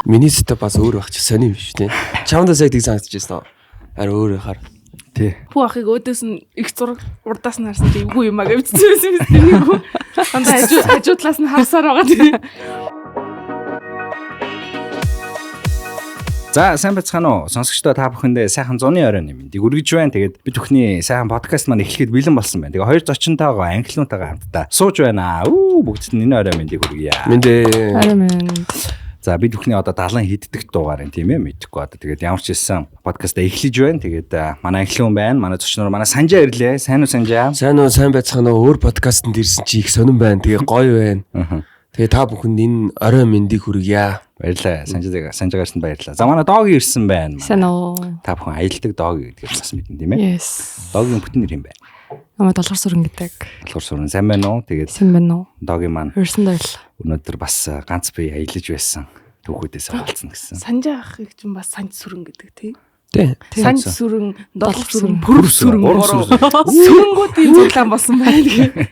Миний сэтэ бас өөр байх ч сони биш тий. Чамдаа яг тийг санагдчихсан. Харин өөр хаар. Тий. Хүү ахыг өөдөөс нь их зураг урдаас нь харсан чи эвгүй юм аа гэж үзсэн юм тийм үү? Андаа хажуудлаас нь харсаар байгаа тий. За сайн байцгаана уу? Сонсогчдоо та бүхэндээ сайхан зуны оройн мэндийг хүргэж байна. Тэгээд бид бүхний сайхан подкаст маань эхлэхэд бэлэн болсон байна. Тэгээ хоёр зочинтойгоо англиунтайгаа хамтдаа сууж байна. Бүгд нь энэ оройн мэндийг хүргье. Мэндэ. За бид бүхний одоо 70 хэддэг дугаар юм тийм ээ мэдэхгүй одоо тэгээд ямар ч хэлсэн подкастаа эхлэж байна. Тэгээд манай анхлын хүн байна. Манай зочноор манай Санжаа ирлээ. Сайн уу Санжаа? Сайн уу, сайн байцгаана уу? Өөр подкастт ирсэн чи их сонирн байна. Тэгээ гоё байна. Тэгээ та бүхэнд энэ оройн мэндийг хүргье. Баярлалаа. Санжаагаас нь баярлалаа. За манай Доги ирсэн байна. Сайн уу. Та бүхэн аялдаг Доги гэдгийг бас мэдэн тийм ээ. Yes. Догийн бүтэн нэр юм байна. Намайг долгор сүрэн гэдэг. Долгор сүрэн сайн байна уу? Тэгээд сайн байна уу? Доги маань Өрсөн даял. өнөөдөр бас ганц бие аялаж байсан. Түүхүүдээс олцсон гэсэн. Санжаа ахыг ч бас санж сүрэн гэдэг тий. Тий. Санж сүрэн, долгор сүрэн, пүр сүрэн, сүрэн. сүрэнгүүдийн зурлаан болсон байна гэх.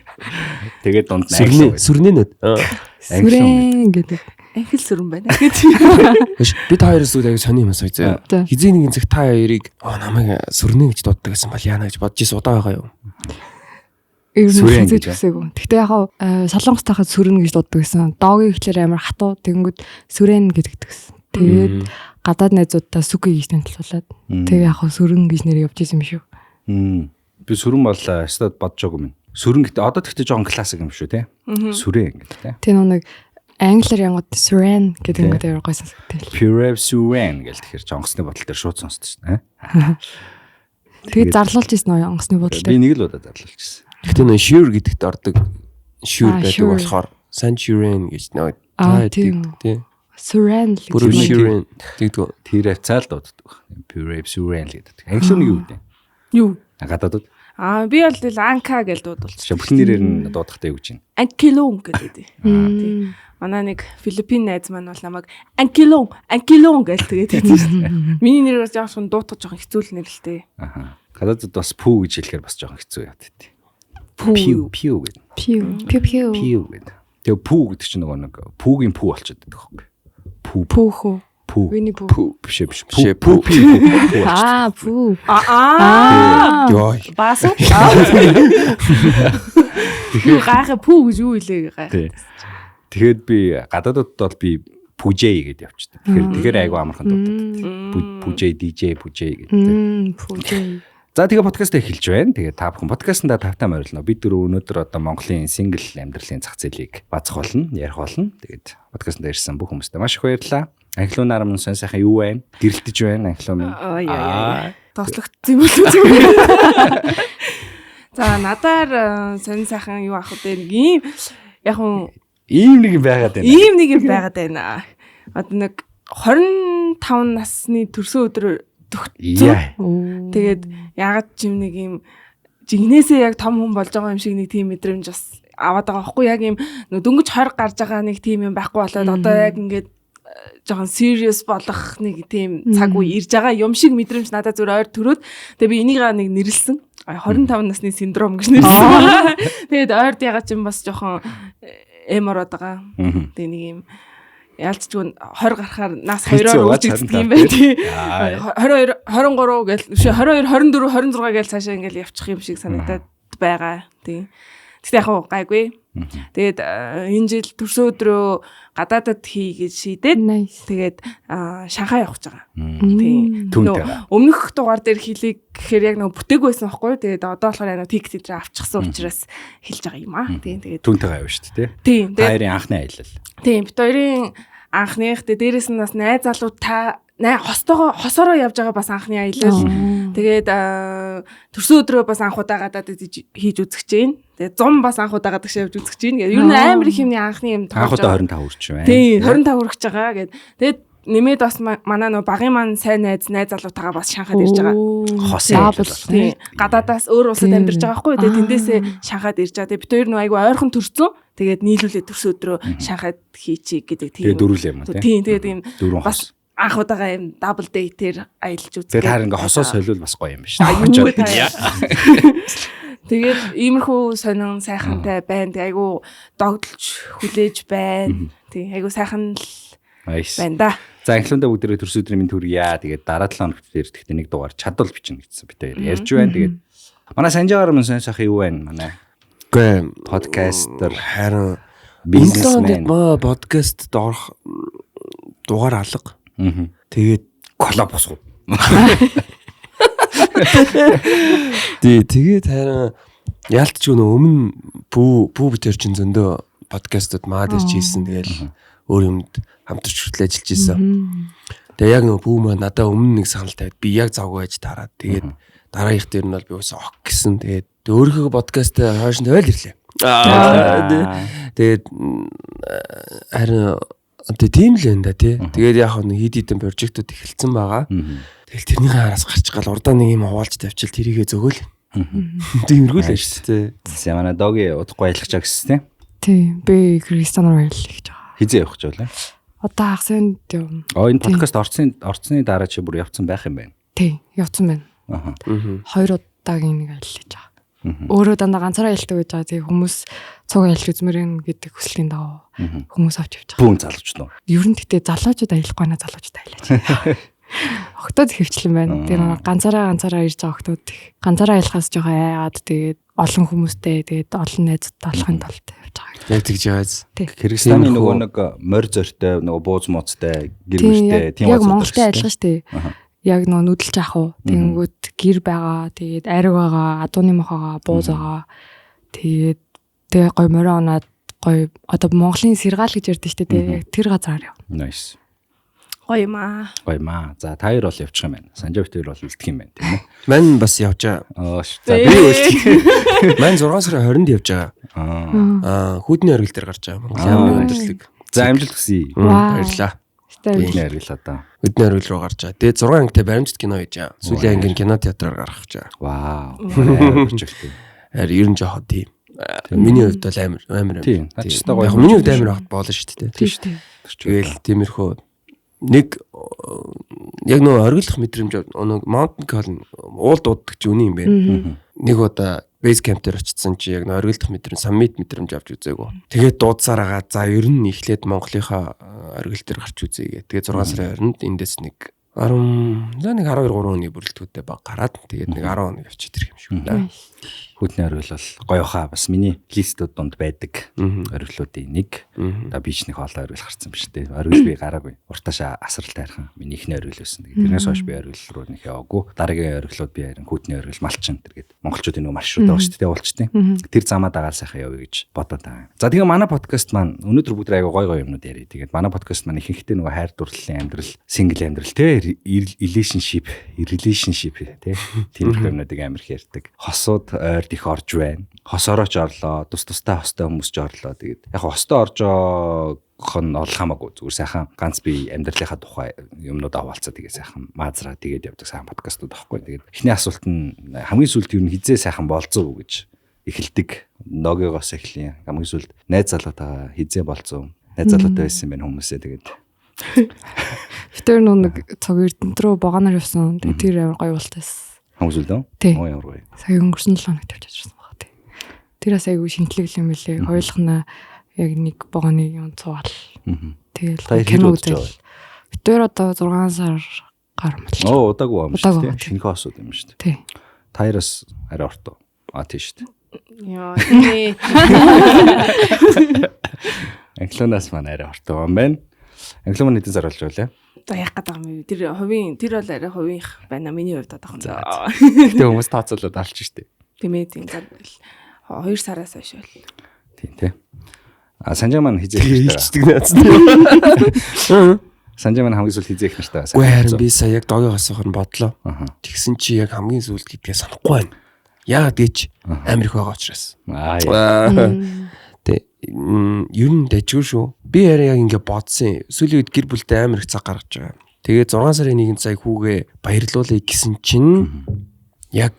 Тэгээд дунд сүрнэнүүд. Сүрэн гэдэг. Анхил сүрэн байна. Бид хоёроос үл аяг сони юм асууя. Хизээ нэгэн цаг та хоёрыг намайг сүрнэ гэж дууддаг гэсэн бол яана гэж бодож ирсэн удаа байгаа юу? Сүрэн гэж үсээгүү. Гэхдээ яг солонгос тахад сүрэн гэж дууддаг гэсэн. Доги ихлээр амар хатуу тэгэнгүүт сүрэн гэдэг гэсэн. Тэгээд гадаад найзуудаа сүки гэж танилцуулаад тэгээ яг сүрэн гэж нэр явж исэн юм шүү. Би сүрэн бол стад бодож байгаа юм. Сүрэн гэдэг одоо тэгтээ жоохон классик юм шүү те. Сүрэн гэдэг те. Тэр нэг англиар янгууд сүрэн гэдэг юм дээр гойсон санагдав. Pure сүрэн гэл тэгэхээр жонгосны бодол дээр шууд сонсдог шнэ. Тэгээд зарлуулж ирсэн үү онгоцны бодол дээр. Би нэг л удаа зарлуулж ирсэн. Гэхдээ нөө sure гэдэгт ордог sure байдаг болохоор Sanjurin гэж нөө тий. Сүрэн л гэдэг. Тэгдэг. Тэр хацаал дууддаг. Pure сүрэн л гэдэг. Англиуны юу вэ? Юу? Гадаадууд. Би бол анка гэж дуудулчих. Бүтэн нэрээр нь дуудахтай юу гэж байна? Анкилон гэдэг. Тий. Манай нэг Филиппин найз маань бол намайг анкилон гэж тэгээд хэлсэн. Миний нэр бас яг шун дуутах жоохон хэцүү л нэр л дээ. Гадаадууд бас пүү гэж хэлэхээр бас жоохон хэцүү яа тий. Пүү гэдэг. Пүү гэдэг. Тэгээ пүү гэдэг чинь нэг пүүгийн пүү болчиход байдаг хөөе. Пүүхөө. Пүү. Вини пүү. Биш. Пүү. Пүү. Йой. Баасаа. Тэгэхээр гайхаа пүү гэж юу илээ гайхаа. Тэгэхээр би гадаадууд бол би пүжэй гэдээ явчихдаг. Тэгэхээр айгу амархан дууддаг. Пүжэй DJ пүжэй гэдэг. Пүжэй. За тэгээ подкастаа эхэлж байна. Тэгээ та бүхэн подкастнда тавтай морилно. Бид дөрөв өнөөдөр одоо Монголын сингл амьдралын зах зээлийг базах болно, ярих болно. Тэгээд подкастнда ирсэн бүх хүмүүстээ маш их баярлалаа. Анхлуунаар мөн сонь сайхан юу байна? Гэрэлтэж байна анхлуун минь. Тослогдсон юм болов. За надаар сонь сайхан юу авах вэ? Нэг ийм яг ийм нэг юм байгаад байна. Ийм нэг юм байгаад байна. Одоо нэг 25 насны төрсөн өдрөөр төгтсөн. Тэгээд ягаад ч юм нэг юм жигнэсээ яг том хүн болж байгаа юм шиг нэг тийм мэдрэмж бас аваад байгаа байхгүй яг юм дөнгөж 20 гарч байгаа нэг тийм юм байхгүй болоод одоо яг ингээд жоохон serious болох нэг тийм цаг үе ирж байгаа юм шиг мэдрэмж надад зүр ойр төрөөд тэгээ би энийг нэг нэрлсэн 25 насны синдром гэж нэрлсэн. Тэгээд ойрд ягаад ч юм бас жоохон эмороод байгаа. Тэгээ нэг юм ялцчгүй 20 гарахаар нас 2-оор үүсчихсэн юм байна тий. 22 23 гэл 22 24 26 гээл цаашаа ингээл явчих юм шиг санагдаад байгаа. Тий. Тэгтээ яг гайгүй. Тэгээд энэ жил төрсөн өдрөө гадаадад хий гэж шийдээд тэгээд Шанхай явах гэж байгаа. Тий. Өмнөх дугаар дээр хэлийг гэхээр яг нэг бүтээггүй байсан байхгүй. Тэгээд одоо болохоор яг тикет дээр авчихсан учраас хэлж байгаа юм аа. Тий. Тэгээд түүнтэйгээ авна шүү дээ. Тий. Хоёрын анхны аялал. Тий. Бид хоёрын анхных дээрээс нь бас найз залуу хосоороо явж байгаа бас анхны аялал. Тэгээд төрсөн өдрөө бас анхудаа гадаад хийж үзэж гин. Тэгээд зам бас анхудаа гадаг шавж үзэж гин. Ер нь амар их юмны анхны юм тоож байгаа. Анхудаа 25 хүрч байна. Тий, 25 хүрч байгаа гэд. Тэгээд нэмээд бас манай нөө багын маань сайн найз залуутайгаа бас Шанхайд ирж байгаа. Хосоо. Гадаадаас өөр улсад амьдарч байгаа байхгүй. Тэгээд тэндээсээ Шанхайд ирж байгаа. Тэгээд бид хоёр нөө айгу ойрхон төрсөн. Тэгээд нийлүүлээ төрсөн өдрөө Шанхайд хийчихье гэдэг тийм. Тэгээд дөрүлээ юм тий. Тийм тэгээд ийм бас анхудаага ийм дабл дейтер аялж үзлээ. Тэгээд харин ингээ хосоо солиул бас гоё юм биш. Тэгээд иймэрхүү сонин сайхантай байна. Тэг айгу догдолж хүлээж байна. Тий, айгу сайхан л Nice. байна да. За анхлундаа бүгдээрээ төрс өдрийн минь төрье. Тэгээд дараа 7 хоногт дээр тэгтээ нэг дугаар чадвал бичнэ гэсэн бид хоёр ярьж байна. Тэгээд манай Санжаагаар мөн сонь юу байна манай? Үгүй Подкастер харин бизнесмен подкаст доорх дугаар алга. Тэгээд коллаб босгоо. Тэгээд харин яалтч өмнө пүү битэр чин зөндөө подкастууд маад ирж хийсэн. Тэгэл өөр юмд хамтарч хүртэл ажиллаж исэн. Тэгээ яг нөгөө пүү маа надаа өмнө нэг санал тавиад би яг завгүй байж тараад тэгээд дараагийнх дээр нь бол би ус ок гэсэн. Тэгээд өөрийнхөө подкаст хойш нь тойл ирлээ. Тэгээд харин тийм л энэ да тий. Тэгээд яг нэг хид хидэн прожектууд эхэлсэн байгаа. Тэгэл тэрнийхээ араас гарч гал урдаа нэг юм хуваалж тавьчил тэрийгээ зөгөөл. Тиймэрхүү л шүү дээ. За манай доги удахгүй ажиллаж байгаа гэсэн тийм. Тий, би Кристиано Роналдо гэж байгаа. Хизээ явах гэж байна. Одоо хагасанд юм. Энэ подкаст орцны дараа чи бүр явцсан байх юм байна. Тий, явцсан байна. Аха. 2 удаагийн нэг аялал хийж байгаа. Өөрөө дандаа ганцаараа аялдаг гэж байгаа. Тий, хүмүүс цуг аялал үзмэрэн гэдэг хүслийн дагуу хүмүүс авч явж байгаа. Бүүн залууч нөө. Ер нь гэтээ залуучууд аялахгүй наа залуучууд аялаж. Охтод хөвчлэн байна. Тэгээ ганцаараа ирж байгаа охтод ганцаараа аялахаас жоохон айгаад тэгээд олон хүмүүстэй тэгээд олон найзуудтай болохын тулд явж байгаа. Яг тэгж явааз. Кыргызстаны нөгөө нэг морь зортой нөгөө бууз мууцтай гэр мөртэй тийм яг Монголтай адилхан шүү дээ. Яг нөгөө нүүдэлж ах уу. Тэнгүүд гэр байгаа. Тэгээд ариг байгаа, адууны мох байгаа, бууз байгаа. Тэгээд гой морио унаад гой одоо Монголын сэргаал гэж ярьдэн шүү дээ. Яг тэр газараар яв. Nice. Гоё маа. За та хоёр бол явчих юм байна. Санжаа бит хоёр бол үлдэх юм байна тийм ээ. Мань бас явжаа. За би үлдэх. Мань 6 сарын 20-нд явж байгаа. Хүүдний оргил дээр гарч байгаа. Монголын өндөрлөг. За амжилт хүсье. Баярлалаа. Хүүдний оргил одоо. Хүүдний оргил руу гарч байгаа. Тэгээд 6 ангитай баримтат кино хийж байгаа. Сүүлийн ангийн кино театраар гаргах гэж байгаа. Вау. Ер нь жоохон тийм. Миний хувьд бол амар. Тийм. Яг миний хувьд амар багт боолно шүү дээ. Тийм шүү дээ. Тэгэл тиймэрхүү нэг яг нөө оргилох мэдрэмж нэг mountain call уул дууддаг ч үний юм байна. Нэг удаа base camp дээр очсон чи яг нөө оргилох мэдрэмж summit мэдрэмж авч үзээгөө. Тэгээд дуудсаар агаа за ер нь эхлээд Монголынхаа оргил дээр гарч үзье гэ. Тэгээд 6 сарын 20-нд эндээс нэг 12 3 өдрийн бүрэлдэхүүнтэй баг гараад тэгээд нэг 10 хоног явчих ирэх юм шиг байна. Хүүдний оргил бол гоё хаа бас миний листүүд донд байдаг оргилуудын нэг. Одоо би ч нэг хоолой оргил гарцсан биш үү. Оргил би гараагүй. Уртаашаа асрал тайрхан миний ихний оргил байсан. Тэрнээс хойш би оргил руу нэг яваагүй. Дараагийн оргилууд би харин хүүдний оргил малчин тэргээд монголчуудын нөгөө маршрут байгаа шүү дээ явуулчихдээ. Тэр замаа дагаад сайхан явъя гэж бодоод байгаа. За тэгээ манай подкаст маань өнөөдөр бүгд айгаа гоё юмнууд яриа. Тэгээд манай подкаст маань ихэнхдээ нөгөө хайр дурлалын амьдрал, сингл амьдрал те relationship те тиймэрхүү юмнуудыг амар их ярьдаг. Хосууд ойрд их орж байна. Хосоороо ч орлоо, тустай хостой хүмүүс ч орлоо. Тэгээд яг хостой орж хон олох хамаагүй зүгээр сайхан ганц би амьдралынхаа тухай юмнууд аваалцаа тэгээ сайхан маазраа тэгээд явдаг сайхан подкастууд аахгүй. Тэгээд эхний асуулт нь хамгийн сүүлд юу хизээ сайхан болцоо гэж эхэлдэг. Ногоогоос эхлэе. Хамгийн сүүлд найз залуутаа хизээ болцоо. Найз залуутай байсан байх хүмүүсээ тэгээд тэр нэг цаг эрдэнэт рүү богаанаар явсан. Тэгээд тэр амар гоё болтойс. Хамгийн сүүлд тий. Ямар гоё. Сая өнгөрсөн 7 хоногт явж ирсэн байгаа тий. Тэр бас айгүй шинтлэг юм билээ. Хоёулахнаа яг нэг богоны юм цугаал. Тэгэл кино үзэл. Битээр одоо 6 сар гар мэл. Удаагүй юм шүү дээ. Шинэхэн осууд юм шүү дээ. Тий. Тайрас арай ортоо. Тийм шүү дээ. Яа, тий. Англиунаас маань арай ортоо юм байна. Англиун хэдэн сар болж байлаа? За яг гэдэг юм. Тэр бол арай хувийнх байна. Миний хувьд одоо за. Гэтэ хүмүүс тооцоолоод алж штэ. Тийм ээ тийм. 2 сараас хойш бол. Тийм тий. Санжаа маань хизээх нэртэй. Санжаа маань хамгийн сүүл хизээх нэртэй. Үгүй харин би сая яг догоогоос хойно бодлоо. Тэгсэн чи яг хамгийн сүүлд гэдгээ санахгүй байна. Яагаад гэж амар их байгаа учраас. Ер нь дэжгүй шүү. Би харин яг ингэ бодсон. Сүүлийн үед гэр бүлтэй амар их цаг гаргаж байгаа. Тэгээд 6 сарын 1 цаг хүүгээ баярлуулъя гэсэн чинь яг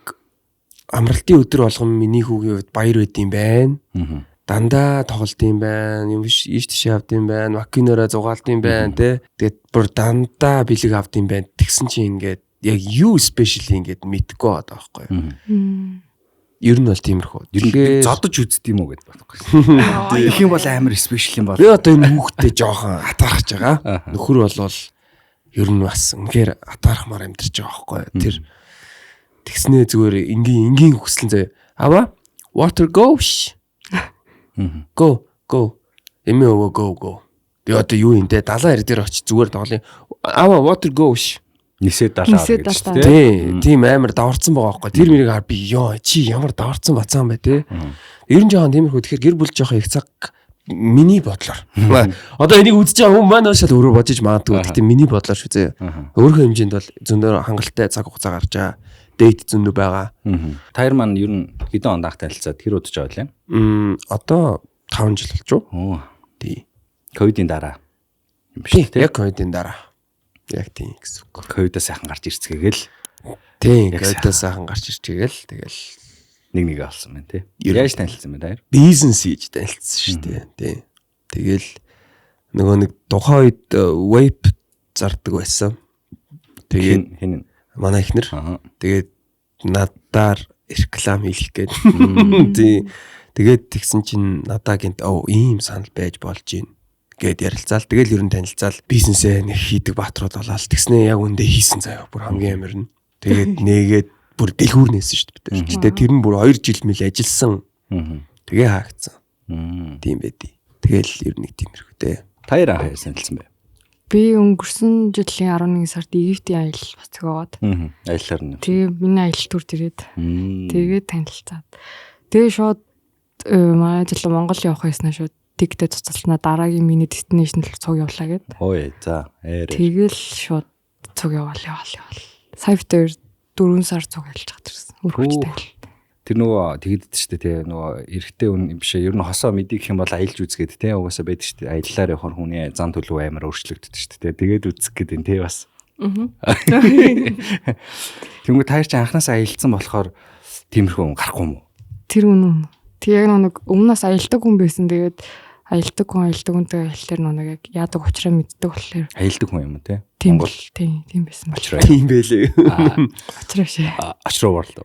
амралтын өдөр болгон миний хүүгийн хувьд баяр байд юм байна. Дандаа тоглолт юм байна. Юм биш ийш тийш авд юм байна. Вакинороо зугаалт юм байна те. Тэгээд бүр дандаа бэлэг авд юм байна. Тэгсэн чинь ингээд яг юу спешиал ингээд мэдгүй байгаа байхгүй юу. Ер нь бол тиймэрхүү. Ер нь зодож үзд юм уу гэдэг байхгүй. Их юм бол амар спешиал юм бол. Би одоо энэ хүүхдээ жоохон атаархаж байгаа. Нөхөр болвол ер нь бас үнэхээр атаархмаар амьдарч байгаа байхгүй. Тэр тэгснээ зүгээр энгийн хүслэн заяа. Ава water go. Go. Эми өвөө go. Би одоо юу юм те 70 дээр очиж зүгээр тоглоё. Ава water go. Нисээ далаа гэж тийм амар даварцсан байгаа байхгүй. Тэр мэрийг хаар би ёо чи ямар даварцсан бацаан бай те. Ер нь жоохон тиймэрхүү. Тэгэхээр гэр бүл жоохон их цаг миний бодлоор. Одоо энийг үзэж байгаа хүн маань шал өөрөө бодож магадгүй. Гэтэ миний бодлоор шүү зэ. Өөрийнхөө хэмжээнд бол зөндөө хангалттай цаг хугацаа гарч байгаа. Дейт зөндөө байгаа. Таяр маань ер нь хэдэн онд анх танилцаад хэр удаж байгаа вэ? Одоо 5 жил болж юу? Тий. Ковидын дараа. Яг ковидын дараа. Яг тийм гэсэн үг. Ковидаас сайхан гарч ирцгээгээл. Тийм, ковидаас сайхан гарч ирцгээгээл тэгэл нэг олсон байна тий. Яаж танилцсан бэ таяр? Бизнес хийж танилцсан шүү дээ. Тийм. Тэгэл нөгөө нэг тухайн үед вейп зардаг байсан. Тэгээд хин манай эхнэр. Тэгээд надаар реклам хийх гээд. Тийм. Тэгээд тэгсэн чинь надаа гинт ийм санал байж болж байна гэд ярилцаал. Тэгэл ер нь танилцаал бизнесээ нэг хийдэг баатрууд болоо. Тэгснээ яг үндэ хийсэн заяа. Бүр хамгийн амар нь. Тэгээд нээгээд бүр дэлгүүр нээсэн шүү дээ. Гэтэ тэр нь бүр 2 жил мэл ажилласан. Тэгээ хаагдсан. Тийм байдий. Тэгэл ер нь нэг тиймэрхүүтэй. Таяр хаяа саналсан бай. Би өнгөрсөн жилийн 11 сард Египтийн аялал бацгаад. Аяллаар нь. Тэгээ миний аялал тур ирээд. Тэгээд танилцаад. Тэгээ шууд манай жил Монгол явах байснаа шууд тэгтээ цуцалснаа дараагийн миний destination цуг явуулаа гэд. Ой за. Тэгэл шууд цуг яваал. Сая 4 сар цуг ялж хат ирсэн. Өрхөжтэй. Тэр нөгөө тэгдэд штэ тий нөгөө эрэгтэй хүн юм бишээ. Ер нь хосоо мэдээ гэх юм бол аялж үзгээд тий угаасаа байдаг штэ. Аяллаар явахаар хүний зан төлөв амар өөрчлөгддөг штэ тий. Тэгээд үзэх гээд энэ тий бас. Тэнгүү таяр чи анханасаа аялцсан болохоор тиймэрхүү хүн гарахгүй юм уу? Тэр үнэн. Тэг яг нэг өмнөөс аялдаг хүн байсан. Тэгээд аялдаг хүнтэй аяллаар нэг яг яадаг учраа мэддэг болохоор аялдаг хүн юм уу тий? Монгол тийм байсан. Учраа. Тийм байлээ. Учраа шээ. Учраа борлоо.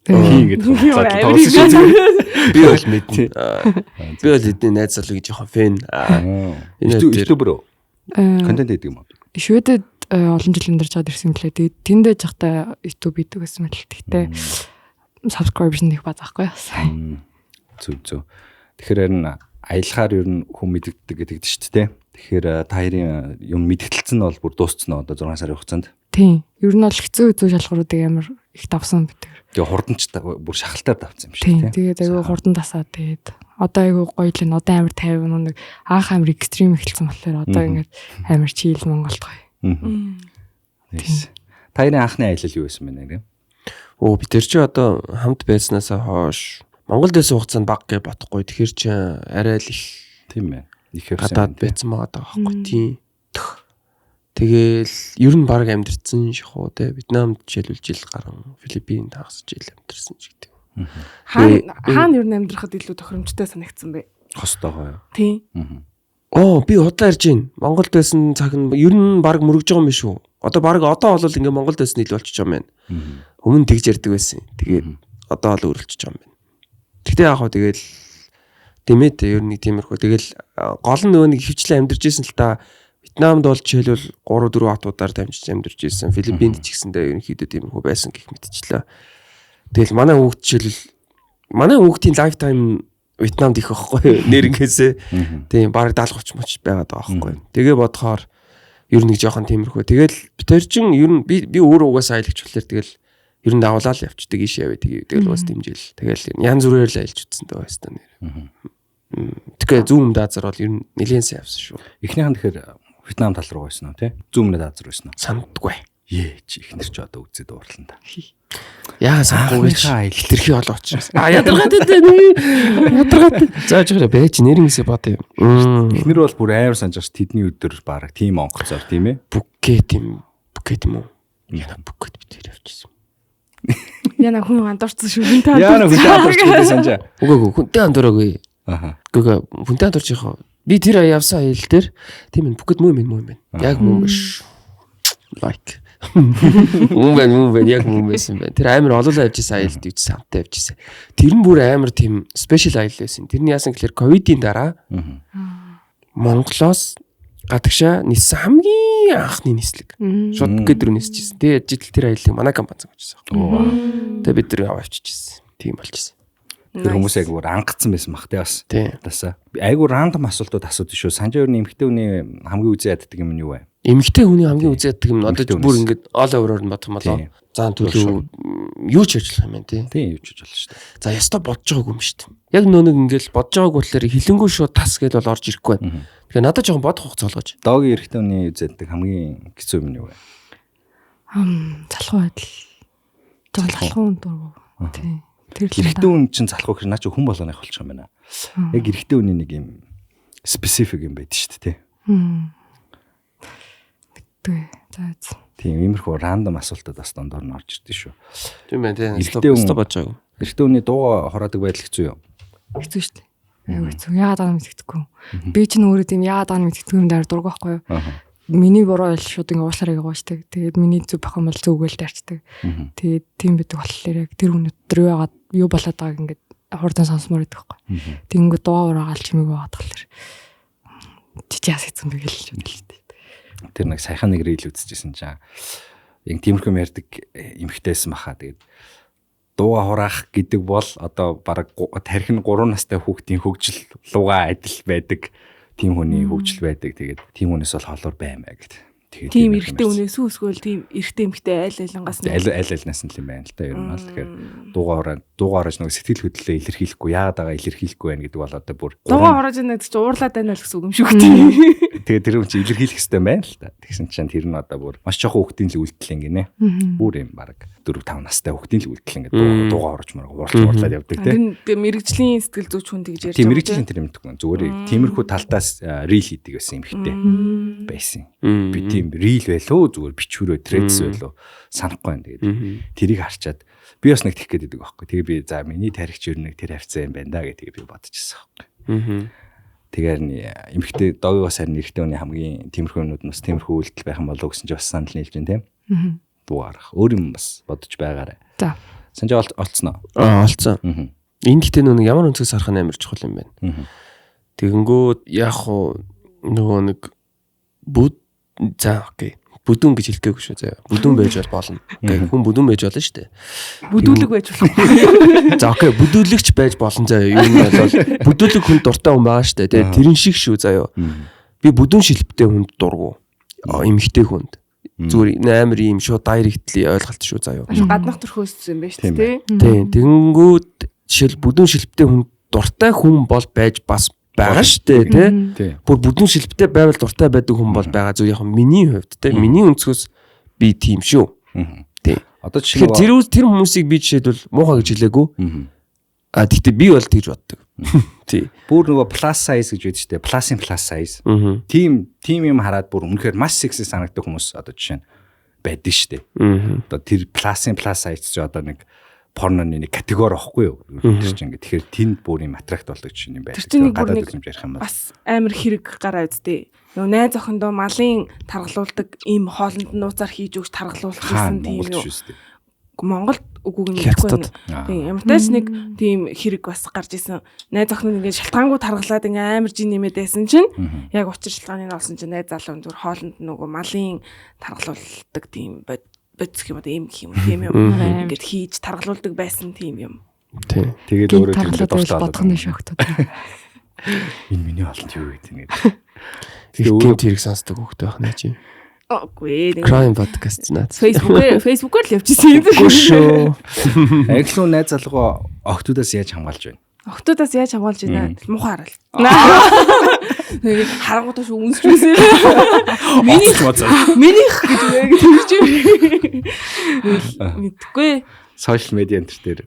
Тэгээд би бол мэднэ. Би бол эдний найз залуугийн жоохон фэн. YouTube-оор контент хийдэг юм уу? Шведэд олон жил амьдарч чад ирсэн мөлий. Тэгээд тэндээ жахта YouTube хийдэг гэсэн мэл. Тэгтээ subscription их баахгүй яасан. Зүг. Тэгэхээр харин аялахаар ер нь хүн мэддэг гэдэг шүү дээ. Тэгэхээр таярын юм мэдгэлцэн нь бол бүр дууссан одоо 6 сарын хугацаанд. Тийм. Ер нь бол хэцүү шалгууруудыг амар их давсан бидэг. Тэгээ хурданч бүр шахалтаар давсан юм шиг тийм. Тэгээд айгүй хурдан дасаа тэгээд одоо айгүй гоё л одоо амар 50 нэг анх амар экстрим эхэлсэн болохоор одоо ингээд амар чийл Монголд гоё. Таярын анхны аялал юу байсан бэ нэр? Бид тэр чи одоо хамт байснаасаа хойш Монголд байсан хугацаанд баг гэж бодохгүй. Тэгэхээр чи арай л их тийм ээ. Их гадаад байсан байгаа байхгүй тийм. Тэгэл ер нь баг амьдэрсэн шихуу те Вьетнамд жишээлбэл жил гарan Филиппинд хагас жил амьдэрсэн ч гэдэг. Хаана ер нь амьдрахад илүү тохиромжтой санагдсан бэ? Хостойгоо. Тийм. Би удаан ярьж байна. Монголд байсан цаг нь ер нь баг мөрөгж байгаа юм биш үү? Одоо бол ингээ Монголд байсан илүү болчихж байгаа юм байна. Өмнө тэгж ярьдаг байсан. Тэгээд одоо л өөрчлөж байгаа юм байна. Тэгтээ яг хоо тэгэл тэмээд ер нь тиймэрхүү. Тэгэл гол нь нөгөө нэг хөвчлэн амьдарч ирсэн л та Вьетнамд бол жишээлбэл 3-4 хотуудаар дамжиж амьдарч ирсэн. Филиппинд ч гэсэндээ ерөнхийдөө тиймэрхүү байсан гэх мэтчлээ. Тэгэл манай хүүхдийн lifetime Вьетнамд их байхгүй нэрнгээсээ. Тийм баг 70-30 моч байгаад байгаа байхгүй. Тэгээ бодохоор ер нь нэг жоохон тиймэрхүү. Тэгэл битэр чин ер нь би өөрөө угаасаа аялагч болохоор тэгэл ер нь давуулаа л явчихдаг ийш яваа тэгэл бас дэмжээл. Тэгэл янз бүрээр л аялж үзсэн дөө байсан нэр. Тэгэхээр зүүн даазар бол ер нь нэлээд сайн явсан шүү. Эхнийхэн тэгэхээр Вьетнам тал руу байсан уу тий? Зүүн даазар байсан уу? Сандгүй. Чи эхнэр ч одоо үзээд уурлаа та. Яа санахгүй хитрхи олоо учраас. Ядаргаад ядаргаад. Зааж байгаа байж нэрнгээсээ бат юм. Эхнэр бол бүр амар санаж тэдний өдөр баг тийм онгоцоор тийм ээ. Бүкет юм уу? Яна бүкет битэр явчихсан. Яна хүн андуурсан шүү. Яна хүн андуурч гэдэг санжаа. Үгүй хүнтэй андуураагүй. Үгүй хүнтэй андуурч яхаа. Би тэр явсан аялал дээр тийм ээ бүкет муу юм байна. Яг муу биш. Like Мөн байна яг мөн байсан байна. Тэр амар олоолаа явж исэн аялалд ивч самтай явж исэн. Тэр нь бүр амар тийм спешиал аялал байсан. Тэрний яасан гэхээр ковидын дараа Монголоос гадагшаа ниссэн хамгийн анхны нислэг. Шууд Букет рүү нисчихсэн. Тэгээд жидэл тэр аяллыг манай компани зохиожсэн. Тэгээд бид тэр авчижсэн. Тийм болчихсон. Тэр хүмүүс яг бүр ангацсан байсан бах тий бас. Тасаа. Айгу рандом асуултууд асуудаг шүү. Санжаа өрний эмэгтэй хүний хамгийн үзий яддаг юм нь юу вэ? Эмэгтэй хүний хамгийн үзий яддаг юм одоо бүр ингээд all over-оор нь бодох юм болоо. Заан төлөв юу ч ажиллах юм байна тий. Тийм юу ч ажиллах шүү дээ. За ястаа бодож байгаагүй юм шүү дээ. Яг нөө нэг ингээд бодож байгааг болохоор хилэнгүү шууд тас гэдэл бол орж ирэхгүй байна. Тэгэхээр надад жоохон бодох хугацаа олгож. Доогийн эрэгтэй хүний үзий яддаг хамгийн хэцүү юм нь юу вэ? Залхуу байдал. Залхуу дургу. Тий. Эрэгтэй хүн чинь залхуу гэхээр наа чи хүн болгоных болчих юм байна. Яг эрэгтэй хүний нэг юм специфик юм байдаг шүү дээ тий. Тийм иймэрхүү рандом асуултууд бас дондор нь орж ирдэ шүү. Тийм байна тий. Эрэгтэй хүн бодож байгаагүй. Эрэгтэй хүний дууга хороодаг байдал хэцүү юу? Хэцүү шүү дээ. Айгу хэцүү. Яагаад байгаа юм мэддэхгүй. Би ч нөөрэ тийм яагаад байгаа юм мэддэхгүй юм дээр дургу байхгүй юу? Миний буруу байл шууд ингээ уушлаар яваачдаг. Тэгээд миний зөв бах юм бол зөвгөөл дайрчдаг. Тэгээд тийм байдаг болохоор яг тэр хүн өдрөө яагаад юу болоод байгааг ингээд хурдан сонсмоор байдаг байхгүй. Тэнгүү дуу ураагаал чимээг байгаад болохоор чи яас хэцэн бэ гэлж бодсон шүү дээ. Тэр нэг саяхан нэг рeel үзчихсэн чинь яг тиймэрхүү ярьдаг эмэгтэйсэн баха. Тэгээд дууга хураах гэдэг бол одоо баг тархин 3 настай хүүхдийн хөгжил луга адил байдаг. Тийм хүний хөгжил байдаг. Тэгээд тийм хүнээс бол холуур баймаа гэдэг. Тэгээд тийм эрэгтэй хүнээс үсгүүл тийм эрэгтэй эмэгтэй аль-алингаас нь аль-алинаас нь л юм байна л да. Ер нь бол тэгэхээр дуугаараж нэг сэтгэл хөдлөлөө илэрхийлэхгүй яагаад байгаа илэрхийлэхгүй байна гэдэг бол одоо бүр дуугаа хурааж байгаа гэж уурлаад байна л гэсэн үг юм шүү дээ. Тэгээд тэр хүн чинь илэрхийлэх хэрэгтэй байна л да. Тэгсэн чинь тэр нь одоо бүр маш жоохон хүүхдийн л үйлдэл ингэнэ. Бүр юм баг 4-5 настай хүүхдийн л үйлдэл ингээд дуугаа хурааж уурлаад явдаг тийм. Тэгээд мэрэгжлийн сэтгэл зүйч хүн тэгж ярьж байгаа. Тийм мэрэгжлийн тэр юм дэггүй. Зүгээр тиймэрхүү талтаас рeel хийдэг байсан эмхтэй байсан. Би тийм рeel байлоо зүгээр бичвэрөө трends байлоо санахгүй байна. Тэгээд тэрийг харчаад би бас нэг тех гээд идэг байхгүй. Тэгээ би за миний тарихч ер нь тэр хавцаа юм байна да гэдэг би бодчихсон байхгүй. Тэгэхээр эмхтэй доогийн бас харин эрэгтэй хүний хамгийн тиймэрхүү юмуд нь бас тиймэрхүү үйлдэл байх юм болов уу гэсэн чинь бас санал нийлж байна тийм. Дуурах өөр юм бас бодож байгаарай. За. Санжаа олцсон уу? Олцсон. Энэ гэхдээ нэг ямар өнцгөөс харах нь амар чухал юм байна. Тэгэнгүүт яг нөгөө нэг за окей. Бүдүүн гэж хэлгээгүй шүү заяа. Бүдүүн байж болно. Хүн бүдүүн байж болно шүү дээ. Бүдүүлэг байж болох. За окей, бүдүүлэгч байж болно заяа. Юу нь бол бүдүүлэг хүн дуртай хүн байгаа шүү дээ. Тэрэн шиг шүү заяа. Би бүдүүн шилбэтэй хүнд дургу. Эмхтэй хүнд. Зүгээр амар юм шууд дайректли ойлголт шүү заяа. Гаднах төрхөөс юм байна шүү дээ. Тийм. Тэгэнгүүт жишээл бүдүүн шилбэтэй хүн дуртай хүн бол байж бас байгаа шүү дээ тий. Бүр бүдүүн шилбэтэй байвал дуртай байдаг хүн бол байгаа зөв яг миний хувьд тий. Миний өнцгөөс би тийм шүү. Тий. Одоо жишээ нь тэр хүмүүсийг би жишээлбэл муухай гэж хэлээгүй. Гэхдээ би бол тэгж боддог. Тий. Бүр нөгөө plus size гэж байдаг шүү дээ. Plus-ийн plus size. Тийм юм хараад бүр үнэхээр маш sexy санагддаг хүмүүс одоо жишээ нь байдаг шүү дээ. Одоо тэр plus-ийн plus size ч одоо нэг порноны нэг категори واخгүй юу. Тэр чинь ингээд тэгэхээр тэнд бүр юм аттракт болдог чинь юм байна. Тэр чинь бүр нэг бас амар хэрэг гараа үздэй. Нөгөө найз охиндоо малын таргалуулдаг ийм хоолнд нууцаар хийж өгч таргалуулчихсан тийм юу. Монголд үгүйг нь хэлэхгүй. Тийм ямар тааш нэг тийм хэрэг бас гарч исэн. Найз охин нь ингээд шалтгаангуу таргалаад ингээд амар жин нэмээд байсан чинь яг учир шалтгааны нь олсон чинь найз залуу зүгээр хоолнд нөгөө малын таргалуулдаг тийм бэцх юм одоо ийм гэх юм тийм юм ингээд хийж таргалуулдаг байсан тийм юм. Тийм. Тэгээд өөрөө таргалуулж бодох нь шогтод. Энэ миний олонт юу гэдэг нэг. Тэгээ өөрөө тэрийг сонсдог хөхтэй байх нэ чи. Окей. Crime podcast наад. Facebook-оор л явчихсан юм. Шүү. Ажлын найз залгуу октодоос яаж хамгаалж байна? Октодоос яаж хамгаалж байна? Мухаарал. Тэгээд харангуйтай шүү үнсч байсан. Минийх гэж тэгж мэдгүй. Сошиал медиа энтер дээр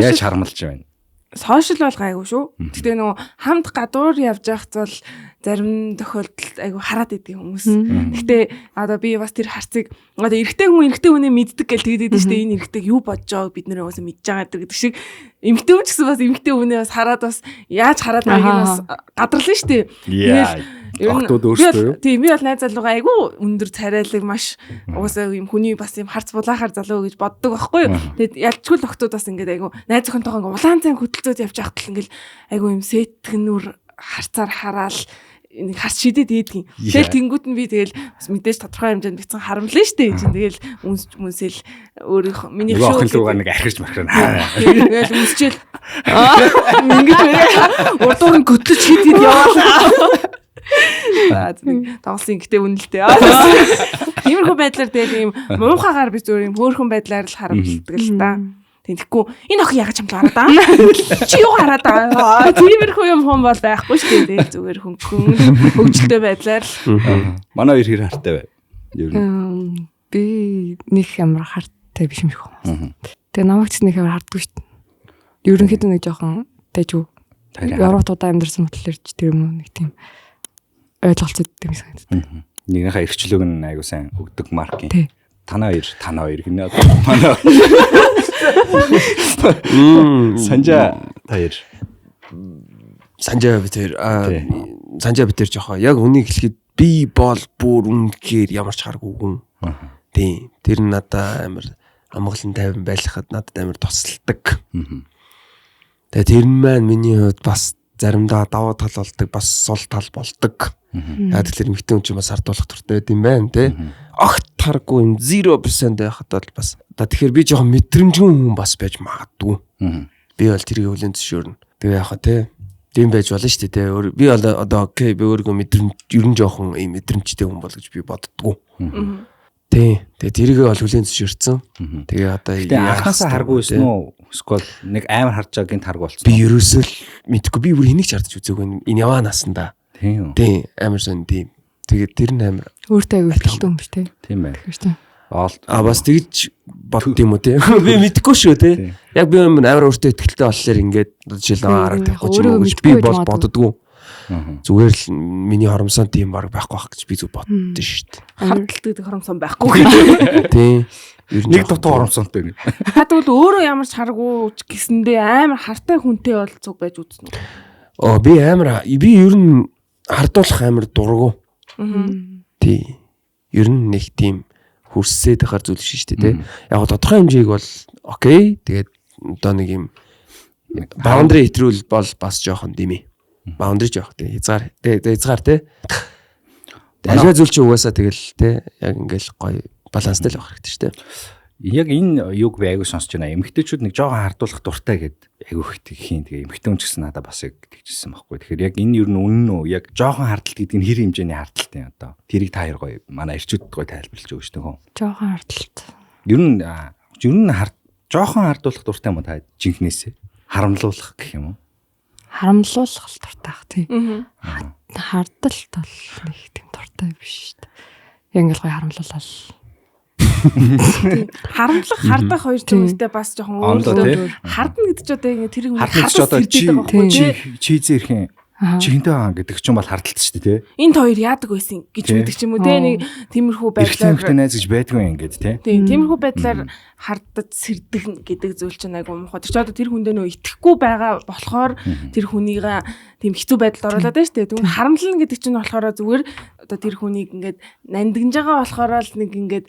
яаж хармалж байна? Сошиал бол гайгүй шүү. Гэтэ нөгөө хамт гадуур явж байхад бол зарим тохиолдолд айгүй хараад идэг хүмүүс. Гэтэ одоо би бас тэр харцыг одоо эрэгтэй хүнээ мэддэг гэж тэгээд байдаг шүү дээ. Энэ эрэгтэйг юу бодож байгааг бид нэр уусаа мэдж байгаа гэдэг шиг эмэгтэй хүн ч гэсэн бас эмэгтэй хүнээ бас хараад бас яаж хараад байгааг нь бас гадарлаа шүү дээ. Охтууд өөрсдөө юу? Тийм би бол найз залуугаа айгүй өндөр царайлаг маш угаасаа юм хүний бас юм харц булаахаар залуу гэж боддог байхгүй юу. Тэгээд ялчгүй л охтууд бас ингээд айгүй найз охинтойгоо ингээд улаан цайн хөдөлцөөд явж байхад л ингээд айгүй юм сэтгэнүр харцаар хараал нэг харц шидэд ийдгин. Тэгэл тэнгуут нь би тэгэл мэдээж тодорхой хэмжээнд бицэн харамлаа штэ чинь тэгэл үнсэл өөрийнх миний охин руугаа нэг ахирч мархрана. Тэгэл үнсчээл ингэж урдуур göтлөж хидэд яваалаа. Тоглосон гэтээ үнэлтэй. Тиймэрхүү байдлаар тэгэл юм муухагаар би зүгээр юм хөөрхөн байдлаар л харамлдаг л та. Тэгэхгүй энэ охин ягаад чамд хараад аа? Чи юу хараад аа? Тиймэрхүү юм хүн бол байхгүй шүү дээ. Зүгээр хөнгөн хөгжилтэй байдлаар л. Манай хоёр хэр хартай бай. Ер нь би нэг амар хартай биш юм шиг байна. Тэгээ намайг ч нэг амар харддаг шүү дээ. Ерөнхийдөө нэг жоохон тэжүү. Европуудаа амьдарсан мэтлэр ч тэр юм нэг тийм ойлголцоод юм санагдав. Нэгнийхээ эрхчлөөг нь айгуу сайн өгдөг маркийн. Танаа хоёр гинэ. Манай Санжаа таяр. Санжаа битэр жоохоо яг үнийг хэлэхэд би бол бүр үнэхээр ямар ч харгүй хүн. Тийм. Тэр нь надаа амар амгалан тайван байлгахад надад амар тусалдаг. Тэгээ тэр нь маань миний хувьд бас заримдаа даваа тал болдог, бас сул тал болдог. Яг тэгэхээр эмэгтэй хүн чинь бас хардуулах туртай байд юм байна те. Огт харахгүй юм 0% байхад бол бас. Тэгэхээр би жоохон мэдрэмжгүй хүн бас байж магадгүй. Би бол тэрийг хүлээн зөвшөөрнө. Тэгээ яах вэ те. Тийм байж болно шүү дээ те. Би бол одоо окей би өөрийгөө мэдрэмж ерөн жоохон ийм мэдрэмжтэй хүн бол гэж би боддгоо. Тий. Тэгээ тэрийг бол хүлээн зөвшөөрсөн. Тэгээ одоо анхаасаа харгүй байсан уу? Эсвэл нэг амар харж байгаа гинт харг болсон. Би ерөөсөө л мэдгүй би бүр энийг ч хардж үзээгүй. Энэ яваа насандаа. Тийм. Тийм. Амар сон тийм. Тэгээд тэр нь амар өөртөө аягүй ихтэй юм биш те. Тийм байна. Бас тэгж бодд юм уу те. Би мэдэхгүй шүү те. Яг би амар өөртөө ихтэй болохоор ингээд жишээл арга тавихгүй ч юм уу гэж би бол боддгоо. Зүгээр л миний хоромсон тийм баг байхгүй байх гэж би зүг боддоо шүү дээ. Хардлагдаг хоромсон байхгүй. Тийм. Нэг дутуу хоромсонтой. Хадвал өөрөө ямар ч харгуу гэсэндээ амар хартай хүнтэй бол зүг байж үзнэ. Би ер нь хардуулах амар дургу. Тий. Ер нь нэг тийм хүрсээд байхаар зүйл шүү дээ, тий. Яг тодорхой хэмжээг бол окей. Тэгээд одоо нэг юм баундри хэтрүүл бол бас жоохон димээ. Баундри жоох тий. Хязгаар тий. Аливаа зүйл чи угаасаа тэгэл тий. Яг ингээл гоё баланстай л байх хэрэгтэй шүү дээ. Яг энэ юг би айгуу сонсч байна. Эмэгтэйчүүд нэг жоохон хардуулах дуртай гэдэг айгуу хийн. Тэгээ эмэгтэй хүн ч гэсэн надад бас яг тэгжсэн байхгүй. Тэгэхээр яг энэ юу үнэн үү? Яг жоохон хардалт гэдэг нь хэр хэмжээний хардалт юм одоо. Тэрийг та хоёр гоё манай ирчүүд гоё тайлбарлаж өгч дээ хөө. Жоохон хардалт. Ер нь жоохон хардуулах дуртай юм уу та жинхнээсээ? Харамлуулах гэх юм уу? Харамлуулах л дуртай бах тий. Хардалт бол нэг тийм дуртай биш шүү дээ. Яг ингээл гоё харамлуулал. Харамлах хардах хоёр зүйлтэй бас жоохон өөр. Хардна гэдэг ч одоо ингэ тэрийг чийзээ ирхэн чихэнтэй аа гэдэг ч юм бол хардалт шүү дээ тий. Энд хоёр яадаг байсан гэж мэддэг ч юм уу тий. Нэг тиймэрхүү байдлаар эрхлэмхтэй найз гэж байдгүй юм ингээд тий. Тийм тиймэрхүү байдлаар хардаж сэрдэг гэдэг зүйл чинь айгу муухай. Тэр ч одоо тэр хүндээ нөө итгэхгүй байгаа болохоор тэр хүнийг тийм хэцүү байдалд оруулаад байна шүү дээ. Тэгвэл харамлна гэдэг чинь болохоор зүгээр одоо тэр хүнийг ингээд нандинж байгаа болохоор л нэг ингээд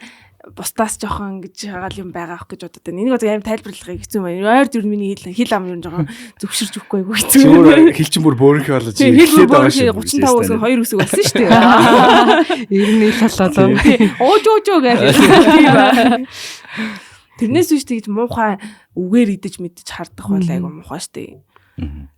бусдаас жоохон ингэж хагаал юм байгаа ах гэж бодод байна. Энийг одоо аим тайлбарлахыг хэцүү байна. Ойр дүр миний хил ам юм жоохон зөвшөрч өгөхгүй айгу хэцүү. Зүгээр хэлчин бүр бөөрийнхөө болоо чи хэлээд байгаа шүү. 35 үсэг 2 үсэг болсон шүү дээ. Ер нь ил болоо. Өөжөө гэж. Тэрнээс үүш тэгж муухай үгээр идэж мэдэж хардах бол айгу муухай шүү дээ.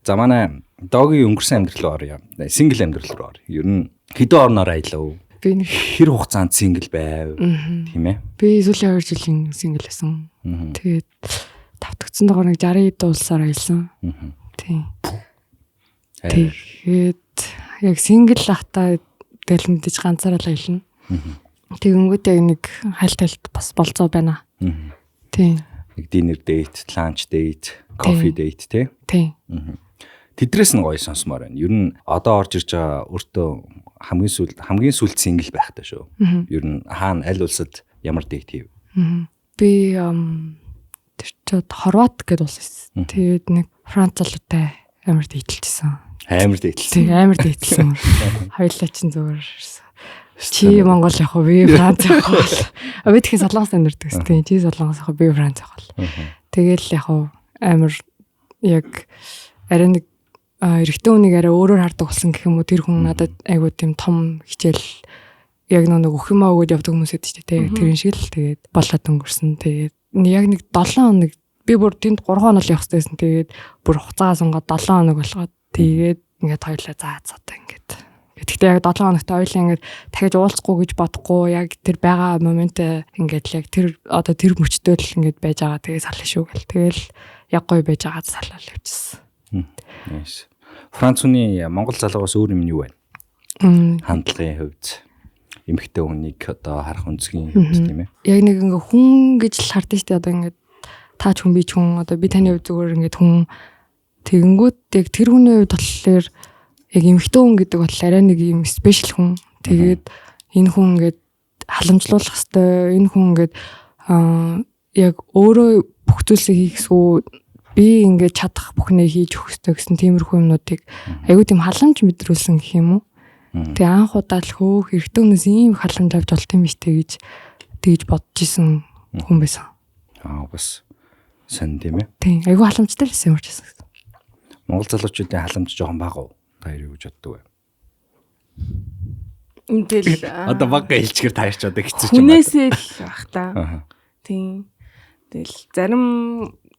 За манай догийн өнгөрсөн амьдрал руу орё. Сингл амьдрал руу орё. Ер нь хэдэн орноор аялав? Би нэг хэр хугацаанд сингл байв тийм ээ. Би сүүлийн 2 жилийн сингл байсан. Тэгээд тавтагдсан доор нэг 60 дуулсаар аялсан. Тийм. Тэгээд яг сингл ахта тэгэл мэдээж ганцаараа л аялна. Тэгэнгүүт яг нэг хайлталт бас болцоо байна. Тийм. Нэг dinner date, lunch date, coffee date тийм. Тэдрээс нь гоё сонсомоор байна. Ер нь одоо орж ирж байгаа өөртөө хамгийн сүүлд сингл байхтай шүү. Ер нь хаана аль улсад ямар дейт хийв? Би тэр чод Хорват гэдээ улс байсан. Тэгээд нэг Франц залуутай амар дейтэлжсэн. Амар дээдлсэн. Тэг амар дээдлсэн. Хоёулаа чинь зүгээр. Чи Монгол явах уу? Би Франц явах уу? Би тэгэхээр Солонгост амьдардаг гэсэн. Чи Солонгос явах уу? Би Франц явах уу? Тэгэл яг амар яг арай нэг эрэгтэй хүнийг арай өөрөөр хардаг болсон гэх юм уу? Тэр хүн надад айгуу тийм том хичээл яг нэг өх юм аа өгөөд явдаг хүмүүс эд ч тийм тэрэн шиг л тэгээд болоод өнгөрсөн. Тэгээд яг нэг 7 хоног би бүр тэнд 3 хоног явах хэрэгтэйсэн. Тэгээд бүр хуцаа сунгаад 7 хоног болгоод тэгээд ингээд хоёлаа заа одоо ингээд. Гэхдээ яг 7 хоногт хоёлаа ингээд дахиж уулзахгүй гэж бодохгүй яг тэр байгаа момент ингээд яг тэр одоо тэр мөчтөө л ингээд байж байгаа. Тэгээд салах шүү гэл. Тэгэл яг гоё байж байгаа салаад явчихсан. Nice. Франц хүний Монгол залуугаас өөр юм юу байна? Хандлагын хувьд эмэгтэй хүнийг одоо харах үнцгийн хувьд тийм ээ. Яг нэг ингээ хүн гэж л хардсан шүү дээ. Одоо ингээ таач хүн би ч хүн одоо би таны хувьд зүгээр ингээ хүн тэгэнгүүт яг тэр хүний хувьд болохоор яг эмэгтэй хүн гэдэг бол арай нэг юм спешиал хүн. Тэгээд энэ хүн ингээд халамжлуулах хэвээр энэ хүн ингээд яг өөрөө бүх зүйлсийг хийхсүү би ингээд чадах бүхнээ хийж өгөх хэрэгтэй гэсэн тиймэрхүү юмнуудыг аюу тийм халамж мэдрүүлсэн гэх юм уу. Тэгээ анх удаа л хөөх эрэгтэй хүнээс ийм халамж авч болт юм биш тэгж бодож исэн хүн байсан. Бас сан тийм ээ. Тийм аюу халамжтай л байсан юм шиг. Монгол залуучуудын халамж жоохон бага уу? Та юу гэж боддог вэ? Ингээл одоо бага хэлчгэр тааш одоо хэцүү ч юм байна. Хүнээсээ л бах та. Тийм. Тэгэл зарим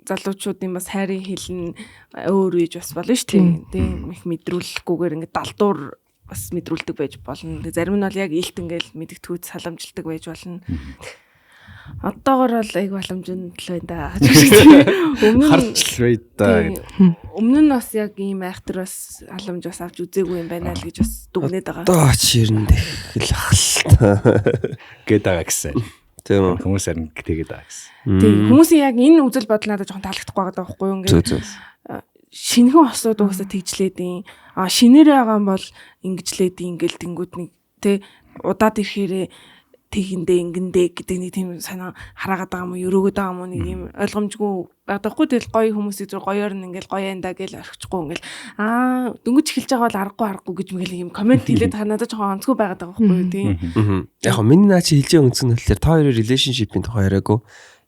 залуучуудын бас хайрын хэл нь өөр үйж бас болно шүү дээ. Тийм их мэдрүүлэхгүйгээр ингээд далдуур бас мэдрүүлдэг байж болно. Зарим нь бол яг илт ингээл мэдгэтгүүц халамжилдаг байж болно. Одоогоор бол айгүй халамжинд л байна да. Өмнө харч бай да. Өмнө нь бас яг ийм айхтар бас халамж бас авч үзээгүй юм байна л гэж бас дүгнээд байгаа. Одоо чирэн дэхэл ахалта. Гэдэг гэсэн. Тийм хүмүүс харин тэгээд байгаа гэсэн. Тийм хүмүүсийн яг энэ үзэл бодол надад жоохон таалагдахгүй байгаа байхгүй юу ингээд. Шинхэн осууд угаасаа тэгжлээдیں۔ Шинээрээ байгаа юм бол ингэжлээдیں ингээл тэнгууд нэг тэ удаад ирэхээрээ тэгэндээ ингэндээ гэдэг нэг тийм санаа хараагаад байгаа юм уу өрөөгөөд байгаа юм уу нэг юм ойлгомжгүй багтахгүй тэгэл гоё хүмүүсийг зүр гоёор нь ингээл гоё янда гэж орчихгүй ингээл дөнгөж эхэлж байгаа бол аргагүй гэж мэгэл юм комент хэлээд надад жоохон онцгүй байгаад байгаа байхгүй юу тийм. Яг хөө миний наа чи хэлж байгаа үнцэн хэлээр та хоёрын relationship-ийн тухай яриаггүй.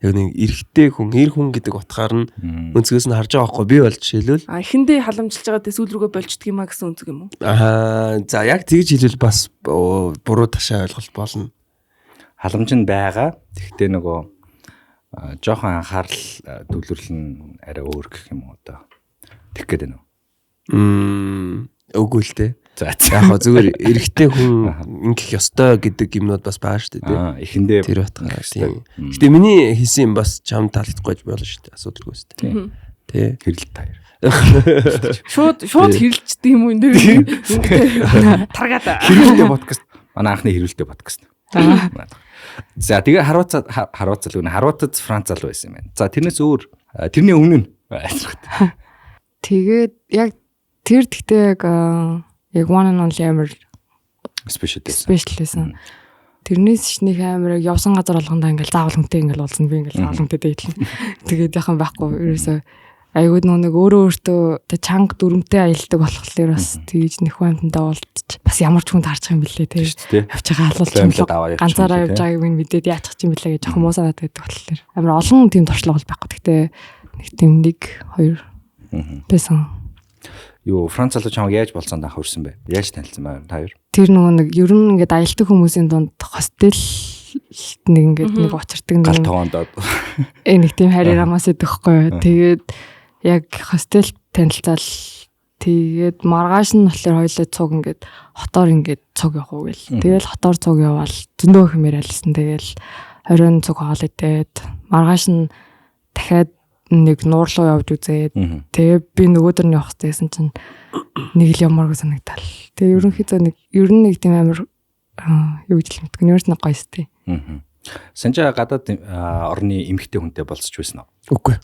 Яг нэг эрэгтэй хүн, эр хүн гэдэг утгаар нь өнцгөөс нь харж байгаа байхгүй би бол жишээлбэл эхэндээ халамжилж байгаа дэс сүүл рүүгээ болчдөг юм а гэсэн үнцэг юм уу? За яг тэгж хэлвэл бас буруу ташаа ойлголт болно. Халамж нь байгаа. Тэгтээ нөгөө жоохон анхаарал төвлөрөл нь арай өөр гэх юм уу одоо. Тэг гээд байна уу? Үгүй л дээ. За яг хоо зүгээр эрэгтэй хүн ингэх ёстой гэдэг юмнууд бас байгаа шүү дээ. Эхэндээ тэр утгаараа тийм. Гэтэ миний хийсэн юм бас чам таалагдахгүй болно шүү дээ. Асуудалгүй шүү дээ. Тэ. Хэрэлт таяр. Шууд хэрэлждэг юм уу энэ дэр таргаад. Хэрэлтэй подкаст. Манай анхны хэрэлтэй подкаст. За тэгээ Харватад Франц залуу байсан юм байна. За тэрнээс өөр тэрний өмнө нь тэгээд яг тэр тэгтээ яг one and only амар special байсан. Тэрнээс ч нэг амар явсан газар болгондоо ингээл заавал хүнтэй ингээл уулзна би ингээл заавал хүнтэй дэйтлэн. Тэгээд яхан байхгүй ерөөсөө айгууд нэг өөртөө чанга дүрмтэй аялдаг болохоор бас тэгж нэх байтандаа уулзч бас ямар ч хүнд харчих юм бэлээ тий. Явж байгаа халуулж ганцаараа явж байгааг минь мэдээд яачих юм бэлээ гэж жоохон муусаад байдаг болохоор амар олон тийм туршлага бол байхгүй. Гэхдээ нэг тийм 1 2 байсан. Юу Франц залуу чамаг яаж болцоонд анх хүрсэн бэ? Яаж танилцсан байв та хоёр? Тэр нөгөө нэг ер нь ингээд аялдаг хүмүүсийн дунд хостел нэг ингээд нэг очирдаг нэг тоондоо нэг тийм харьяамаас идэхгүй. Тэгээд яг хостел танилцал тэгээд маргааш нь болохоор хоёлаа цуг ингээд хотоор ингээд цуг явах уу гэл. Тэгэл хотоор цуг яваал зөндөө хэмээр альсан. Тэгэл 20 цуг хоол идээд маргааш нь дахиад нэг нуур руу явж үзээд тэгээ би нөгөөдөр нь явах гэсэн чинь нэг л ямаргүй санагдал. Тэгээ ерөнхийдөө нэг тийм амар юу гэж хэлмэдэг. Нэрс нэг гоё сте. Санжаа гадаад орны эмэгтэй хүнтэй болцож байсан уу? Үгүй.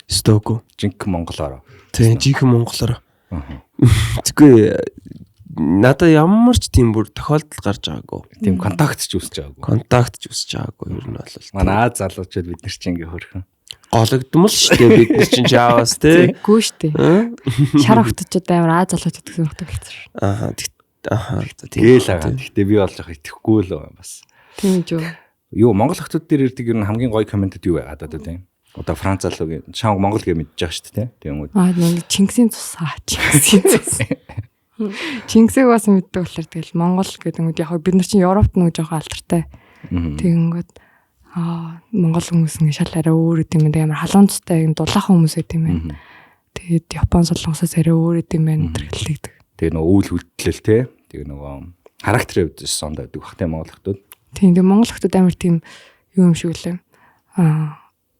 Стокгүй. Жинхэнэ монголоор. Тийм жинхэнэ монголоор. Тэггүй надад ямар ч тийм бүр тохиолдол гарч байгаагүй. Тийм контакт ч үүсэж байгаагүй. Контакт ч үүсэж байгаагүй ер нь бол. Манай залуучууд бид нар чинь ингээ хөрхөн. гологдмол шүү дээ бид нар чинь Java-с тий. Гүү штэ. Шар хөвтөчд амар Аз залууч гэдэг юм хэлсэн. Аа Тэгээл байгаа. Гэхдээ би бол жоох итгэхгүй л бас. Тийм үү. Юу Монгол хотод дээр ирдэг ер нь хамгийн гоё комментд юу байгаад одоо тийм. Одоо Франц залуугийн шанг Монгол гэж мэдж байгаа шүү дээ тийм үү. Нэг Чингисийн цусаа. Чингисийг бас мэддэг болохоор тэгэл Монгол гэдэг нь яг бид нар чинь Европт нэг жоох алдартай. Тэгэнгүүт Монгол хүмүүс ингэ шал арай өөр гэдэм юм амар халуунцтай юм дулаахан хүмүүс гэдэг юм байна. Тэгээд Япон солонгосоос арай өөр гэдэм юм байна тэргэлдэг. Тэгээ нөгөө үйл хөдлөл те. Тэгээ нөгөө характерын хувьд сонд байдаг бахтай Монгол хотод. Тийм тэгээ Монгол хотод амар тийм юу юм шиг үлээ.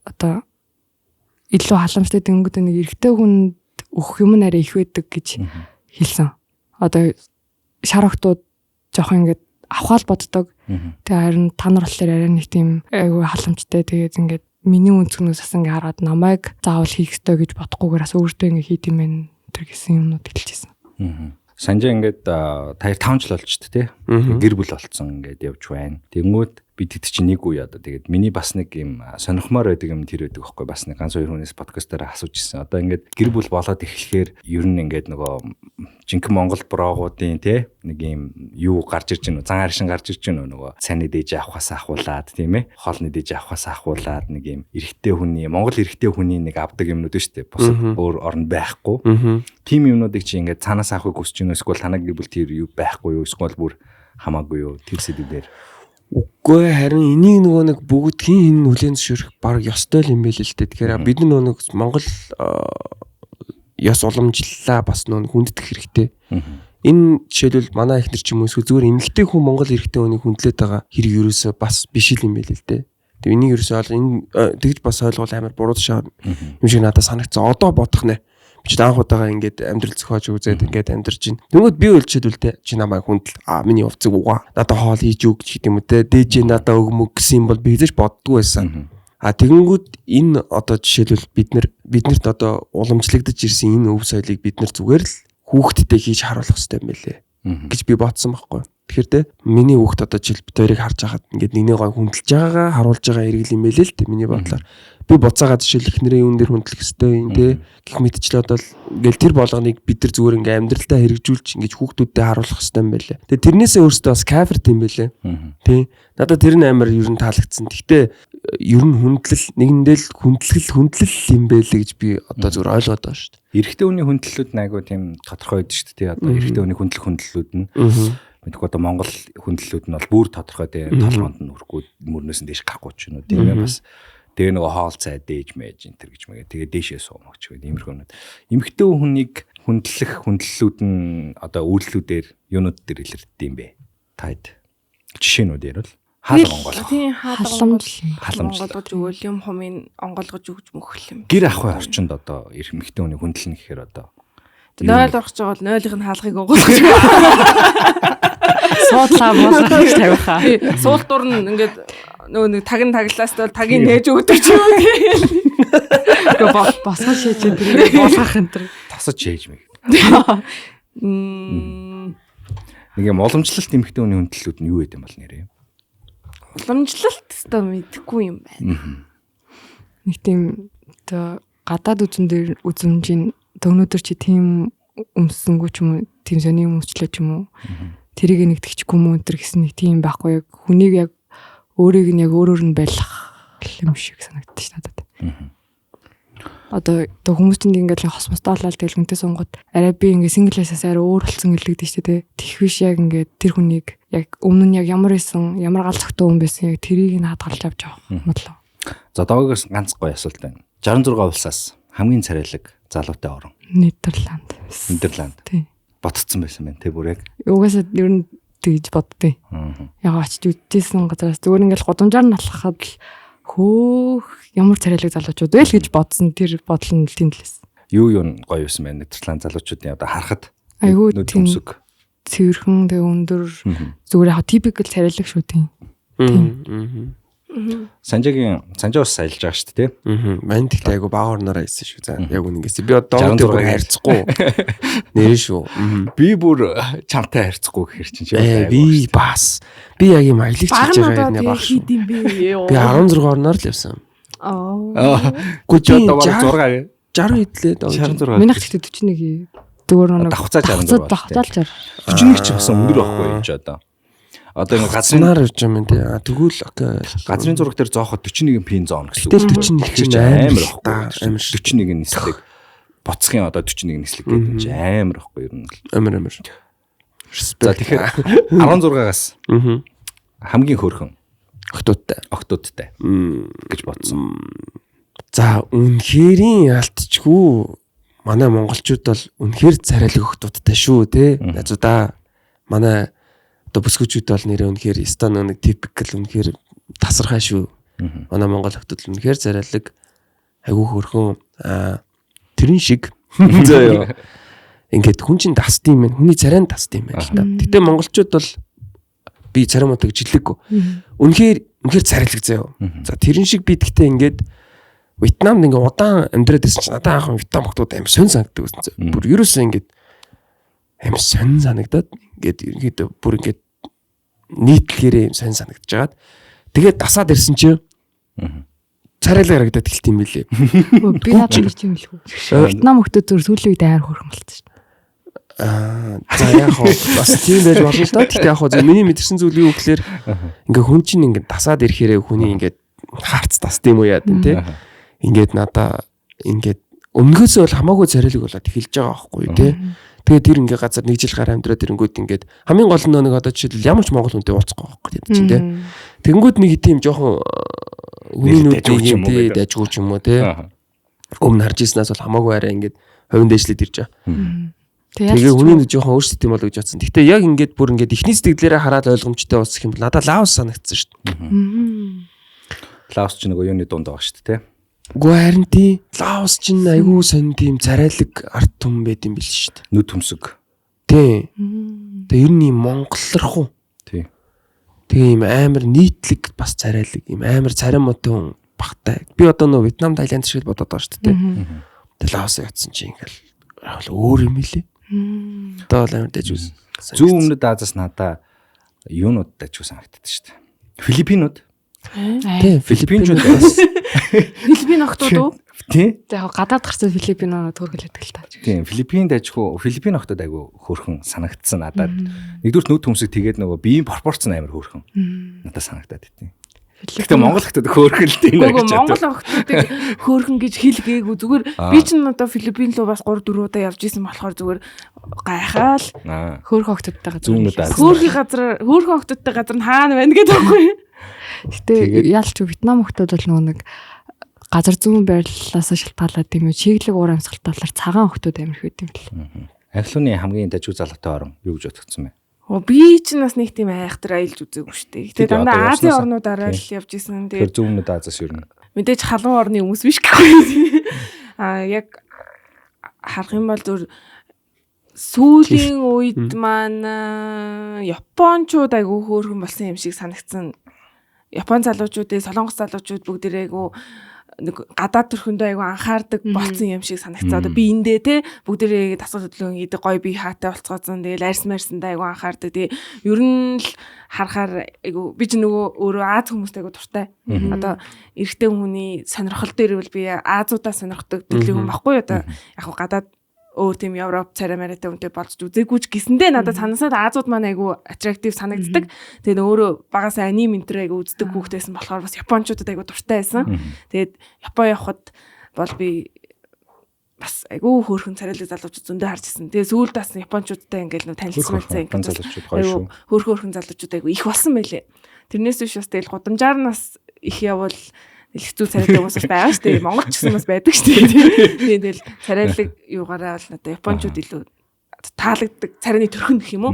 Одоо илүү халамжтай тэнгүүд нэг эрэгтэй хүнд өгөх юм арай их байдаг гэж хэлсэн. Одоо шар хотод жоох ингээд авахал боддог. Тэгээ харин та нар болохоор арай нэг тийм айгүй халамжтай тэгээд ингээд миний өнцгнөөс бас ингээд хараад намайг заавал хийх ёстой гэж бодохгүйгээр бас өөртөө ингээд хийх юм байна тэр гэсэн юмнууд хэлчихсэн. Санжаа ингээд 2-5 жил болж шүү дээ. Гэр бүл болцсон ингээд явж байна. Тэнгүүд бид хэд чинь нэг үе одоо тэгээд миний бас нэг юм сонирхмоор байдаг юм тэр байдаг байхгүй бас нэг ганц хоёр хүнээс подкастаараа асууж ирсэн. Одоо ингээд гэр бүл болоод эхлэхээр ер нь ингээд нөгөө жинхэнэ Монгол брогуудын те нэг юм юу гарч ирж гэнэ зан харшин гарч ирж гэнэ нөгөө цайны дээж авахаас ахуулаад тийм ээ хоолны дээж авахаас ахуулаад нэг юм эрэгтэй хүний Монгол эрэгтэй хүний нэг авдаг юмнууд шүү дээ. Бусад өөр орнд байхгүй. Тим юмнуудыг чи ингээд цаанаас авахыг хүсэж гэнэ эсвэл танаг гэр бүл тэр юу байхгүй юу эсвэл бүр хамаагүй юу тэр сэдвээр. Үгүй харин энийг нөгөө нэг бүгдхийн энэ хүлээн зөвшөөрөх баг ёстой юм байл л дээ. Тэгэхээр бид нөгөө Монгол ёс уламжлалаа бас нөгөө хүнддэх хэрэгтэй. Энэ жишээлбэл манай ихнэр ч юм уу эсвэл зүгээр эмэгтэй хүн Монгол эрэгтэй хүнийг хүндлээд байгаа хэрэг ерөөсөө бас биш юм байл л дээ. Тэгээ энийг ерөөсөө энэ тэгж бас ойлгол амар буруу шаа юм шиг надад санагдсан. Одоо бодох нэ. Чи анх удаага ингээд амьдрал зохиож үзээд ингээд амьдарч байна. Тэнгүүд би үлчээдүүлтэй чи намайг хүндэл миний увцэг угаа. Надад хоол хийж өг гэдэг юм үү те. Дээж надад өгмөг гэсэн юм бол би хэзээ ч боддгүй байсан. Тэгэнгүүт энэ одоо жишээлбэл биднэрт одоо уламжлагдаж ирсэн энэ өв соёлыг бид нар зүгээр л хүүхдэдээ хийж харуулах хэрэгтэй юм байлээ гэж би бодсон байхгүй. Тэгэхээр те миний хүүхд одоо жишээл бид хоёрыг харж байхад ингээд нэгний гой хүндэлж байгаагаа харуулж байгаа хэрэгэл юм байлээ л те миний бодлоор. Би буцаагаад жишээл ихнэрийн юун дээр хүндлэх хэрэгтэй юм те гэх мэтчлээ одоо ингээл тэр болгоныг бид нар зүгээр ингээм амьдралдаа хэрэгжүүлж ингэж хүүхдүүдэд харуулах хэрэгтэй юм байлээ. Тэгээ тэрнээсээ өөртөө бас каферт юм байлээ. Тий. Надад тэр нь амар ер нь таалагдсан. Гэхдээ ер нь хүндлэл нэгэндээ л хүндлэл юм байлээ гэж би одоо зүгээр ойлгоод байгаа шүү дээ. Эрэгтэй хүний хүндлэлүүд айгуу тийм тодорхой байдаг шүү дээ. Одоо эрэгтэй хүний хүндлэлүүд нь мэдгүй одоо Монгол хүндлэлүүд нь бол бүр тодорхой тийм толгоонд нь өрөхгүй мөрнөөс нь дээш гарахгүй ч юм уу. Тийм бас тэгээ нөгөө хоол цай дээж мэж энэ төр гэж мэгээ тэгээ дээшээ суумагч гэдэг иймэрхүү юмнууд. Эмэгтэй хүнийг хүндлэх хүндлэлүүд нь одоо үйлдэлүүдээр юунууд дээр илэрдэг юм бэ? Таад жишээнүүдээр бол хаалга онгойлгох. Тийм халамж онгойлгож өгөөл юм хумын онгойлгож өгч мөхөл юм. Гэр ахуй орчинд одоо эмэгтэй хүний хүндлэн гэхээр одоо 0 орох гэж байгаа бол 0-ийн хаалгыг онгойлгож суудлаа болгох гэж тавихаа. Суул дур нь ингээд нөгөө нэг таг нь таглаас бол тагийг нээж өгдөг ч юм уу. Босгоо шийж энэ болгох энэ төр тасаж шээж мэг. Нэг юм уламжлалт эмэгтэй хүний хүндлэлүүд нь юу гэдэг юм бол нэрээ? Уламжлалт өстой мэдэхгүй юм байна. Нэг тийм одоо гадаад үзмжийн төгнөдөр чи тийм өмссөнгүү ч юм уу, тийм сони өмсчлөө ч юм уу. Тэрийг нэгтгэхгүй юм өнтер гэсэн нэг тийм байхгүй яг хүнийг яг өөрийг нь яг өөрөөр нь байлгах юм шиг санагддаг ш надад. Одоо хүмүүс чинь ингээд хос мостой болоод тэгэл хүнтэй сунгууд арай би ингээд синглээсээс арай өөр болсон гэлэгдэж штэ тэ. Тэгэх биш яг ингээд тэр хүнийг яг өмнө нь яг ямар исэн ямар гал зөгтөө хүн байсан яг тэрийг нь хадгалж авч явах юм болов. За догоогоос ганц гоё асуулт байна. 66 улсаас хамгийн царайлаг залуутай орон. Нидерланд. Тийм. Ботцсон байсан байна те бүр яг. Угаасаа ер нь тэгж боддیں۔ Яг очиж үдчихсэн газараас зүгээр ингээл гудамжаар нь алхахад л хөөх ямар царайлаг залуучууд вэ л гэж бодсон тэр бодол нь л тэмдэглэсэн. Юу гоё юусан байна Нидерланд залуучуудын одоо харахад айгүй тийм цэвэрхэн тэг өндөр зүгээр яг типикл царайлаг шүү тийм. Санжаа бас сайлж байгаа шүү дээ. Мань тэгтээ айгу бага орнороо хийсэн шүү. За яг үнэngээс би одоо дөрөв хайрцахгүй. Нэр шүү. Би бүр чамтай хайрцахгүй гэхэр чинь би бас би яг юм аялагч хийж байгаа юм яг баг. Би 16 орноор л явсан. Гүч одоо бараг 6 60 хэдлээ 66. Минийх гэхдээ 41. Зүгээр нэг давхцаа 66. давхцаал 60. 41 ч бас өндөр байхгүй юу ч одоо. Одоо ингэ газрын Газраар ирж байгаа юм тий. Тэгвэл газрын зураг дээр зоохот 41 пин зоон гэсэн үг. Тэгэл 41 амар байхгүй. амар 41 нислэг боцхийн одоо 41 нислэг гэдэг чинь амар байхгүй ер нь. амар. За тэгэхээр 16-аас хамгийн хөөрхөн октодтай гэж бодсон. За үнэхэрийн алдчихгүй манай монголчууд бол үнэхээр царайлаг октодтай шүү те. Назуудаа манай одоо бүсгүүчүүд бол нэрээ үнэхээр стан нэг типикал үнэхээр тасархай шүү. Манай монгол октод үнэхээр царайлаг айгүй хөөрхөн тэрэн шиг заяа. Ингээд хүн чинь тасд юм байна. Хүний царайнд тасд юм байна л та. Гэтэ монголчууд бол би царамтаг жилэггүй. Үнэхээр царайлаг заяа. За тэрэн шиг би гэхдээ ингээд Вьетнамд ингээд удаан амьдраад ирсэн чинь надад анх Вьетнам хүмүүс амар сонь санагддаг байсан. Бүр ерөөсөө ингээд амар сонь санагдаад ингээд ерөнхийдөө бүр ингээд нийтлэгээрээ юм сонь санагдаж байгаад тэгээд дасаад ирсэн чинь царайлаг харагдаад эхэлт юм билээ. Би надад гэж юм л хөө. Вьетнам хүмүүс зөв сүүлийн үед амар хөөрхөн болчихсон. За яг хоо бас тийм байж болно л доо. Гэхдээ яг хоо миний мэдэрсэн зүйлийн үгээр ингээ хүн чинь ингээ дасаад ирэхээрээ хүний ингээ хаарц тасд юм уу яа гэдэг тий. Ингээд надаа ингээд өмнөхөөсөө бол хамаагүй царайлаг болоод эхэлж байгаа байхгүй тий. Тэгээд тэр ингээ газар нэг жил гараа амьдраад ирэнгүүт ингээд хамгийн гол нь нэг одоо жишээл ямар ч монгол хүнтэй уулзахгүй байхгүй тийм тий. Тэгэнгүүт нэг тийм жоохон үнийн үеийн дайжгүй ч юм уу тий. Өмнө харж ирснаас бол хамаагүй арай ингээд хувийн дэжлээд ирж байгаа. Тэгээ хүний жоохон өөрсдөө тийм болоо гэж бодсон. Гэхдээ яг ингээд бүр ингээд эхний сэтгэлээрээ хараад ойлгомжтой болсон юм бол надад Лаос санагдсан шүү дээ. Лаос ч нэг юуны дунд байгаа шүү дээ. Үгүй харин тийм Лаос ч айгүй сонь тийм царайлаг арт түмэн байд юм бил шүү дээ. Нүд төмсөг. Тийм. Тэгээ ер нь юм монголлорхуу. Тийм. Тэгээ юм амар нийтлэг бас царайлаг юм амар царим мотой хүн багтай. Би одоо нөө Вьетнам, Таиланд шиг бодоод байгаа шүү дээ. Тэгээ Лаос явцсан чи ингээл өөр юм билий. Одоо л амар дэж үзсэн. Зүүн өмнөд Азиас надаа юунууд дэж санагддаг шүү дээ. Филиппинууд. Тийм, Филиппинууд бас. Филиппин охтууд уу? Тийм. За яг гадаад гарсан Филиппинууд төрөлөдөг л та. Тийм, Филиппин дайжгүй, Филиппин охтод айгу хөөрхөн санагдсан надад. Нэгдүгээр нүд төмсөг тэгээд нөгөө биеийн пропорц нь амар хөөрхөн. Надад санагдаад идэв. Гэхдээ Монгол охтод хөөрхөн л тийм нэг гэж боддог. Монгол охтуудыг хөөрхөн гэж хэлгээгүй. Зүгээр би ч н одоо Филиппин руу бас 3-4 удаа явж исэн болохоор зүгээр гайхаал. Хөөрхөн охтуудтайгаа зүүнүүд аз. Хөөрхөн охтуудтай газар нь хаана байна гэдэг байхгүй. Гэтэ яалч Вьетнам охтууд бол нөгөө нэг газар зүүн байрлалаас шалтгаалаад тийм үү чиглэг уур амьсгалтай болохоор цагаан охтууд амар их байт юм бэл. Анхлууны хамгийн дажгүй залуутай орон юу гэж бодгдсон бэ? Би ч бас нэг тийм айхтар аялж үзээгүй шүү дээ. Гэтэ дандаа Азийн орнуудаараа л явж исэн. Тэр зүүнүүд Азиас юу нэ? Мэдээж халуун орны хүмүүс биш гэхгүй. Яг харах юм бол зөв сүүлийн үед маань Япончууд айгүй хөөрхөн болсон юм шиг санагдсан. Япон залуучуудын солонгос залуучууд бүгдээ айгүй нэг гадаад төрхөндөө айгүй анхаардаг болсон юм шиг санагцаа. Одоо би эндээ те бүгдээ дасгал хөдөлгөөн хийдэг гоё би хаатай болцгоосон. Тэгэл арьс марьсандаа айгүй анхаардаг. Тэгээ ер нь л харахаар айгүй би ч нөгөө өөрөө Аз хүмүүстэй айгүй дуртай. Одоо эрэгтэй хүний сонирхол дээр бол би Азуудаа сонирхдаг төрлийн хүн баггүй одоо яг гадаад өөр тийм Европ царай мариатай хүнтэй болж үзээгүй ч гэсэндээ надад санасаад Азууд маань айгүй аттрактив санагддаг. Тэгээд өөрөө багасаа аним энтер айгүй үздэг хүүхдээсэн болохоор бас Япончуудад айгүй дуртай байсан. Тэгээд Япон явхад бол би бас айгүй хөөрхөн царайлаг залуучууд зөндөө харж ирсэн. Тэгээд сүүлд бас Япончуудтай ингээл нөө танилцсан айгүй хөөрхөн залуучууд айгүй их болсон байлээ. Тэрнээс биш бас тэгэл гудамжаар нь бас их явбал хэцүү царайлаг хүмүүс байгаа шүү дээ. Монголч гэсэн бас байдаг шүү дээ. Тэгэл царайлаг юугаараа бол надаа Япончууд илүү таалагддаг царайны төрхөн гэх юм уу?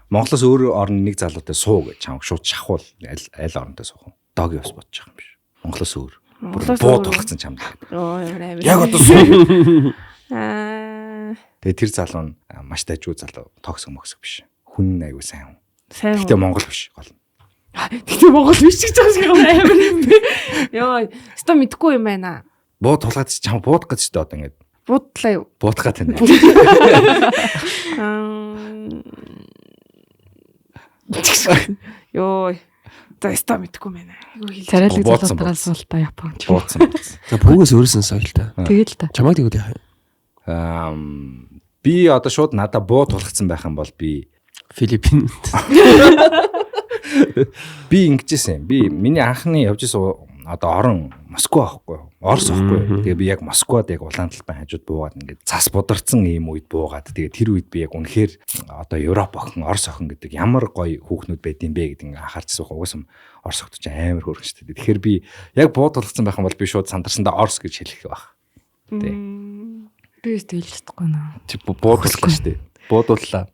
Монголоос өөр орны нэг залуутай суу гэж чам шууд шахвал аль оронтой суух юм. Дог явс бодож байгаа юм биш. Монголоос өөр. Бууд болгоцсон чамд. Яг одоо суу. Тэгээ тэр залуу нь маш дайжгүй залуу тогсог мөксөг биш. Хүн аягүй сайн хүн. Гэтэ Монгол биш гол. Гэтэ Монгол биш гэж байгаа шиг амар юм бэ. Йоо, өстө мэдгүй юм байна. Бууд тулгаад чи чам буудах гэж шүү дээ одоо ингэж. Буудлаа юу? Буудах гад байна. Йоо. За яста мэдгүй байна. Айгу хэлж. Царайлаг Бууцсан залуудараас бол та Япон ч. Бууцсан. За бүгээс өөрөөсөн соёлтой. Тэгэл та. Чамайг тэгвэл яах Би одоо шууд надад буу тулгцсан байх юм бол би Филиппин. би ингэжсэн. Би миний анхны явж исэн одоо орон Москва аахгүй юу? Орос аахгүй юу? Тэгээ би яг Москвад яг улаан талбай хажууд буугаад ингээд цас бударсан ийм үед буугаад тэгээ тэр үед би яг үнэхээр одоо Европ охин, Орос охин гэдэг ямар гоё хүүхнүүд байдсан бэ гэдэг ингээд анхаарчсан байгаа. Угсам Орос охид ч амар хөөрхөн шүү дээ. Тэгэхээр би яг буу тулгцсан байх юм бол би шууд сандарсандаа Орос гэж хэлэх байх. Тий. Би ч хэлж чадахгүй наа. Чи буудуулсан шүү дээ. Буудууллаа.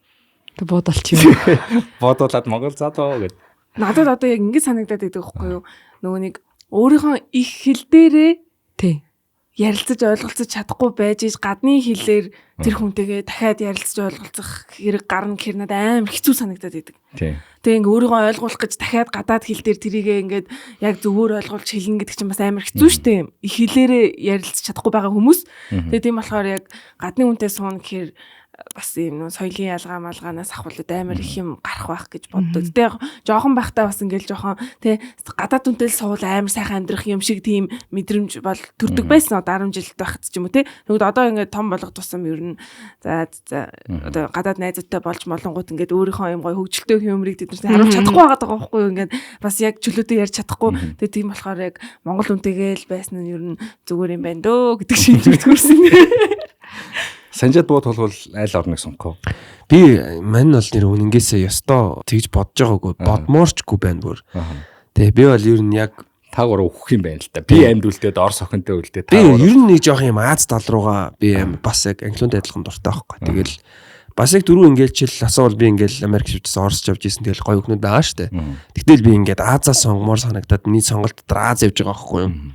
Тэг буудалчих юм. Буудуулаад Монгол задоо гэд. Надад одоо яг ингэ санагдаад байдаг байхгүй юу? Нөгөө нэг өөрийнхөө их хэл дээрээ Тий. ярилцаж ойлголцож чадахгүй байж гадны хэлээр тэр хүнтэйгээ дахиад ярилцаж ойлголцох хэрэг гарна гэхэр надад амар хэцүү санагдаад байдаг. Тий. Тэгээ ингээ өөрийгөө ойлгуулах гэж дахиад гадаад хэл дээр тэрийгээ ингээд яг зөвөр ойлгуулж хэлнэ гэдэг чинь бас амар хэцүү шттэ. Их хэлээрээ ярилцаж чадахгүй байгаа хүмүүс. Тэгээ тийм болохоор яг гадны хүнтэй суuna гэхэр бас юм нөө соёлын ялгаа малгаанаас ахвалууд амар их юм гарах байх гэж боддог. Тэгээ жоохон байхдаа бас ингээл жоохон тий гадаад үнтэй л суул амар сайхан амьдрах юм шиг тийм мэдрэмж бол төрдөг байсан. 10 жил байхад ч юм уу тий. Тэгвэл одоо ингээд том болгох тусам ер нь за одоо гадаад найзуудтай болж молонгууд ингээд өөрийнхөө юм гоё хөгжилтэй юмрыг тэд нар харуулж чадахгүй байгаа байхгүй юу. Ингээд бас яг чөлөөтэй ярьж чадахгүй. Тэгээ тийм болохоор яг монгол үнтэйгээ л байсан нь ер нь зүгээр юм байна дөө гэдэг шинжлэх төрсөн. Санжаад буу тулвал айл орныг сонгох. Би мань бол нэр үнэнгээсээ ёстой тэгж бодож байгаагүй бодмоорчгүй байна бүр. Тэгээ би бол ер нь яг Та гурав өгөх юм байна л да. Би амьд үлдээд Орос охинтой үлдээд би ер нь нэг жоох юм Аз тал руугаа би бас яг англиунд адилхан дуртай байхгүй. Тэгэл бас яг дөрөв ингээл асуувал би ингээл Америк шивчсэн Орос явж исэн тэгэл гоё хөхнүүд байгаа штэ. Тэгтэл би ингээд Азаас сонгомоор санагдаад нийт сонголт дотор Аз явж байгаа байхгүй юу.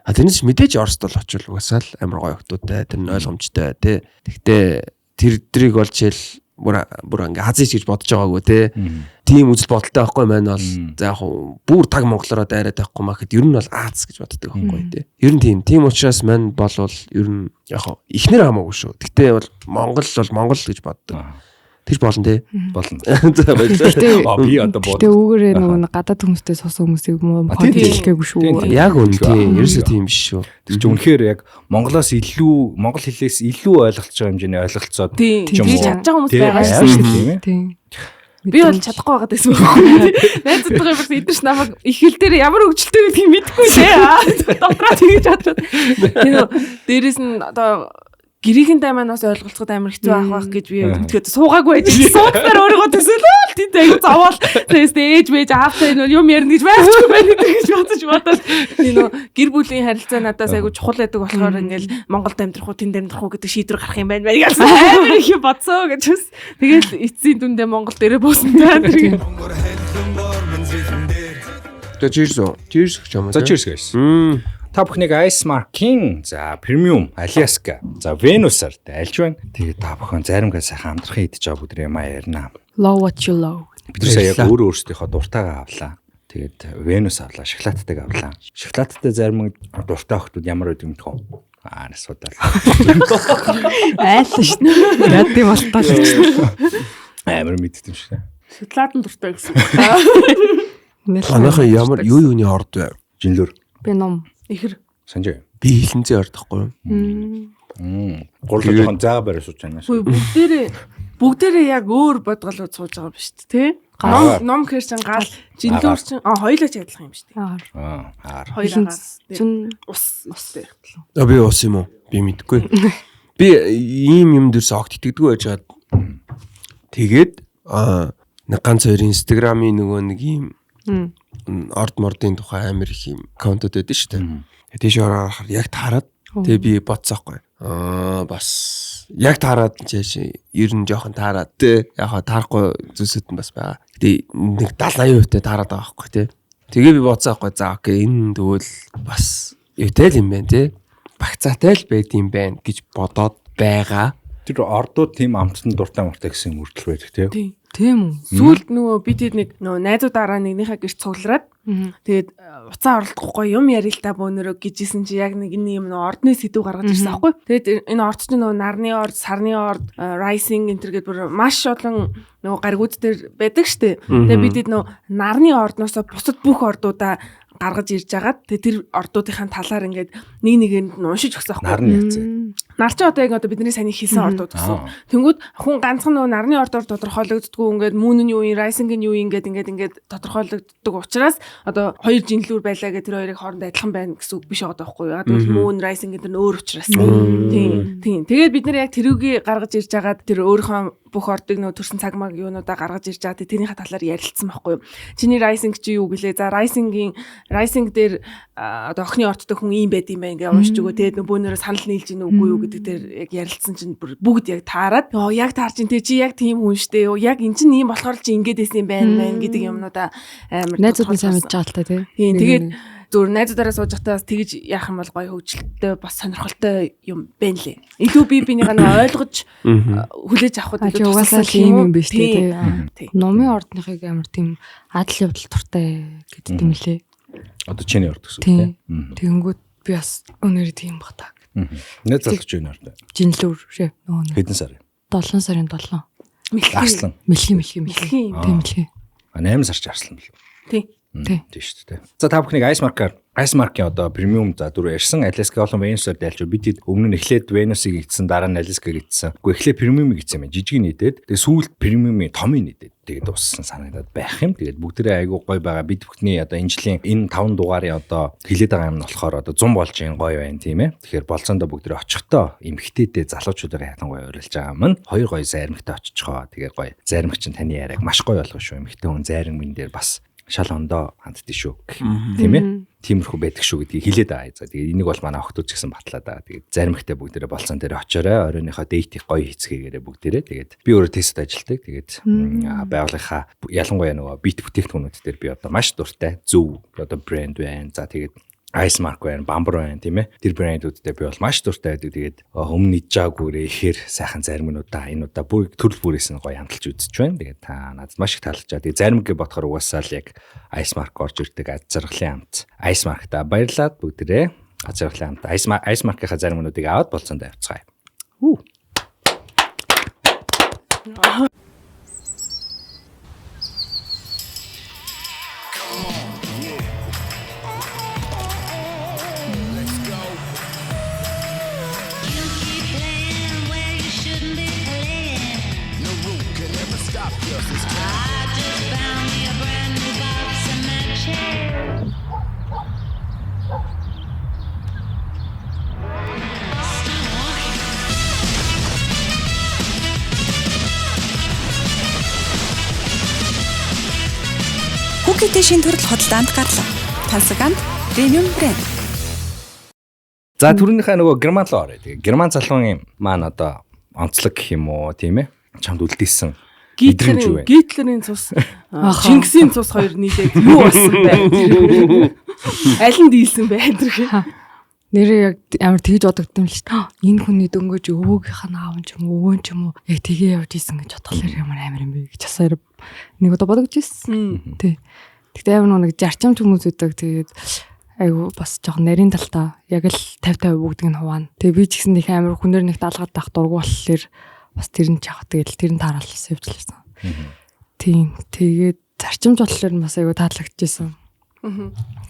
А тэрнээс мэдээж Оросд бол очил угаасаа л амар гоё хөхтүүдтэй тэр нь ойлгомжтой тий. Тэгтээ тэр дрийг бол жишээл бүр ингээ Азич гэж бодож байгаагүй тий. Тийм үзэл бодолтой байхгүй маань бол за яг бүр таг монголороо дайраад байхгүй маа гэхэд ер нь бол Аз гэж боддог байхгүй тий. Ер нь тийм учраас маань бол ер нь яг ихнэр хамаагүй шүү. Тэгтээ бол Монгол гэж боддог. Тэгж болно тий. болно. За баярлалаа. Би одоо бод. Гэтэ үүгээрээ нөгөө гадаад хүмүүстэй суусан хүмүүсийг мохот хэлгээгүй шүү. Яг үн тийм ерөөсөө тийм биш шүү. Тэр чинь үнэхээр яг монгол хэлээс илүү ойлгож байгаа хэмжээний ойлголцоод Тийм чадж байгаа хүмүүс байгаа шүү шүү. дээ. Тийм. Би бол чадахгүй байгаад байсан байхгүй. Найзуудтайгаа бас эдэрч намайг их хэл дээр ямар хөгжилтэй гэдгийг мэдэхгүй шээ. Дотроо тэгэж бодлоо. Тэгээ дээрэс нь одоо гэрийнхэн тайманаас ойлголцоход амар хэцүү байх гэж би тэгээд суугаагүй байж суудаар өөрийгөө төсөөлөл тийм аяг завал ээж мэж аавтай юм ярина гэж байхгүй байна гэж бодож гэр бүлийн харилцаа надаас айгу чухал байдаг болохоор ингээл Монголд амьдрах уу тэнд амьдрах уу гэдэг шийдвэр гарах юм байна гэж амар их бодсоо гэж бас тэгэл эцсийн дүндээ Монгол дээрээ буусан таа. Cheers гэж юм. За cheers guys. Та бүхнийг Ice Mark-ийн за премиум Alaska за Venus-аар альж байна. Тэгээд та бүхэн заримгаа сайхан амтрахын идэж байгаа бүдрээ маа ярина. Love what you love. Бид сая яг өөрсдийнхөө дуртайгаа авлаа. Тэгээд Venus авлаа, шоколадтай авлаа. Шоколадтай зарим дуртай охтууд ямар үд юм тхөө. Насуудаа. Айлш шүү. Яд тийм болтоо л шүү. Амар мэддэм шиг. Шоколадын дуртай гэсэн. Манайхаа ямар юуны орд вэ? Жинлөр. Би ном. Ихэр. Санжаа. Би хилэнцээ ордохгүй юу? Гурлаж жоохон заа барь сууж байна. Бүгдээрээ яг өөр бодголоо сууж байгаа биз дээ, тий? Ном хэр чин гал жинлүүр чин хоёулаа ч адилхан юм шүү дээ. Аар. Хоёулаас Чин ус байх. Би ус юм уу? Би мэдгүй. Би ийм юм дээрс огт итгэдэггүй байж хаад. Тэгээд нэг ганц хоёр Instagram-ийн нөгөө нэг ийм орд мордын тухай амар их юм аккаунтууд байдаг шүү дээ. Тийш орохоор яг таарад тэгээ би бодсоохгүй. Бас яг таарад чиш ер нь жоохон таарад те яг таарахгүй зүйлсүүд нь бас байгаа. Тэгээ нэг 70-80% таарад байгаа байхгүй те. Тэгээ би бодсоохгүй за окей энэ тэгвэл бас эвтэл юм байна те. Багцаатай л байд юм байна гэж бодоод байгаа. Тэр ордууд тийм амтсан дуртай муртай гэсэн юм үрдэл байдаг тий. Тийм үү. Сүүлд нөгөө бид нэг нөгөө найзуудаараа нэгнийхээ гэрч цуглараад тэгээд уцаа оролдохгүй юм ярил та бөөнөрөө гэжсэн чи яг нэг энэ юм нөгөө ордны сэдв гаргаж ирсэн аахгүй. Тэгээд энэ орд чинь нөгөө нарны орд, сарны орд, rising энтер гэдэг бүр маш олон нөгөө гаригууд дээр байдаг штэ. Тэгээд бидэд нөгөө нарны ордноос бусад бүх ордуудаа гаргаж ирж агаад тэр ордуудынхаа талаар ингээд нэг нэгэнд нь уншиж өгсөн аахгүй. Нарны яцээ. Нар ч одоо яг одоо бидний саний хийсэн ордууд гэсэн. Тэнгүүд хүн ганцхан нөгөө нарны ордоор тодорхойлогддгүй ингээд мөн нь юу юм, rising-ийн юу ингээд тодорхойлогддог учраас одоо хоёр жинлүүр байлаа гэх тэр хоёрыг хоорондоо адилхан байна гэсэн үг биш байгаа байхгүй юу. Одоо мөн rising гэдэг нь өөр учраас. Тийм. Тэгээд бид нэр яг тэрүүгээ гаргаж ирж агаад тэр өөрийнхөө бүх ордыг нөгөө төрсэн цагмаг юунуудаа гаргаж ирж байгаа. Тэрийнхээ талаар ярилцсан байхгүй юу. Чиний rising чи юу гэлээ? За rising дээр одоо охины орттой хүн ийм байд юм байна гэж уншиж өгөө. Тэгээд нөгөө бөөнөрөө санал нийлж ийн үгүй юу гэдэг дээр яг ярилцсан чинь бүгд яг таарад. Йоо яг таарч ин чи яг тийм хүн штэ. Яг эн чинь ийм болохоор чи ингэж байсан юм байна гэдэг юмнуудаа амар найзууд нь сайн мэдж байгаа л та тий. Тийм тэгээд зөв найзуудаараа сууж байхдаа тэгж яах юм бол гоё хөвгөлтэй бас сонирхолтой юм байна лээ. Илүү бинийгаа нөө ойлгож хүлээж авах гэдэг угаасаа тийм юм биш тий. Номын ордныхыг амар тийм адал явдал туртай гэдэг юм лээ. Одоо чиний орд гэсэн үг тий. Тэгэнгүүт би бас өнөр тийм баг та. Нэг залгаж байна орд. Жинлүүр шээ нөгөө. Хэдэн сар? 7 сарын 7. Арслан. Мэлхий. Тийм мэлхий. 8 сарч арслан билүү. Тий. Тийм шүү дээ. За та бүхнийг Ice Mark-ийн одоо премиум за дөрөв ярьсан. Alaska болон Venus-оор дайлж бид өмнө нь эхлээд Venus-ыг ийдсэн, дараа нь Alaska-ыг ийдсэн. Гэхдээ эхлээд премиумыг ийдсэн юм. Жижиг нийтэд. Тэгээ сүүлд премиумын томыг нийтэд. Тэгээд уссан санагдаад байх юм. Тэгээд бүгдээрээ айгүй гоё байгаа. Бид бүхний одоо энэ жилийн энэ 5 дугаарын одоо хилээд байгаа юм нь болохоор одоо 100 болж байгаа гоё байна тийм ээ. Тэгэхээр болцоондоо бүгдээрээ очихдоо эмхтэйдээ залуучуудаараа ялангуяа уриалж байгаа юм. Хоёр гоё зармигтай очихгоо. Тэгээ гоё. Зармиг чинь таны яриаг маш гоё болгоо шүү. Эмхтэй хүн зармигэн дээр бас шал ондоо ханддээ шүү тийм ээ. Тиймэрхүү байдаг шүү гэдгийг хэлээд байгаа. За тэгээд энийг бол манай охтууд ч гэсэн батлаад байгаа. Тэгээд заримхтай бүгдээрээ болцсон дээр очиорой. Оройныхоо дейти гоё хийцгээгээрээ бүгдээрээ. Тэгээд би өөрөө тест ажилтдаг. Тэгээд байгууллагынхаа ялангуяа нөгөө бит бүтээгдэхүүнүүд дээр би одоо маш дуртай. Зөв одоо брэнд байна. За тэгээд Ice Mark байна, Bamboo байна тийм ээ. Тэр брэндүүдтэй би бол маш дуртай байдаг. Тэгээд өмнө иджаагүйрээ ихээр сайхан заримнуудаа энүүдаа бүр төрөл бүрээс нь гоё хамталж үзэж байна. Тэгээд та надад маш их таалагдж байгаа. Тэгээд заримгээ бодохоор угаасаа л яг Ice Mark орж ирдэг аз жаргалын хамт. Ice Mark-та баярлаад бүгдээрээ аз жаргалын хамт Ice Mark-ийнхаа заримнуудыг аваад болцоондоо явцгаая. Хүүхдэд шин төрөл хөдөлтөнд гарлаа. Тансаганд премиум брэнд. За түрүүнийхээ нөгөө герман руу орё. Тэгээ герман залуугийн маань одоо онцлог гэх юм уу тийм ээ. Чамд үлдээсэн Гитлерийн цус, Чингисийн цус хоёр нийлээд юу болсон бэ? Аль нь дийлсэн бэ гэх. Нэрээ яг амар тэгж бодогдсон л шүү дээ. Энэ хүний дөнгөж өвөөгийнх нь аав ч юм уу, өвөө ч юм уу яг тгээ явж исэн гэж бодглохлоор амар юм бэ гэж асаар нэг удаа бодогдож ирсэн. Тий. Тэгтээ амар нэг зарчимч хүмүүс үүдэг. Тэгээд айгу бас жоохон нарийн талтаа яг л 50-50 бүгдийг нь хуваана. Тэгээ би ч гэсэн их амар хүнээр нэг даалгаад байх дургу болохоор бас тэр нь чаах тэгэл тэр нь тааруулсан явуулсан. Тийм. Тэгээд зарчимч болохоор бас айгу таалагдчихсан.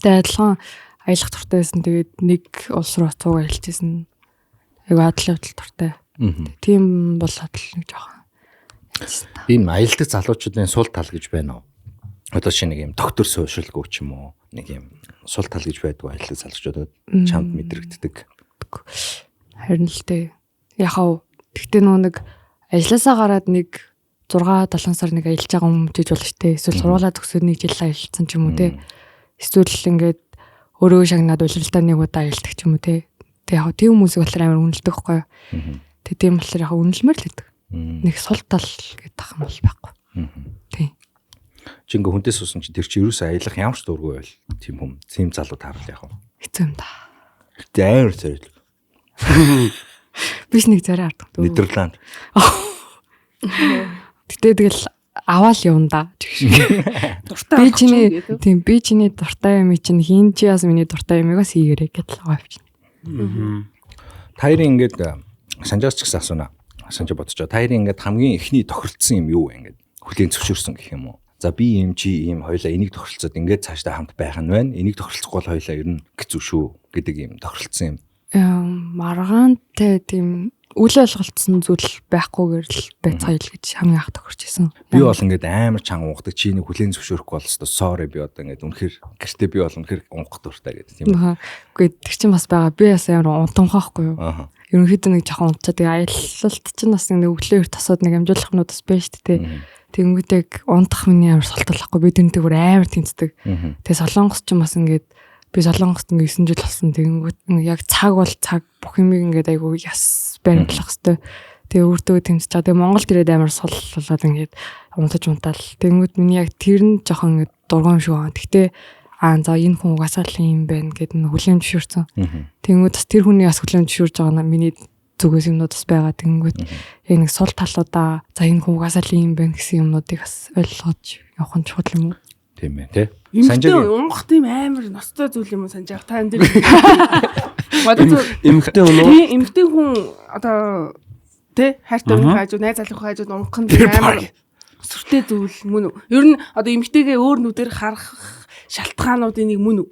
Тэгээд адилхан аялах туртай байсан. Тэгээд нэг улс руу цуг аялж байсан. Айгу адал явдал туртай. Тийм болоод л нэг жоохон. Энэ аялдаг залуучуудын сул тал гэж байна уу? Одоо чи нэг юм доктор суушилгүй ч юм уу? Нэг юм сул тал гэж байдгүй аялдаг залуучуудад чамд мэдрэгддэг. Харин л дээ. Яхав тэгтээ нэг ажилласаа гараад нэг 6-7 сар нэг аялж байгаа юм гэж болно штэ. Эсвэл сургуулаа төгсөөд нэг жил аялцсан ч юм уу те. Эсвэл ингээд өөрөө шагнаад улиралдаа нэг удаа аялдаг ч юм уу те. Тэг яг тийм хүмүүсийг болохоор амар үнэлдэг байхгүй юу. Тэг тийм болохоор яг үнэлмээр л гэдэг. Нэг сул тал гэдэг ах юм бол байхгүй. Тийм. Чи ингээ хүнтэй суусан чи тэр чи ерөөсөө аялах ямар ч дургүй байл. Тийм хүм. Тийм залуу таарал яах вэ? Хэцүү юм да. Амар зэрэг. Биш нэг зарай авдаг. Нидерланд. Гэтэ тэгэл аваал явна да. Дуртай Би чиний дуртай юм чинь хийн чи бас миний дуртай юмгаас хийгэрэй гэдэл байгаа юм. Тайрын ингээд санжаач гэсэн асууна. Санжаа бодчихоо. Тайрын ингээд хамгийн эхний тохиролцсон юм юу вэ ингээд хүлийн зөвшөөрсөн гэх юм уу? За би ийм чи ийм хоёлаа энийг тохиролцоод ингээд цаашдаа хамт байх нь байна. Энийг тохиролцохгүй бол хоёлаа ер нь хэцүү шүү гэдэг юм тохиролцсон юм. Маргаантай тийм үл ойлголцсон зүйл байхгүйгээр л байцгаая л гэж хамгийн анх тохирч исэн. Би бол ингээд амар чанга унгдаг чи нэг хүлийн зөвшөөрөхгүй бол өстой sorry би одоо ингээд үнэхээр гэртээ би бол үнэхээр унгах дуртай гэдэг тийм үү. Үгүй тэр чинь бас байгаа. Би бас амар унтамхаахгүй юу. Ерөнхийдөө нэг жоохон унтчаад тэгээ аялалт чинь бас нэг өглөө ир тосоод нэг амжуулах нүд бас байж тээ. Тэнгүүдээ унтах миний амар султалахгүй би тэрнтэй бүр амар тэнцдэг. Тэгээ солонгос ч бас ингээд би солонгост ингээд 9 жил болсон. Тэнгүүд яг цаг бол цаг бүх юмыг ингээд айгу яс баримтлах хэвээр. Тэгээ өөртөө тэмцэж байгаа. Тэгээ Монголд ирээд амар сул болоод ингээд унтаал. Тэнгүүд миний яг тэр нь жоохон ингээд дургуун шиг байгаа. Гэхдээ за энэ хүн угаасаа л юм байна гэд нь хүлээн зөвшөөрсөн. Тэнгүүд бас тэр хүний бас хүлээн зөвшөөрж байгаа нь миний зүгээс юмнууд бас байгаа. Тэнгүүд яг нэг сул талуудаа за энэ хүн угаасаа л юм байна гэсэн юмнуудыг бас ойлгож явах нь чухал юм уу? Тийм ээ тий. Санжаа унгах тийм амар ностой зүйл юм уу санжаа та энэ дэр. Эмхтэй хүн үү? Тийм эмхтэй хүн одоо тий хайртай хүн хажуу найз залуу хажууд унгах нь амар сүртэй зүйл мөн үү? Ер нь одоо эмхтэйгээ өөр нүдээр харах шалтгаануудын нэг мөн үү?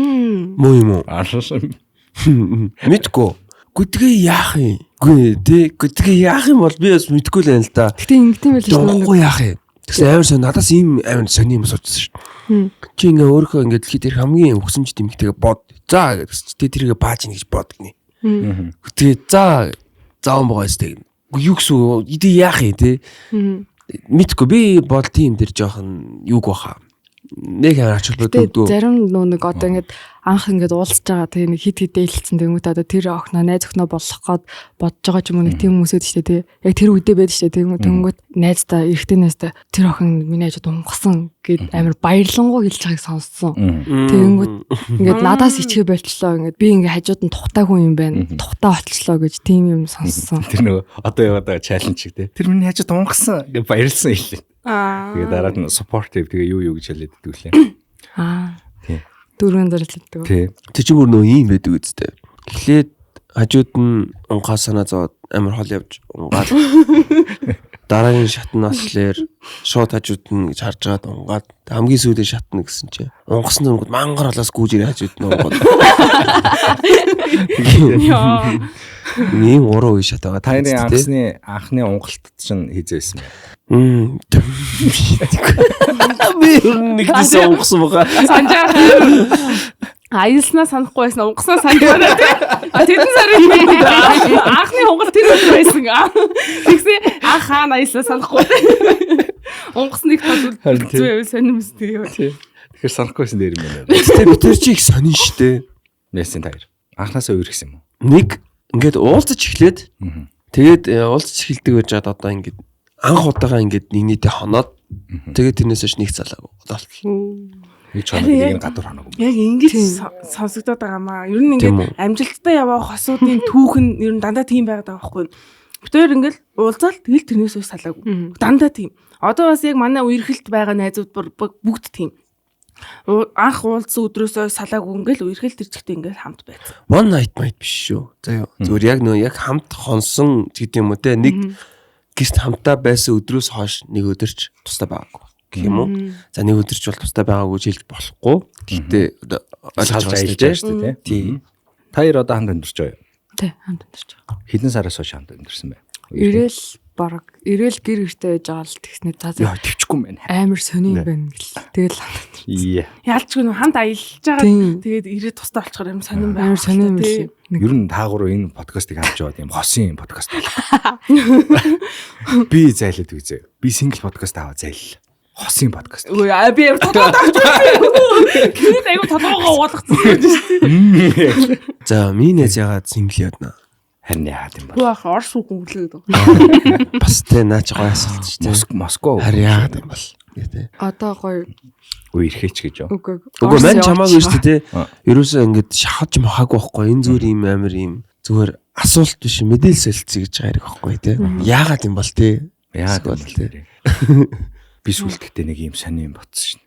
Мөн юм уу? Мэдгүй. Гүдгээ яах юм? Гүй тий гүдгээ яах юм бол би бас мэдгүй л байна л да. Гэтэ ингэдэм байл шүү дээ. Гүй яах юм? Тэгсэн амар сон надаас ийм амар сони юм суудсан шүү. Чи ингээ өөрөө ингээ дэлхийд ирэх хамгийн өгсөмж дэмэгтэйгээ бод. За гэсэн чи тэрийгэ бааж ийн гэж бодгоно. Тэгээ за зааван байгаа сте. Юу гэсэн идэ яах юм те? Мэдгүй би бол тийм дэр жоохон юуг баха. Нэг ач холбогддог. Зарим нэг одоо ингээд анх ингээд уулзж байгаа тэгээ нэг хит дээлцсэн тэнгуут одоо тэр охиноо найз охиноо болох гээд бодож байгаа ч юм уу нэг тийм хүмүүсэд штэ тий. Яг тэр үедээ байдаг штэ тэнгуут найздаа эрэгтэй найздаа тэр охин миний хажууд унгасан гэд амар баярлангуй хэлж байгааг сонссон. Тэнгуут ингээд надаас ичгээ болчлоо ингээд би ингээд хажууд нь тухтай хүн юм байна. Тухтай болчлоо гэж тийм юм сонссон. Тэр нөгөө одоо яваад байгаа чаленж шиг тий. Тэр миний хажууд унгасан гэж баярлсан хэлээ. Тэгээ дараад нь supportive тэгээ юу гэж хэлээд иддэг лээ. Тийм. Дөрвөн зарлагддаг. Тийм. Тэг чи бүр нөө ийм байдаг үстэй. Эхлээд хажууд нь унгаа санаа зовоод амар хол явж унгаад дараагийн шатны ослоор шууд хажууд нь гэж харж байгаад унгаад хамгийн сүүлийн шатна гэсэн чи унгасан дөрөнгөд мангар болоос гүйж ирээ хажууд нь унгаад. Ийм уруу үе шат байгаа. Таны анхны унгалт чинь хийжсэн юм. Би нэгдсэн унгасан байгаа. Санжаа. Аялснаа санахгүй байсан унгаснаа санаж байна. Тэдэн сарын анхны унгалт тэр үл байсан. Тэгсэн хаана аялснаа санахгүй. Унгасныг тод зүг яваа сонирмстэй яа. Тэгэхээр санахгүйсэн дээр юм байна. Гэтэ би тэр чи их сонин штэ. Мессен таяр. Анхнаасаа үерхсэн юм уу? Нэг ингээд уулзаж эхлээд тэгээд уулзаж эхэлдэг байж хаад одоо ингээд анх удаага ингээд нэг нийтээ хоноод тэгээд тэрнээс ч нэг залаагүй болтол. Нэг ч нэг гадуур хоноогүй. Яг ингэж сонсогдоод байгаа маа. Ер нь ингээд амжилттай яваа хосуудын түүх нь ер нь дандаа тийм байгаад байгаа байхгүй юу? Бүтээр ингээд уулзаал тэгэл тэрнээс ус салаагүй. Дандаа тийм. Одоо бас яг манай үерхэлт байгаа найзууд бүгд тийм. Анх уулзсан өдрөөсөө салаагүй ингээл үерхэлт ирчгтэй ингээл хамт байсан. One night might биш шүү. За юу. Зүгээр яг нөө яг хамт хонсон гэдэг юм уу те нэг гэрт хамтаа байсан өдрөөс хойш нэг өдөрч тустай байгаагүй гэх юм уу. За нэг өдөрч бол тустай байгаагүй гэж хэлж болохгүй. Гэхдээ ойлгож байгаа шүү дээ тийм. Таяр одоо хамт амьдарч байгаа юу? Тий, хамт амьдарч байгаа. Хэдэн сараас хойш хамт амьдарсан бэ? Ирээл гэр гэртэй байж байгаа л тэгснэ за яа төвчгүй юм байна. Амар сони юм байна гэл. Тэгэл яалчгүй нөө хамт аялж байгаа. Тэгээд ирээд тустай болчихоор юм сонирн байна. Амар сони юм шиг. Ер нь та гурав энэ подкастыг хамж яваад юм хосын подкаст болох. Би зайлаад үзье. Би сингл подкаст аваа зайлаа. Хосын подкаст. Өө би тодоод авч байна. Гэвь айгу тодоогоо уулгацсан гэж шүү дээ. За минь яагаад сингл явна? Харин яагаад юм бэ? Баах орс үг гэлээд. Бас тэ наач гоё асуулт шүү дээ. Москва. Харин яагаад юм бол? Гэдэг. Одоо гоё үерхээч гэж юу? Үгүй мань чамаагүй шүү дээ. Ерөөсөө ингэж шахаж махаагүй байхгүй. Энэ зүгээр юм амар юм зүгээр асуулт биш мэдээлэл солилцъя гэж байгаа хэрэг байхгүй тий. Яагаад юм бол тий? Яагаад бол тий? Би сүлдэгтээ нэг юм сони юм ботсон шин.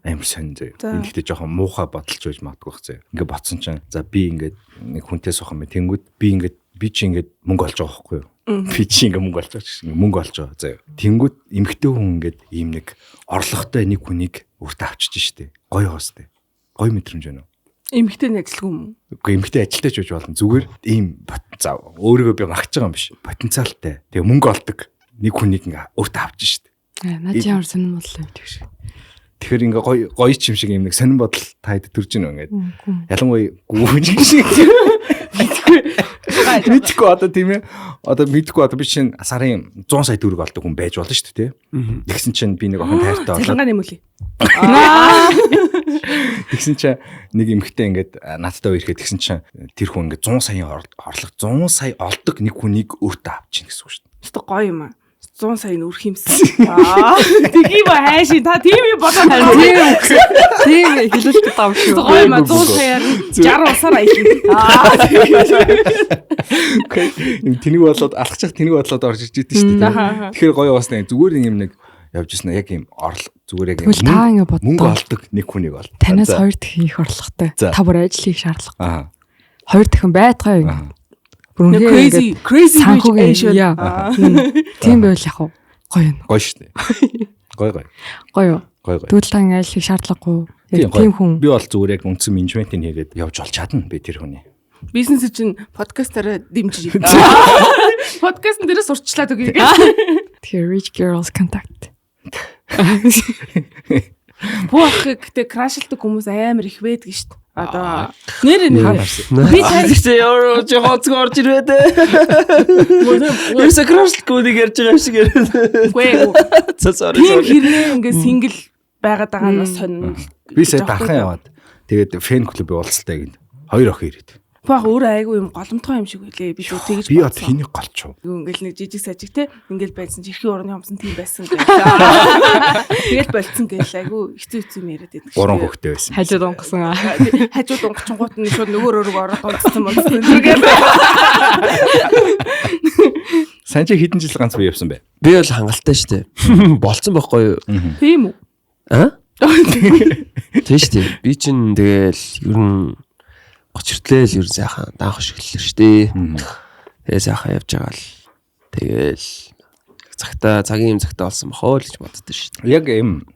Амар сонь зөө. Энэ гэхдээ жоохон муухай бодолч байж магадгүй бах зөө. Ингээ ботсон чинь за би ингээд нэг хүнтэй суух юм бэ. Тэнгүүд би чи ингээд мөнгө олж байгаа байхгүй юу? Би чи ингээд мөнгө олж байгаа чинь мөнгө олж байгаа зөө. Тэнгүүд эмгтэй хүн ингээд ийм нэг орлоготой нэг хүнийг өртөө авчиж штэ. Гоё хоостэй. Гоё мэдрэмж байна уу? Эмэгтэй ажилгүй юм. Үгүй эмэгтэй ажилтай ч байж болно. Зүгээр ийм за өөрийгөө би магч байгаа юм биш. Потенциалтай. Тэгээ мөнгө олдог нэг хүнийг ингээ өртөө авчиж штэ. Наад ямар сонирм бодлоо юм тийм шиг. Тэгэхээр ингээ гоё ч юм шиг юм нэг сонирн бодол таад төрж гинөө ингээд. Ялангуяа гүүж шиг. Мэдгүй одоо тийм ээ. Одоо мэдгүй одоо би чинь сарын 100 сая төгрөг олдог хүн байж болно шүү дээ. Тэгсэн чинь би нэг охин тайртай болоо. Цалингаа нэмүүлээ. Тэгсэн чинь нэг эмэгтэй ингээд надтай ирэхэд тэгсэн чинь тэр хүн ингээд 100 саяын орлого 100 сая олдог нэг хүнийг өөртөө авчихна гэсэн үг шүү дээ. Өстө гоё юм аа. 100 сая нүрх юмсан. Тэгийг хайшин та тийм юм бодоод байна. Тийм хэлэлт тав шүү. Гоё юм аа 100 саяар 60 усаар аялна. Окей. Тэнийг бодлоод алхачих тэнийг бодлоод орж иж идэв шүү дээ. Тэгэхээр гоё уусна. Зүгээр юм нэг явж ирсэн яг юм зүгээр яг мөнгө олдог нэг хүнийг бол. Танаас хоёр дахин их орлоготой. Та бүр ажил хийх шаардлагатай. Аа. Хоёр дахин байтгай. Crazy rich Asian. Тийм байл яг уу. Гоё юм. Гоё шүү дээ. Гоё. Гоё. Тэгвэл та ингээл хийх шаардлагагүй. Тийм хүн. Би бол зүгээр яг үндсэн менежментийг хийгээд явж олж чадна би тэр хүний. Бизнес чинь подкастаараа дэмжиж. Подкаст дээр сурчлаад үгүй. Тэгэхээр rich girls contact. Бохыг гэдэг крашлдаг хүмүүс амар их байдаг шүү дээ. Одоо нэр би тааштай яа жоохон орж ирвэ дээ. Ерөөсө крашлгуудыг ярьж байгаа юм шиг яриад. Үгүй. Sorry. Хэрнээ ингээ сингл байгаад байгаа нь бас сонирн. Би сая дархан яваад тэгээд фэн клубын уулзалтай гин. Хоёр охин ирээд. Баах өөрөө айгүй юм голомтгой юм шиг үлээ. Би тэгж би одоо хэнийг голч юу? Ингээл нэг жижиг сажиг те ингээл байсан чихрийн урны юмсан тийм байсан гэх. Тэгэл болцсон гээл айгүй хэцүү юм яриад байдаг. Гурван хөхтэй байсан. Хажууд онгосон. Хажууд онгочингууд нь шууд нөгөө рүү ороод онцсон болсон. Санжи хэдэн жил ганц бие явсан бэ? Би бол хангалттай штэ. Болцсон байхгүй юу? Тийм үү? Аа? Тийм штэ. Би чинь тэгэл ер нь гочртлээ л ер нь сайхан даах шиглэлэр штэ. Тэгээ сайхан явж байгаа л тэгэл цагийн цагтаа олсон бахоо л гэж боддоо штэ. Яг энэ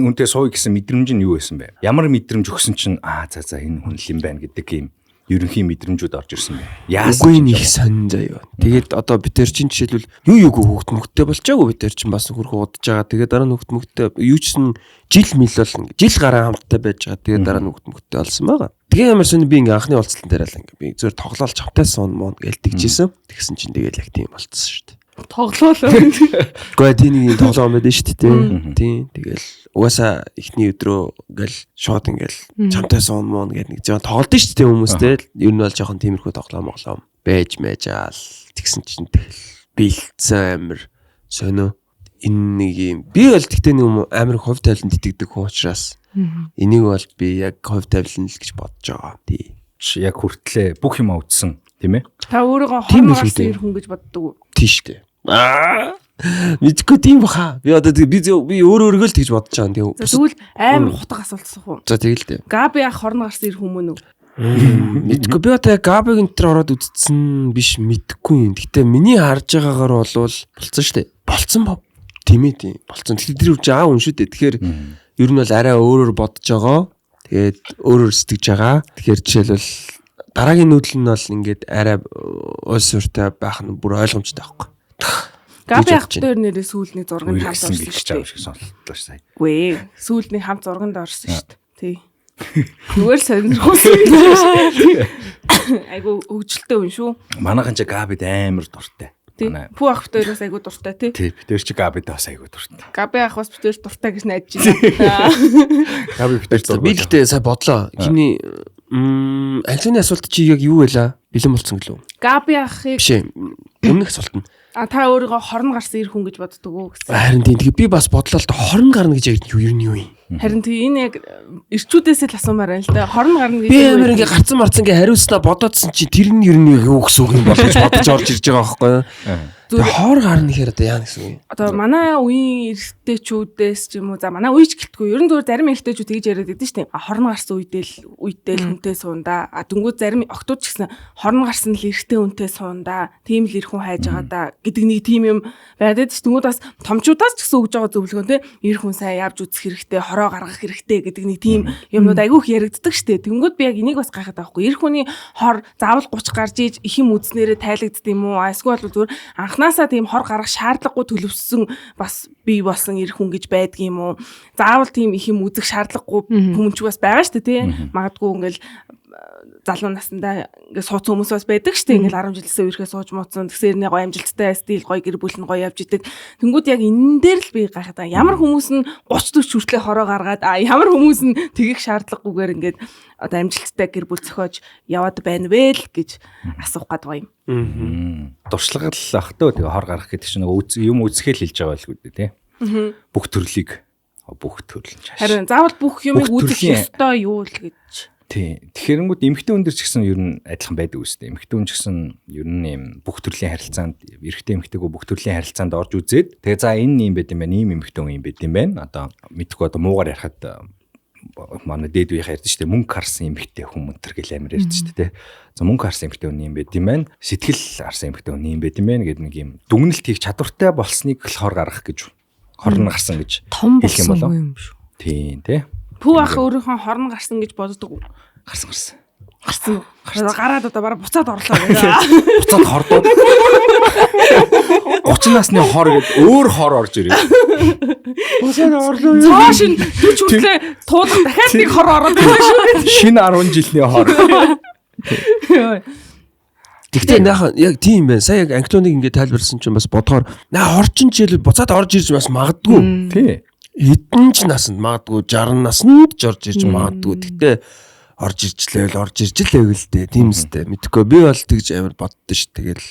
үнтэй сууя гэсэн мэдрэмж нь юу байсан бэ? Ямар мэдрэмж өгсөн чинь за энэ хүн л юм байна гэдэг юм ерөнхий мэдрэмжүүд орж ирсэн бэ. Яасан ч их сонин заяа. Тэгээд одоо бид тэр чинь жишээлбэл юу хөөхт мөхтэй болчаагүй бид тэр чинь бас хөрхөө удаж байгаа. Тэгээд дараа нь хөөхт мөхтэй юу чсэн жил мэл бол жил гараа хамттай байж байгаа. Тэгээд дараа нь хөөхт мөхтэй болсон байгаа. Тэгээ ямар сони би ингээ анхны уулзалтан дээр л ингээ би зөвөр тоглоал чавтай суун муу гэлтэгжсэн. Тэгсэн чинь тэгээд яг тийм болцсон шүү дээ. Тоглоол. Гэхдээ тийм нэг тоглоом байдаг шүү дээ. Тийм. Тэгэл угаасаа ихний өдрөө ингээл шууд ингээл чамтай суун муу гэдэг нэг зөө тоглолт шүү дээ хүмүүстэй. Ер нь бол жоохон тиймэрхүү тоглоом байж мэжаал. Тэгсэн чинь тэгэл бэлдсэн амир сонио. Энэ нэг юм. Би бол тэгтээ нэг амир хувь тавилан итгэдэг хүн учраас энийг бол би яг хувь тавилан л гэж бодож байгаа. Тийм. Яг хүртлээ бүх юм үзсэн тийм ээ. Та өөрийгөө хормоос ир хүн гэж боддог уу? Тийш дээ. Мэдгүй тийм баха. Би одоо би өөрөөрөө л тэгж бодож байгаа юм. Тэгвэл амар хутга асуулт асуух уу? За тэгэл дээ. Габи ах хорн гарсан ир хүмүүн үү? Мэдгүй би одоо Габиг энэ төр ороод үзсэн биш мэдгүй юм. Гэтэ миний харж байгаагаар болцсон шүү дээ. Болцсон бов. Тийм ээ тийм. Болцсон. Тэгэхээр тэр үуч унш шүү дээ. Тэгэхээр ер нь бол арай өөрөөр бодож байгаа. Тэгээд өөрөөр сэтгэж байгаа. Тэгэхээр жишээлбэл дараагийн нүүдэл нь бол ингээд арай уус суртай байх нь бүр ойлгомжтой байхгүй. Габи ах дээр нэрээ сүүлний зурганд хамт орсон шүү дээ. Сонслоо сая. Үгүй ээ. Сүүлний хамт зурганд орсон шүү дээ. Тий. Зүгээр сонирхолтой. Айгу хөгжилтэй хүн шүү. Манайхан ч Габид амар дуртай. Пүү ах битээрээс айгу дуртай тий. Тий, битээр чи Габид бас айгу дуртай. Габи ах бас битээр дуртай гэж найдаж байна. Gabi битээр дуртай. Би гэхдээ сая бодлоо. Хиний ажлын асуулт чи яг юу байлаа? Бэлэн болцсон гэлөө. Габи ахыг Биш. Өмнөх асуулт нь. Та өөрийгөө хорн гарсан ир хүн гэж боддог уу гэсэн. Харин тийм. Тэгээ би бас бодлоо л да хорн гарна гэж яг юу юм. Харин тийм энэ яг ирчүүдээс л асуумаар байна л да. Хорн гарна гэж. Би амар ингээ гарцсан марцсан ингээ хариулснаа бодоодсэн чи тэр нь ер нь юу гэсэн үг юм бол гэж бодож орж ирж байгаа байхгүй юу? Тэгээ хоор гарна гэхээр одоо яа гэсэн үг. Одоо манай үеийн эрэгтэйчүүдээс ч юм уу за манай үеч гэлтгүй ерөн зүгээр зарим эрэгтэйчүүд тэгж яриад байдаг шүү дээ. Хорн гарсан үедэл хүнтэй суунда. Дөнгөж зарим октод ч гэсэн хорн гарсан л эрэгтэй хүнтэй суунда. Тийм л ирэх хүн хайж байгаа да гэдэг нэг тийм юм байдаг шүү. Дөнгөж бас томчуудаас ч гэсэн өгж байгаа зөвлөгөө те эр хүн сайн явж үзэх хэрэгтэй, хороо гаргах хэрэгтэй гэдэг нэг тийм юмнууд айгүйх яригддаг шүү дээ. Дөнгөж би яг энийг бас гайхаад байгаа хгүй. Эр хүний хор заавал 30 гарч иж их юм үзнээрээ тайлагддаг юм уу? Эсвэл зүгээр анханасаа тийм хор гарах шаардлагагүй төлөвсөн бас бий болсон эр хүн гэж байдаг юм уу? Заавал тийм их юм үзэх шаардлагагүй хүмүүс ч бас байгаа шүү дээ тий. Магадгүй ингээл залуу наснда ингээд суудсан хүмүүс бас байдаг шүү дээ. Ингээл 10 жилээсээ үерхээ сууж мууцсан тэгсэрний гоё амжилттай стил гоё гэр бүл нь гоё явж идэг. Тэнгүүд яг энэ дээр л би гайхаад байгаа. Ямар хүмүүс нь 30 40 хүртлэх хороо гаргаад ямар хүмүүс нь тэгэх шаардлагагүйгээр ингээд одоо амжилттай гэр бүл зохиож яваад байна вэ л гэж асуух гээд байгаа юм. Дуршлагал ах төө тэгээ хор гарах гэдэг чинь юм үзэхэл хэлж байгаа л үү тий. Бүх төрлийг бүх төрөл нь чааш. Харин заавал бүх юмыг үзэх ёстой юу л гэж. Тий. Тэгэхээр эмэгтэй хүн дээр ч гэсэн ер нь адилхан байдаг үстэй. Эмэгтэй хүн ч гэсэн ер нь юм бүх төрлийн харилцаанд эрэгтэй эмэгтэйгөө бүх төрлийн харилцаанд орж үзээд тэгээ за энэ юм байд юм байна, ийм эмэгтэй хүн юм байд юм байна. Одоо мэдгүй одоо муугаар ярихад манай дээд үеийнх ярьдэн шүү дээ. Мөнгө харсан эмэгтэй хүн мөнтер гэл амир ярьдэн шүү дээ. За мөнгө харсан эмэгтэй хүн юм байд юм байна. Сэтгэл харсан эмэгтэй хүн юм байд юм байна гэдэг нэг юм дүгнэлт хийх чадвартай болсныг л хор гаргах гэж хорн гарсан гэж том болсон юм шүү. Тийм тий. Пүү ах өөрийнхөө хорн гарсан гэж боддог. Гарсан. Гараад одоо бараг буцаад орлоо. Буцаад хордоод 30 насны хор гээд өөр хор орж ирээ. Буцаад орлоо. Цааш нь 40 хүртлээ туулах дахиад нэг хор ороод байгаа шүү. Шинэ 10 жилийн хор. Тэгтээ наахан яг тийм байна. Сая яг англиуныг ингээд тайлбарласан чинь бас бодохоор хорчин жишээл буцаад орж ирж бас магадгүй. Тий. Хэдэн ч насанд магадгүй 60 наснд ч орж ирж магадгүй. Тэгтээ орж иржлээ л л дээ. Тийм үстэй. Мэдхгүй би бол тэгж амар боддоо ш. Тэгэл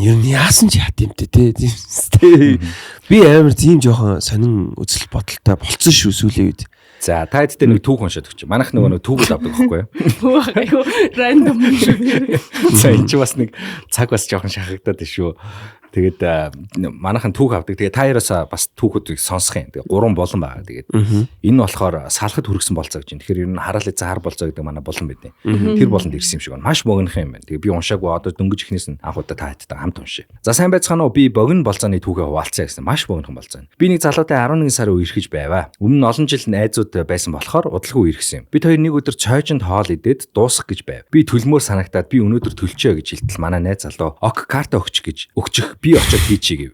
ер нь яасан ч яат юм те тийм үстэй. Би амар тийм жоохон сонин үзэл бодолтой болцсон шүү сүүлийн үед. За та хэд дээр нэг түүх уншаад өгч. Манайх нөгөө түүхүүд авдаг байхгүй юу? Айгу рандом юм шүү. За энэ ч бас нэг цаг бас жоохон шахагдаад шүү. Тэгээд манайхан түүх авдаг. Тэгээд та яраасаа бас түүхүүдийг сонсох юм. Тэгээд 3 болон байгаа. Тэгээд энэ болохоор салхад хүргэсэн болцоо гэж. Тэгэхээр ер нь хараал эзэн хар болцоо гэдэг манай болон байдیں۔ Тэр болонд ирсэн юм шиг байна. Маш богинох юм байна. Тэгээд би уншаагүй одоо дөнгөж ихнээс нь анхудаа та хэдтэй хамт уншия. За сайн байцгаана уу? Би богино болцооны түүхээ хуваалцаа гэсэн. Маш богинохон болцоо. Би нэг залуутай 11 сар үе ирхэж байваа. Өмнө нь олон жил найзууд байсан болохоор удалгүй ирсэн юм. Бид хоёр нэг өдөр цойжонд хоол идээд дуусах гэж байв. Би төлмөр санагтаад би өнөөдөр төлчөө гэж хэлтэл манай найз залуу ок карта өгчих би очиод хийчихье гэв.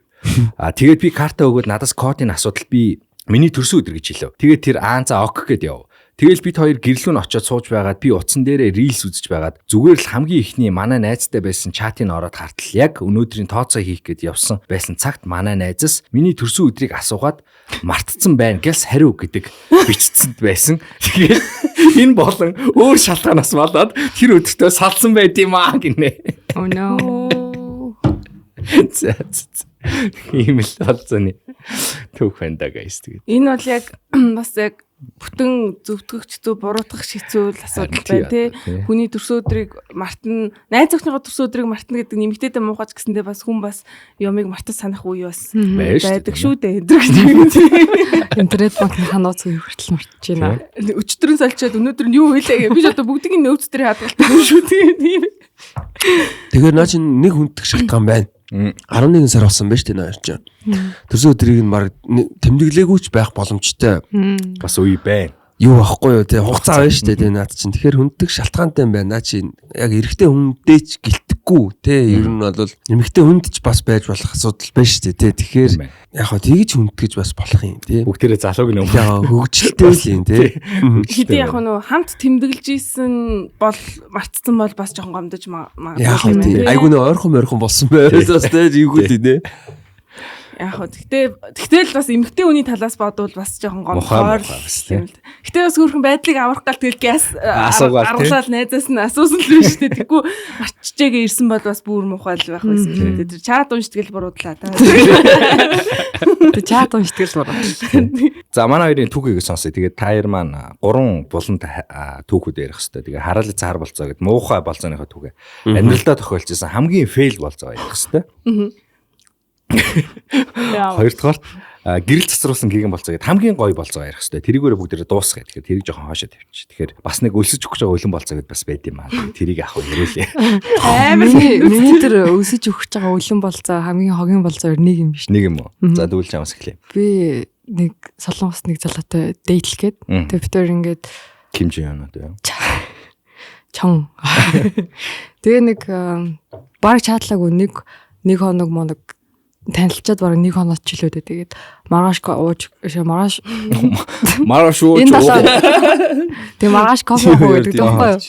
Тэгээд би карта өгөөд надаас кодын асуудал би миний төрсөн өдөр гэж хэлв. Тэгээд тэр за ок гэд яв. Тэгэл бид хоёр гэрлүүн очиод сууж байгаад би утсан дээрээ рилс үзэж байгаад зүгээр л хамгийн ихний манай найзтай байсан чатыг ороод хартал яг өнөөдрийн тооцоо хийх гээд явсан байсан цагт манай найзаас миний төрсөн өдрийг асуугаад мартцсан байна гэс хариу гэдэг бичсэн байсан. Тэгээд энэ болон өөр шалтгаанаас болоод тэр өдөртөө салсан байт юм гинэ. Oh no. Ийм л болцооны түүх байна да guys. Тэгээд энэ бол яг бас яг бүтэн зөвтгөгч зөв буруутгах шийцүүл асуудал байна тий. Хүний төрсөн өдрийг мартна, найз охиныхоо төрсөн өдрийг мартна гэдэг нэмэгдээтэй муухач гэсэндээ бас хүн бас юмыг мартаж санах үе бас байдаг шүү дээ. Интернет банкны нууц үе хүртэл мартаж байна. Өчтөрөн салчаад өнөөдөр нь юу хэлээ гэ. Би ч одоо бүгдийн нөөц дээр хадгалдаг шүү тийм. Тэгэхээр наа чинь нэг хүндэх шалтгаан байна. 11 сар болсон байж тээ наа чинь. Төрсөн өдрийг нь баг тэмдэглээгүйч байх боломжтой. Бас үе байна. Юу ахгүй юу те хугацаа байна шүү дээ наад чинь. Тэгэхээр хүндэх шалтгаантай юм байна. Наа чинь яг эрэгтэй хүндээ ч гэлтэхгүй те. Ер нь бол эмэгтэй хүнд ч бас байж болох асуудал байна шүү дээ те. Тэгэхээр яг хаа тэгж хүндгэж бас болох юм те. Бүгдээрээ залууг нь хөгжилтэй л юм те. Хэдий яг нөө хамт тэмдэглэж исэн бол мартсан бол бас жоохон гомдож магадгүй юм байна. Айгу нөө ойрхон болсон байвал бас те ийгүүл нэ. Яг хөө тэгтэл бас эмэгтэй хүний талаас бодвол бас жоохон гомдохоор юм л. Гэтэ бас хөрхөн байдлыг аврах гал тэгэл газ аргалал найзаас нь асуусан л биш үү. Тэггүй арчжээгээ ирсэн бол бас бүр муухай л байх байсан. Тэр чат унштгэл буруудлаа та. Тэр чат унштгэл буруу. За манай хоёрын түүхийг сонсъё. Тэгээд та хоёр маань 3 буланд түүхүүд ярих хэвээр. Тэгээд хараал цаар болцоо гэд муухай болцооныхоо түүхээ. Амьдралдаа тохиолж исэн хамгийн фейл болцоо ярих хэвээр. Хоёрдугаар гэрэл цацруулсан гигэн болцоо гэд хамгийн гоё болцоо ярих хэрэгтэй. Тэрийгээр бүгдээрээ дуусгая. Тэгэхээр тэрийг жоохон хаашаа тавьчих. Тэгэхээр бас нэг өлсөж өгч байгаа өлөн болцоо гэд бас байд юм аа. Тэрийг авах ярилээ. Миний тэр өсөж өгч байгаа өлөн болцоо хамгийн хогийн болцоо нэг юм биш. Нэг юм уу? За дүүлж аваас эхлэе. Би нэг солонгос нэг залуутай дээтлэх гээд тэг битэр ингээд Кимжи яанууд яа. Чон. Тэгээ нэг баг чаатлаагүй нэг хоног моног танилцаад баг нэг хоноод ч илүүдээ тэгээд маргааш ууж маргааш ууж. Тэгээ маргааш кофе уух гэдэг байхгүй юу?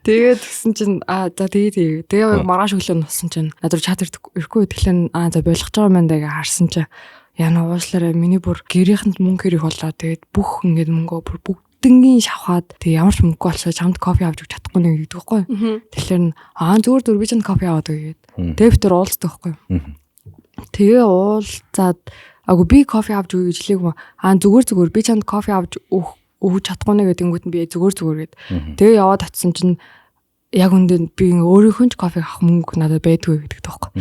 Тэгээд тэгсэн чинь тэгээ маргааш өглөө нусан чинь надад чат ирэхгүй тэгэхээр за болгож байгаа юм даа гэж харсан чинь яна уушлаараа миний бүр гэрийнхэнд мөнгө хэрэг болоо тэгээд бүх ингээд мөнгөө бүр бүгднгийн шавхаад тэг ямар ч мөнгө болсоо чамд кофе авч өгч чадахгүй нэг гэдэг байхгүй юу? Тэгэхээр зүгээр би чанд кофе аваад өгөөд тэг битэр уулздаг байхгүй юу? Тэгээ уулзаад би кофе авч өгье гэж хэлээг зүгээр би чанд кофе авч өгч чадахгүй нэг гэдэнгүүт нь би зүгээр гэд тэгээ яваад очисон чинь яг үндэ би өөрийнхөө ч кофе авах мөнгө надад байдгүй гэдэг тоххой.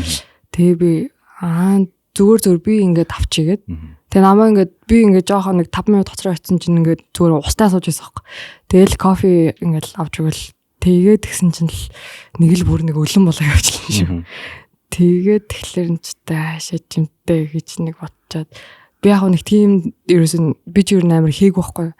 Тэгээ би зүгээр би ингээд авчигээд тэгээ намаа ингээд би ингээд жоохон нэг 5 минут хоцроо очисон чинь ингээд зүгээр устаа сууж байсан байхгүй. Тэгээл кофе ингээд авч өгөл тэгээд тэгсэн чинь нэг л бүр нэг өлөн болоо явчихлаа шүү. Тэгээд тэгэхээр нь ч таашаа чимтэй гэж нэг бодчоод би яг нэг тийм ерөөсөн би ч ер нь амар хийг байхгүй.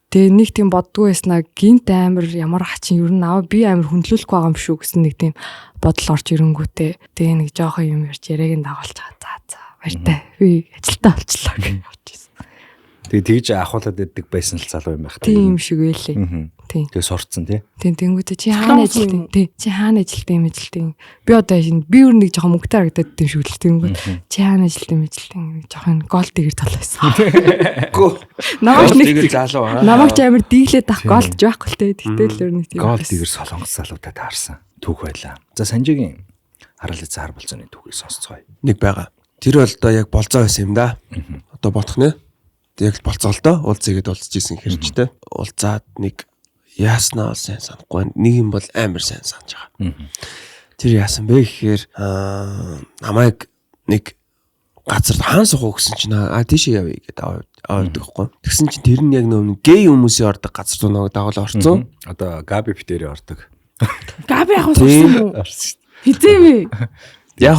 Тэгээ нэг тийм боддгоо яснаа гинт амар ямар хачин ер нь би амар хөндлүүлэх байгаа юм шүү гэсэн нэг тийм бодол орж ирэнгүүтээ тэгээ нэг жоохон юм ярьж яриаг нь дагуулж байгаа. За баяртай. Би ажилдаа болчлоо гэж явчихсан. Тэгээ тэгж ахуулаад байдаг байсан л залуу юм байх. Тийм шиг байлээ. Тийм. Тэгээ сурцсан тий. Тийм тэнгүүтээ чи хаана ажилтیں۔ Тий. Чи хаана ажилтیں۔ Би одоо би өөр нэг жоохон мөнгөтэй харагдаад тийм шүү дээ тэнгүүт. Чи хаана ажилтیں۔ Жоохон гол дэгэр тал байсан. Намайг нэг залуу аа. Намайг ч амар дийлээд ах голдж байхгүй л тий. Тэгтэл өөр нэг тийм. Гол дэгэр солонгос залуудаа таарсан. Түүх байлаа. За Санжигийн хараалын цаар болцооны түүхийг сонсцгоё. Нэг байгаа. Тэр бол одоо яг болцоо байсан юм да. Одоо бодох нэ. Яг болцоо л доо. Уулзъя гэд уулзж исэн хэрчтэй. Уулзаад нэг яаснаа сайн санахгүй. Нэг юм бол амар сайн санаж байгаа. Тэр яасан бэ гэхээр намайг нэг газар хаан сухуу гэсэн чинь тийшээ явъя гэдэг аваад байхгүй. Тэгсэн чинь тэр нь яг нөө гей хүмүүсийн ордог газар руу нэг дагуул орцсон. Одоо Габи битэрээ ордог. Габи яг ууссан уу? Хизээвэ. Яг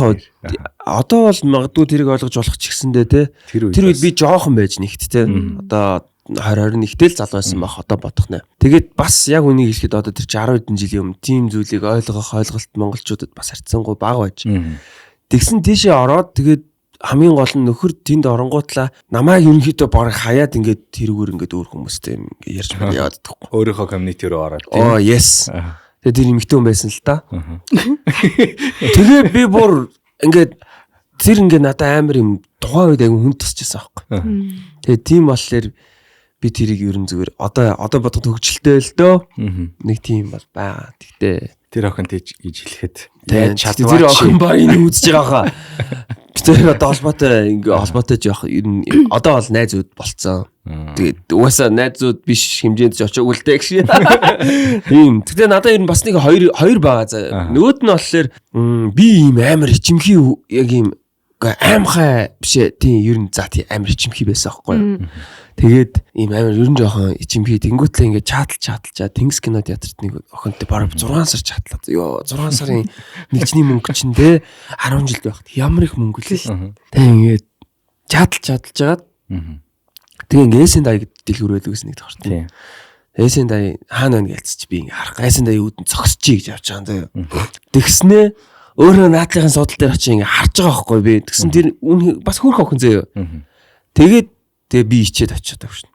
одоо бол магадгүй тэрийг ойлгож болох ч гэсэндээ те тэр үед би жоохон байж нэгт те одоо 2021-тэл залуу байсан байх одоо бодох нэ. Тэгээд бас яг үнийг хэлэхэд одоо тэр 10 хэдэн жилийн өмнө тийм зүйлийг ойлгох ойлголт монголчуудад бас харьцангуй бага байж. Тэгсэн тийшээ ороод тэгээд хамгийн гол нь нөхөр тэнд оронгуутлаа намайг ерөнхийдөө баг хаяад ингээд тэрүүгээр ингээд өөр хүмүүстэй ингээд ярьж яваад тахгүй. Өөрийнхөө community руу ороод тийм. Yes. Тэгээд тэр эмэгтэй хүн байсан л та. Тэгээ би бүр ингээд тэр ингээд надад амар юм тухайн үед агай хүн тусчихсан аахгүй. Тэгээ тийм болохоор би тэрийг ерөн зүгээр одоо бодоход хөгжилтэй л дөө. Нэг тийм бол байгаа. Тэгтээ тэр охин гэж хэлэхэд чадвар тэр охин ба энэ үзэж байгаа хаа. Би тэр одоо холбоотой жоох ер нь одоо бол найзууд болцсон. Тэгээд угаасаа найзууд биш хэмжээнд ч очоогүй л дээ гэж. Тийм. Тэгтээ надад ер нь бас нэг хоёр байгаа. Нөгөөд нь болохоор би ийм амар ичимхий яг ийм аимхай бишээ тийм ер нь за тийм амар ичимхий байсан аахгүй. Тэгээд ийм амар ер нь жоохон ичимхий тэнгүүтлээ ингээд чааталчаа Тэнгис кино театрт нэг охинтой бараг 6 сар чатлаад. Йоо 6 сарын нэгжний мөнгө чинь те 10 жил байхад ямар их мөнгө л шүү. Тэг ингээд чааталж жагаад тэгээ ингээд эсэнд аяг дэлгүүрээд үгс нэг тохорт. Тийм. Эсэнд аяг хаана байна гэлцэж би ингээд харах. Эсэнд аяг үүдэн цогсчихъя гэж явж байгаа юм заяа. Тэгснээ өөрөө наадлахын судал дээр очиж ингээд харж байгаа байхгүй би. Тэгсэн тэр бас хөрх охин заяа. Тэгээ би ичээд очиод байгаа шин.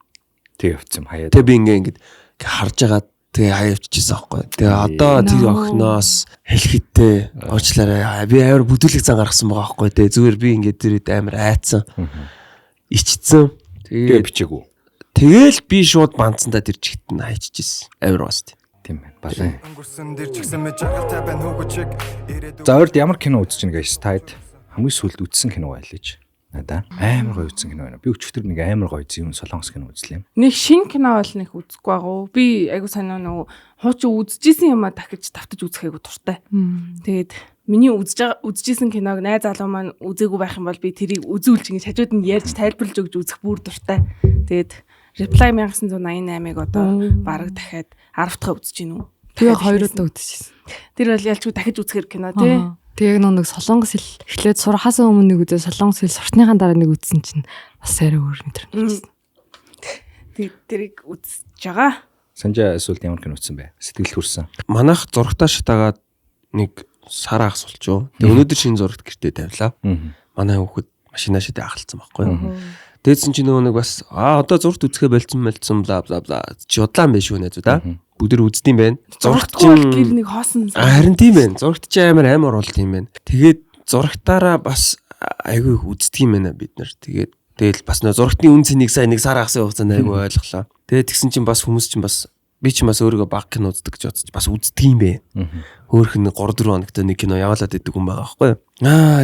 Тэгээ явцсан хаяад. Тэгээ би ингээд харж байгаа тэгээ хаяавчихсан байхгүй. Тэгээ одоо тэр охиноос хэлэхдээ уучлаарай. Би амар бүдүүлэг зан гаргасан байгаа байхгүй. Тэгээ зүгээр би ингээд тэр амар айцсан. Ичсэн. Тэгээ бичээгүй. Тэгээл би шууд бандсандаа тэр чигт нь хайчихсан. Амар бас тийм байна. Балай. За өөрд ямар кино үзэж гэнэ гэж таад хамгийн сүүлд үзсэн кино байлж. Надаа амар гоё үзсэн кино байна. Би өчигдөр нэг амар гоё зүүн солонгос кино үзлээ. Нэг шин кино бол нэг үзэхгүй байгуу. Би айгу санаа нөгөө хуучин үзчихсэн юм а дахиж тавтаж үзэх айгу дуртай. Тэгээд миний үзчихсэн киног найз залуу маань үзээгүй байх юм бол би тэрийг үзүүлж ингэж хажууд нь ярьж тайлбарлаж өгж үзэх бүр дуртай. Тэгээд Reply 1988-ыг одоо бараг дахиад 10 дахь үзэж гинүү. Тэгээ 2 удаа үзчихсэн. Тэр бол ялчгүй дахиж үзэхэр кино тий. Тэгээ нэг солонгос хэл эхлээд сурахаас өмнө нэг үзээ солонгос хэл сурсныхаа дараа нэг үзсэн чинь бас арай өөр мэдрэмж болсон. Тэгээд тэрийг үзэж байгаа. Санжаа эсвэл ямар кино үзсэн бэ? Сэтгэл хүрсэн. Манайх зурагтаа шатаагаад нэг сараа асуулчоо. Тэгээ өнөөдөр шинэ зурагт гэртээ тавилаа. Манай хүүхэд машинаа шидэ ахалцсан байхгүй юу? Дээдсэн чи нөгөө нэг бас одоо зурагт үзэхэ болцсон бла бла бла чи удаан байж шүү нэ да. Бүгд үздэм байх. Зурагт чинь гэр нэг хоосон. Харин тийм байх. Зурагт чи амар оруулт юм байна. Тэгээд зурагтаараа бас айгүй үздэг юм байна бид нар. Тэгэл бас нөө зурагтны үн цэнийг сайн нэг сар ахсан хугацаанд айгүй ойлголоо. Тэгээд тэгсэн чинь бас хүмүүс чинь бас би ч бас өөрийгөө баг кино үздэг гэж бодож бас үздэг юм бэ. Хөөх нэг 3-4 хоногт нэг кино яваалаад идэг хүн байгаа байхгүй юу?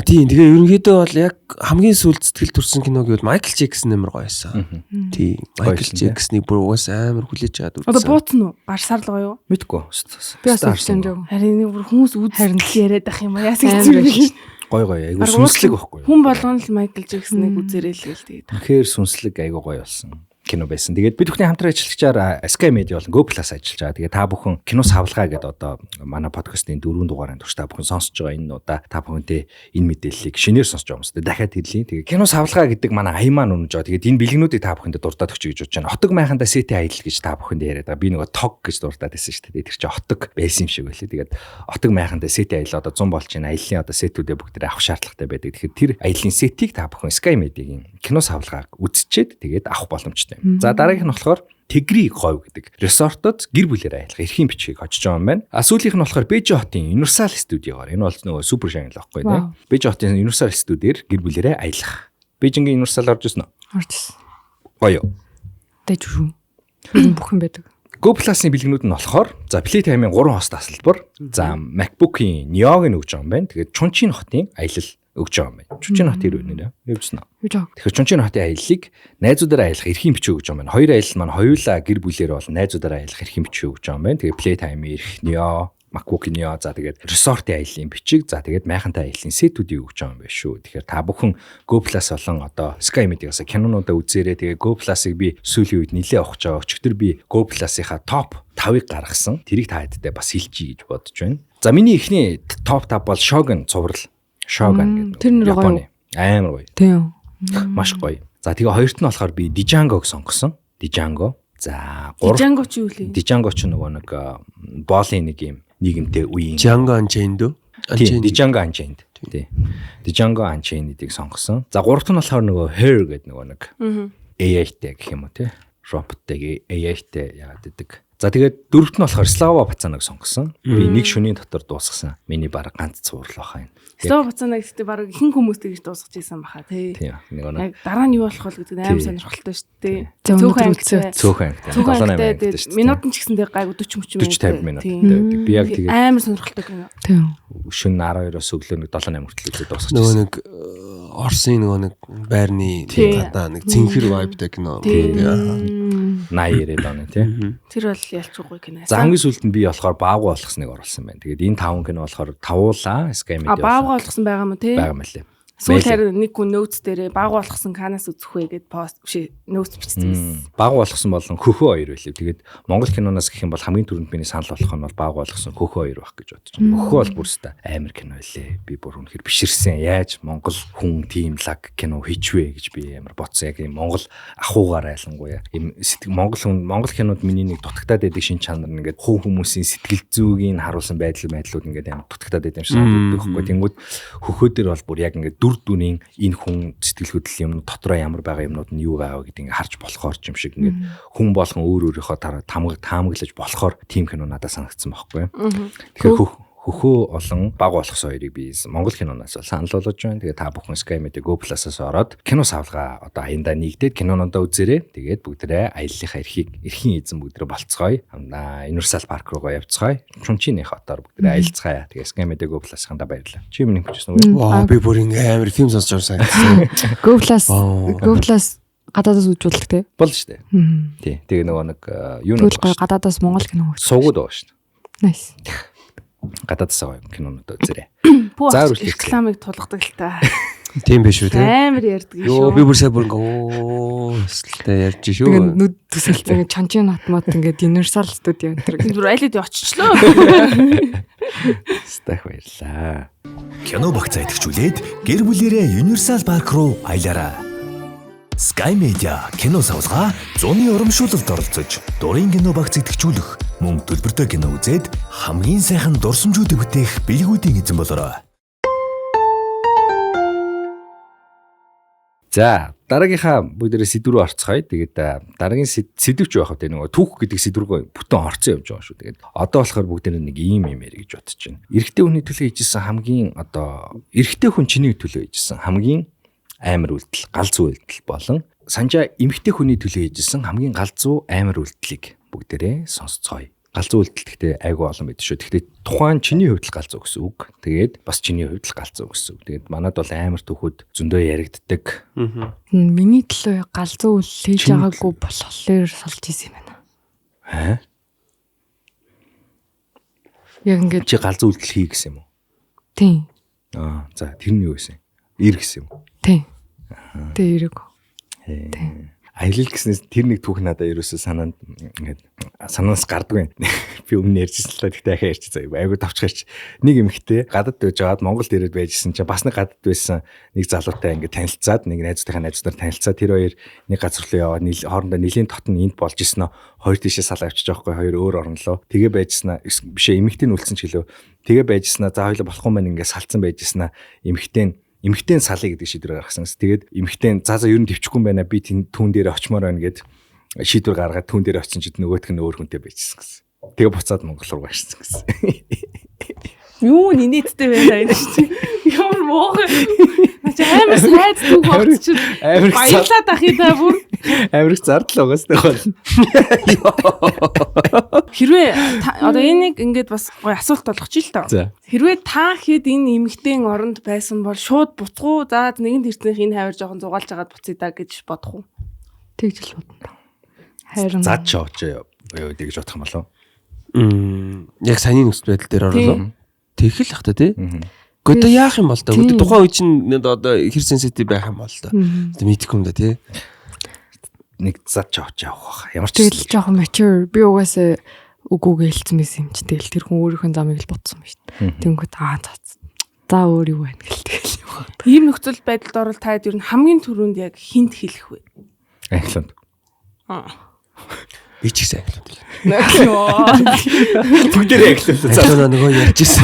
Тийм. Тэгээ ерөнхийдөө бол яг хамгийн сүүлд сэтгэл төрсэн кино гэвэл Майкл Джексон амар гоёсэн. Тийм. Майкл Джексоны бүр угаас амар хүлээж чад үзсэн. Одоо бууцсан уу? Барсаар л гоё юу? Мэдгүй. Би бас үзсэн жоо. Харин нэг бүр хүмүүс харин яриад ах юм аа. Яасан гэж гоё айгу сүнслэг байхгүй юу? Хүн болгоно л Майкл Джексоныг үзэрэй л гээл тэгээд. Тэгэхээр сүнслэг айгу гоё болсон кино байсан. Тэгээд бид бүхний хамтран ажиллагчаар Sky Media болон Go Plus ажиллаж байгаа. Тэгээд та бүхэн кино савлгаа гэдэг одоо манай подкастын 4 дугаарыг турш та бүхэн сонсож байгаа энэ удаа та бүхэндээ энэ мэдээллийг шинээр сонсож байгаа юмстай дахиад хэлье. Тэгээд кино савлгаа гэдэг манай аймаа нүнж байгаа. Тэгээд энэ бэлгэнүүдийг та бүхэндээ дурдаад өгч гэж бодож байна. Хотог майхандаа сети аялал гэж та бүхэнд яриад байгаа. Би нөгөө тог гэж дурдаад байсан шүү дээ. Тэр чинь хотог байсан юм шиг байлээ. Тэгээд хотог майхандаа сети аялал одоо 100 болж байна. Аяллаа одоо сетүүдээ бүгдээ авах шаардлагатай байдаг. Тэгэхээр тэр аяллаа сетийг та бүхэн Sky Media-гийн кино савлгааг үзчихэд тэгээд авах боломжтой. За дараагийнх нь болохоор Тэгри говь гэдэг resort-од гэр бүлээр аялах эрхийн бичгийг очиж байгаа юм байна. Сүүлийнх нь болохоор Бээжин хотын Universal Studio-гаар. Энэ бол нөгөө супер шагнал байхгүй тийм. Бээжин хотын Universal Studio-ээр гэр бүлээрээ аялах. Бээжингийн Universal орж ирсэн үү? Орж ирсэн. Гоё. Дэжүү шүү. Бүх юм байдаг. Go Plus-ны бэлгэнүүд нь болохоор за Playtime-ийн 3 хост тасалбар. За MacBook-ийн Neo-г өгж байгаа юм байна. Тэгээд Чунчин хотын аялал өгж байгаа юм байна. Чунчин хот ирвэ нэрээ. Явжсан уу? Тэгэхээр Чунчин хотын аяллыг найзуудаараа аялах эрхийн бичиг өгж байгаа юм байна. Хоёр аялал маань хоёулаа гэр бүлээр бол найзуудаараа аялах эрхийн бичиг өгж байгаа юм байна. Тэгээд Playtime-ийн эрх Neo, MacBook-ийн Neo, за тэгээд resort-ийн аяллаа бичиг, за тэгээд майхантай аяллаа сетүүдийг өгж байгаа юм байна шүү. Тэгэхээр та бүхэн Go Plus болон одоо Sky Media-гаас кинонуудаа үзээрэй. Тэгээд Go Plus-ыг би сүүлийн үед нэлээд авах гэж байгаа. Өчигдөр би Go Plus-ийнхаа топ 5-ыг гаргасан. Тэрийг та хэдтэй бас хэлчихье гэж бодож байна. За миний эхний топ 5 бол Shogun цуврал. Shogun гэдэг. Японы. Амар гоё. Тийм. Маш гоё. За тэгээ хоёрт нь болохоор би Django-г сонгосон. Django. За Django ч юу лээ? Django ч нөгөө нэг боолын нэг юм нийгэмтэй үеийн Django Unchained үү? Django Unchained. Тий. Django Unchained-ийг сонгосон. За гуравт нь болохоор нөгөө Her гэдэг нөгөө нэг AI-тэй гэх юм уу те. Роботтэй AI-тэй яагаад гэдэг. За тэгээд дөрөвт нь болохоор Slava Patsana-г сонгосон. Би нэг шөнийн дотор дуусгасан. Миний баг ганц цуврал баха энэ. Slava Patsana гэхдээ баг ихэнх хүмүүс тэгж дуусгаж ийсэн баха тий. Яг дараа нь юу болох вэ гэдэг нь амар сонирхолтой шүү дээ. Цөөхөн ангитай. Минут нь ч гэсэн гайгүй 40 минут байдаг. Би яг тэгээд амар сонирхолтой кино. Тийм. Шөнө 12-оос өглөө нэг 7-8 хүртэл үзээд дуусгаж нөгөө нэг Орсын нөгөө нэг байрны гадаа нэг цэнхэр vibe-тай кино. 80 90-аад оны тий. Тэр бол ялчгүй кино. За хамгийн сүүлд нь би болохоор баавга болгосныг оруулсан байна. Тэгээд энэ 5 кино болохоор тавуулаа Sky Media. Баавга болгосон байгаа юм тий? Байгаа мөлий. Сүүл харин нэг хүн нөөц дээрээ баавга болгосон канаас үзэх вэ гэд пост биш нөөц бичсэн байсан. Баавга болгосон болон хөхөө хоёр байлээ. Тэгээд Монгол киноноос гэх юм бол хамгийн түрүүнд миний санал болох нь бол баавга болгосон хөхөө хоёр байх гэж бодож байна. Хөхөө бол бүрстэ амар кино байлээ. Би бүр үнэхээр биширсэн. Яаж Монгол хүн тийм лаг кино хийчвэ гэж би амар бодсон. Яг юм Монгол ахуугаар айлангуяа. Им Монгол кинод миний нэг дутагтаад байдаг шин чанар ингээд хуу хүмүүсийн сэтгэл зүйн харуулсан байдлууд ингээд амар дутагтаад байдаг юм шиг байдаг байхгүй. Тэнгүүд хөхөө дээр бол бүр яг ингээд дүрийн энэ хүн сэтгэл хөдлөл юм дотроо ямар байгаа юмнууд нь юу байгаа гэдгийг харж болохоор ч юм шиг ингээд хүн болгон өөр өөрийнхөө таамаглаж болохоор тим кино надад санагдсан байхгүй. Тэгэхээр хөхөө олон баг болгосон хоёрыг би Монгол киноноос санал болгож байна. Тэгээ та бүхэн Sky Media Go Plus-аас ороод кино савлгаа одоо аяндаа нэгдээд кинонуудаа үзээрэй. Тэгээд бүгдээрээ аяллахаа эрхийн эзэн бүгдээрээ болцгоё. Universal Park руугаа явцгаая. Чунчины хотоор бүгдээрээ аялцгаая. Тэгээ Sky Media Go Plus-анда баярлалаа. Чи минь хэлчихсэн үү? Ваа би бүр ингээ амар фильм сонсож байгаа санагдсан. Go Plus гадаадаас үзүүлдэг те. Болж штэ. Тий. Тэгээ нөгөө нэг юу нэг гадаадаас Монгол кино үздэг. суугаад байгаа штэ. Nice. Гадаадаас кинонууд үзээрэй. За рекламыг тулгадаг л та. Тийм биш үү те. Амар ярьдаг Йоо шүү. би бүр сая бүр ингээ өсөлтөө ярьж шүү. Тэгээ нүд төсөлцөн чанчин автомат ингээд Universal Studio энэ төр. Бүр айлд оччлоо. Стах баярлаа. Кино багцаа идэвхжүүлээд гэр бүлэрээ Universal Park руу аялаарай. Sky Media кино савлгаа зуны урамшуулалд оролцож, дурын кино багц идэвхжүүлэх, мөн төлбөртэй кино үзээд хамгийн сайхан дурсамжуудыг бүтээх бэлгүүдийн эзэн болоорой. За, дараагийнхаа бүгдээрээ сэдв рүү орцгоё. Тэгээд дараагийн сэдв ч байх вэ? Нөгөө түүх гэдэг сэдв рүү бүтэн орцсон явж байгаа шүү. Тэгээд одоо болохоор бүгдээрээ нэг ийм юм ярих гэж бодож байна. Эрэгтэй хүний төлөө хийжсэн хамгийн одоо эрэгтэй хүн чиний төлөө хийжсэн хамгийн амар үйлдэл, галзуу үйлдэл болон санжаа эмэгтэй хүний төлөө хийжсэн хамгийн галзуу амар үйлдэлийг бүгдээрээ сонсцгоё. Галзуу үйлдэл гэхдээ айгүй олон байдаг шүү. Гэхдээ тухайн чиний хувьд л галзуу гэсэн үг. Тэгээд бас чиний хувьд л галзуу гэсэн үг. Тэгээд манад бол амар түүхүүд зөндөө яригддаг. Миний төлөө галзуу үйлдэл хийж байгаагүй болохоор салж ийсэн юм байна. Яг ингээд Чи галзуу үйлдэл хий гэсэн юм уу? тийм. За тэр нь юу гэсэн? Ир гэсэн юм уу? Тийм. Тэр ирэг. Аялал гэснээс тэр нэг түүх надад ерөөсөө санаанд ингээд санаас гардгүй. Би өмнө ярьжсэн л та гэхдээ ахаа ярьчих заяа. Айгуу тавчгаарч нэг эмэгтэй гадаад байж байгаад Монголд ирээд байжсэн чинь бас нэг гадаад байсан нэг залуутай ингээд танилцаад нэг найзуудаар танилцаад тэр хоёр нэг газар руу яваад хоорондоо нэлийн тотн энд болж исэн нь хоёр тийшээ сал авчиж байгаа хоёр өөр орнолоо. Тэгээ байжснаа бишээ эмэгтэй нь үлдсэн ч гэлөө. Тэгээ байжснаа за хоёул болохгүй маань ингээд салцсан байжснаа эмэгтэй салыг гэдэг шийдвэр гаргасан гэсэн. Тэгээд эмэгтэй за ер нь төвчгүй юм байна. Би түүн дээр очимоор байна гэд шийдвэр гаргаад түүн дээр очсон чид нөгөөх нь өөр хүнтэй байжсэн гэсэн. Тэгээ буцаад Монгол руу гарсан гэсэн. Юу нинэттэй байна энэ чинь. Ямар муухай. Начи амар сайд түүх болчих. Амар Баярлаад ахи та бүр. амар их зардал байгаас тахвал. Хэрвээ одоо энийг ингээд бас гоё асуулт болгочих л За. таа. Хэрвээ та хэд энэ эмэгтэйн оронд байсан бол шууд буцгуу. За нэгэн тэртнийх энэ хавар жоохон зугаалж агаад буцъя да гэж бодох уу? Тэгж л бодно. Харин Зад чооч юу гэж бодох юм болов. Яг саний нөхцөл байдал дээр орлоо. Тэгэл ах та тий. Аа. Гэхдээ яах юм бол та. Гэхдээ тухайн үе чинь одоо хэр сенситив байх юм бол та. Мэдхгүй юм да тий. Нэг зад чооч явах. Ямар ч тэгэл жоохон mature. Би угаасаа үгүйгээ хэлсэн байсан юм чи. Тэгэл тэр хүн өөрийнхөө замыг л бодсон ба шүү. Тэнгүүд за өөр юу байна гэлтэй юм. Ийм нөхцөл байдалд орвол та ер нь хамгийн түрүүнд яг хинт хэлэх вэ? англинд. Би ч гэсэн англинд. Бүгдээ англинд. За нөгөө ярьжсэн.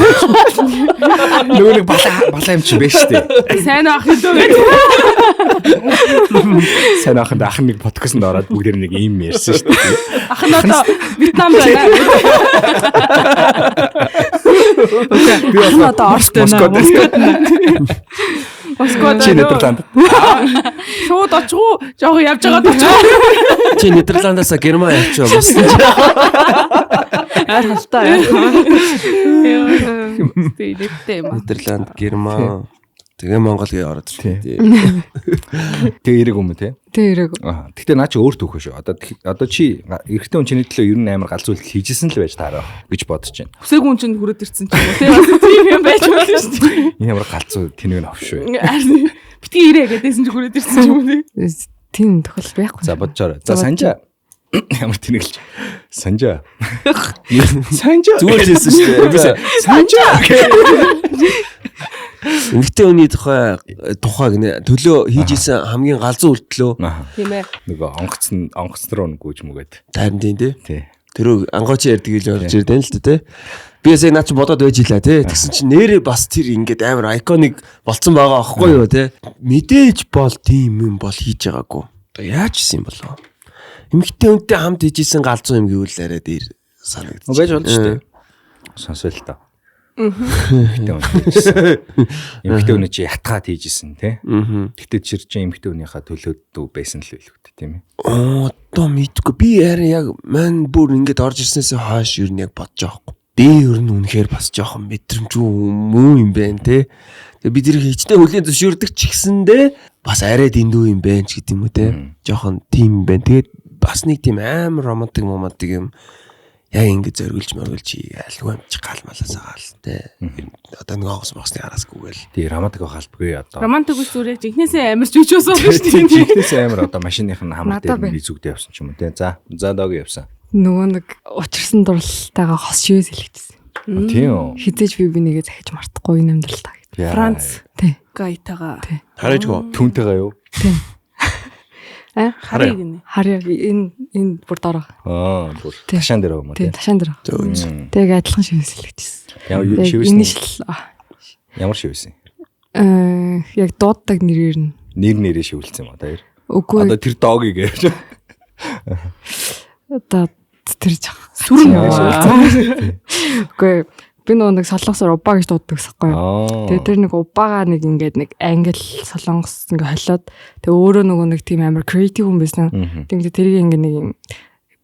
Нөгөө нэг балаа юм чи биш үү? Сайн ах юм дөө. Сайн ахын нэг подкастт ороод бүгдээр нэг ийм ярьсан шүү дээ. Ах нь одоо Вьетнам байна. Би одоо Оростой Москвад чи Нидерланд. шууд очгоо жоохон явж байгаа очгоо. Чи Нидерландаас Герман явчих бас. Ар халтаа. Тэгэлтэй юм. Нидерланд, Герман тэгээ Монгол гээ ороод тий. Тэгээ ирэг юм те. Тэр ирэг. Гэтэ наа чи өөр түүх шүү. Одоо чи эрэгтэй хүн чиний төлөө ер нь амар галзуул хийжсэн л байж таараа гэж бодож байна. Хүсээгүй хүн чинь хүрээд ирсэн ч юм уу. Тэгээ бас тийм юм байж болно шүү дээ. Энэ ямар галзуу тэнэг нь авшгүй. Битгий ирээ гэдээсэн чи хүрээд ирсэн ч юм уу тий. Тийм тохиол байхгүй. За бодчоор. За санжаа ямар тэнэглэж. Санжаа. Санжаа. Зүгээр л хэлсэн шүү дээ. Санжаа. Эмэгтэй хүний тухай гинэ төлөө хийж исэн хамгийн галзуу үйлдэлөө. Тийм ээ. Нөгөө онгоц руу гүйж мүгээд. Тайрн тий. Тий. Тэр ангооч ярьдаг гэж орж ирдэн л дээ тий. Би сая наа чи бодоод байж илаа тий. Тэгсэн чинь нэрээ бас тэр ингээд амар айконик болцсон байгаа аахгүй юу тий. Мэдээж бол тийм юм бол хийж байгаагүй. Одоо яаж хийсэн юм болов? Эмэгтэй хүнтэй хамт хийж исэн галзуу юм гэвэл арай дээр санагдчих. Байж болно шүү дээ. Сонсвол та. Эмэгтэй хүний чи ятгаад хийжсэн те. Тэгтээ чир чи эмэгтэй хүнийхээ төлөөд байсан л байлгүй тийм ээ. Одоо мэдгүй би харин яг мань бүр ингэж орж ирснээс хойш юу нэг бодож байгаа юм. Дээр нь үнэхээр бас жоохон мэдрэмжгүй муу юм байна те. Тэгээ бид тэрийг хичнээн хүлийн зөвшөөрдөг ч гэсэндээ бас арай дэндүү юм байна ч гэдэг юм уу те. Жоохон тийм юм байна. Тэгээд бас нэг тийм амар романтик юм яг ингэ зориулж айлгүй амч гал малаасаа гал те. Одоо нэг оос мосны араасгүйгээл. Тий романтик халбгүй одоо. Романтик үс зүгээр жинхнээсээ амар жүжөөсөн шүү дээ. Жинхнээсээ амар одоо машиных нь хамар дээр би зүгдээ явсан ч юм уу те. За дог явсан. Нөгөө нэг учирсан дурлалтайгаа хос шивээс хэлчихсэн. Тийм үү. Хизээж би нэгээ захиж мартахгүй энэ амьдралтаа гэдэг. Франц Тий. Гайтага. хараач Түүнтэйгээ юу? Тий. Харыг гинэ. Хараа энэ бүр дороо. Бүр ташаан дээр юм уу Тий, те. ташаан дээр. Тэг адилхан шивээс хэлчихсэн. Ямар шивсэн? Энэ шил Ямар шивсэн? Яг дууддаг нэрээр нь. Нэрээ шивэлсэн юм одоо. Үгүй. Одоо тэр догийг гэж. Одоо тэр жах. Сүрэн Үгүй. Би нэг солонгосоор убаа гэж дууддаг гэсэхгүй юу. Тэгээ тэр нэг убаага нэг ингээд нэг англи солонгос ингээ холиод тэгээ өөрөө нөгөө нэг тийм амар креатив хүн байсан. Тэгээд тэрийг ингээ нэг юм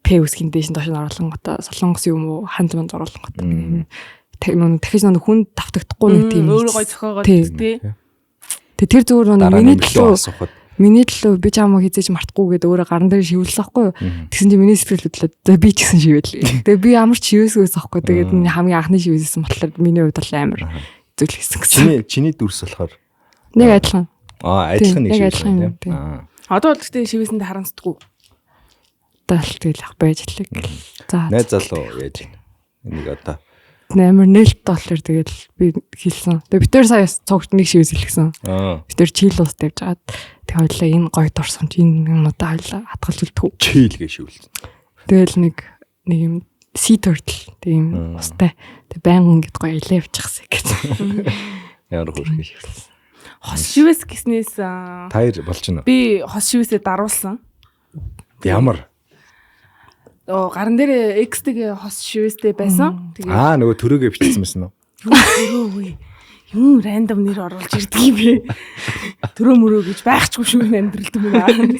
пэвсгийн дэшин доош нь оруулсан гоо солонгос юм уу ханд манд оруулсан гоо нэг юм дахиж нэг хүн давтагдахгүй нэг тийм өөрөө гой зохиогоод тий. Тэгээ тэр зүгээр нэг миний төлөө би чамаа хизээж мартахгүй гэдэг өөрөө гаран дээр шивэлсэн байхгүй юу. Тэгсэн чинь миний сэтгэл хөдлөд за би ч гэсэн шивэлээ. Тэгээ би ямар ч шивээсгүйс байхгүй. Тэгээд хамгийн анхны шивээссэн болохоор миний хувьд бол амар зүйл хийсэн гэсэн. Чиний дүрс болохоор нэг адилхан. Адилхан нэг шивэлсэн. Одоо бол гэхдээ шивээсэнд харамсдаггүй. Даалт тэгэл ах байж лэг. За. Найз залуу яаж байна? Энийг одоо амар нээлттэй болохоор тэгэл би хэлсэн. Тэгээ би тэр сая цогт нэг шивээс хэлсэн. Би тэр чийл ус тавьж агаад тэг хоёлаа энэ гой дурсан чи энэ юмудаа хоёлаа хатгалж үлдэх үү. чийл гэж шивэлсэн. Тэгэл нэг юм sea turtle тийм устай. Тэг байнга ингэж гоё илээ явчихсан гэж. Ямар хөрхий шивэлсэн. Хос шивээс гиснээс Таяр болж байна. би хос шивээсээ даруулсан. Ямар? Гаран дээр X-тэй хос шивээстэй байсан. Тэгээ нөгөө төрөөгөө бичсэн байсан уу? Төрөө юм рандом нэр оруулж ирдэг юм бэ. Төрөө мөрөө гэж байхчгүй шүү амьдралд юм.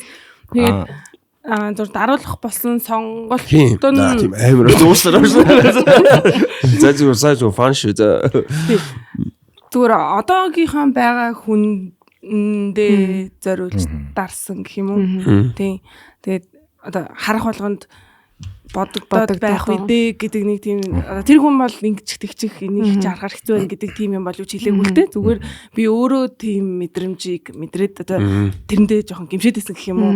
Тэгээд зур даруулах болсон сонголт тийм амар дуусаар за зүгээр сайжуу фан шүү за. Зүгээр одоогийнхаа байгаа хүндээ зориулж дарсан гэх юм уу. Тийм. Тэгээд одоо харах болгонд бодогдоод байх үедээ гэдэг нэг тийм тэр хүн бол ингэж тэгчих энийг хийж харахаар хэцүү байх гэдэг тийм юм болов хэлээгүй л дээ. Зүгээр би өөрөө тийм мэдрэмжийг мэдрээд одоо тэрэндээ жоохон гимшээдсэн гэх юм уу.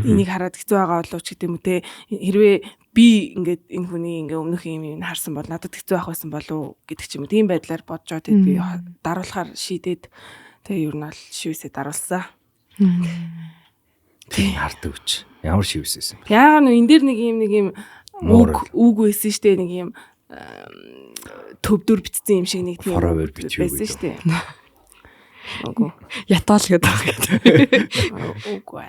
Энийг хараад хэцүү байгаа болов ч гэдэг юм уу те. Хэрвээ би ингээд энэ хүний ингээ өмнөх юм харсан бол надад хэцүү байх байсан болов гэдэг ч юм уу. Тийм байдлаар бодож байгаа. Би даруулахаар шийдээд тэгээ ер нь бол шивээсээ даруулсан. Тийм хардаг үуч. Ямар шивсэн. Яагаад нөө энэ дээр нэг юм үг байсан шүү дээ, нэг юм төвдөр битсэн юм шиг нэг тийм байсан шүү дээ. Үгүй. Ятаал гэдэг. Үгүй.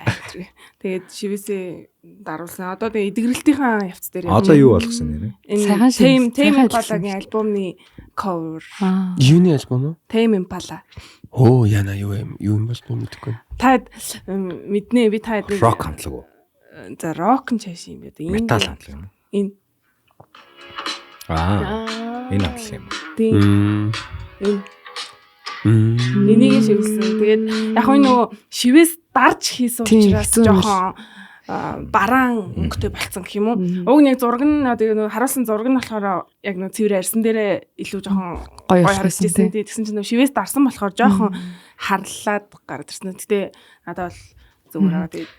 Тэгээд шивээсээ даруулсан. Одоо тэгээд эдгэрэлтийн явц дээр одоо юу болгосон нэрэ? Энэ Tame Impala-гийн альбомны cover. Юуны альбом уу? Tame Impala. Оо яна юу юм бол би мэдэхгүй. Та мэднэ би та нэг рок хамтлаг уу? За рок нь чааш юм байна. Энэ метал хамтлаг юм. Энэ энэ хамтлаг юм. Тийм. Энийг шивсэн. Тэгээд яг нөгөө шивээс дарж хийсэн учраас жоохон бараан өнгөтэй болцсон гэх юм уу. Уг нэг зураг нь нөгөө харуулсан зураг нь болохоор яг нөгөө цэвэр арьсан дээрээ илүү жоохон гоё харагдчихсан. Тэгсэн чинь шивээс дарсан болохоор жоохон харлаад гараад ирсэн. Гэтэ надад бол зүгээр байгаа. Тэгээд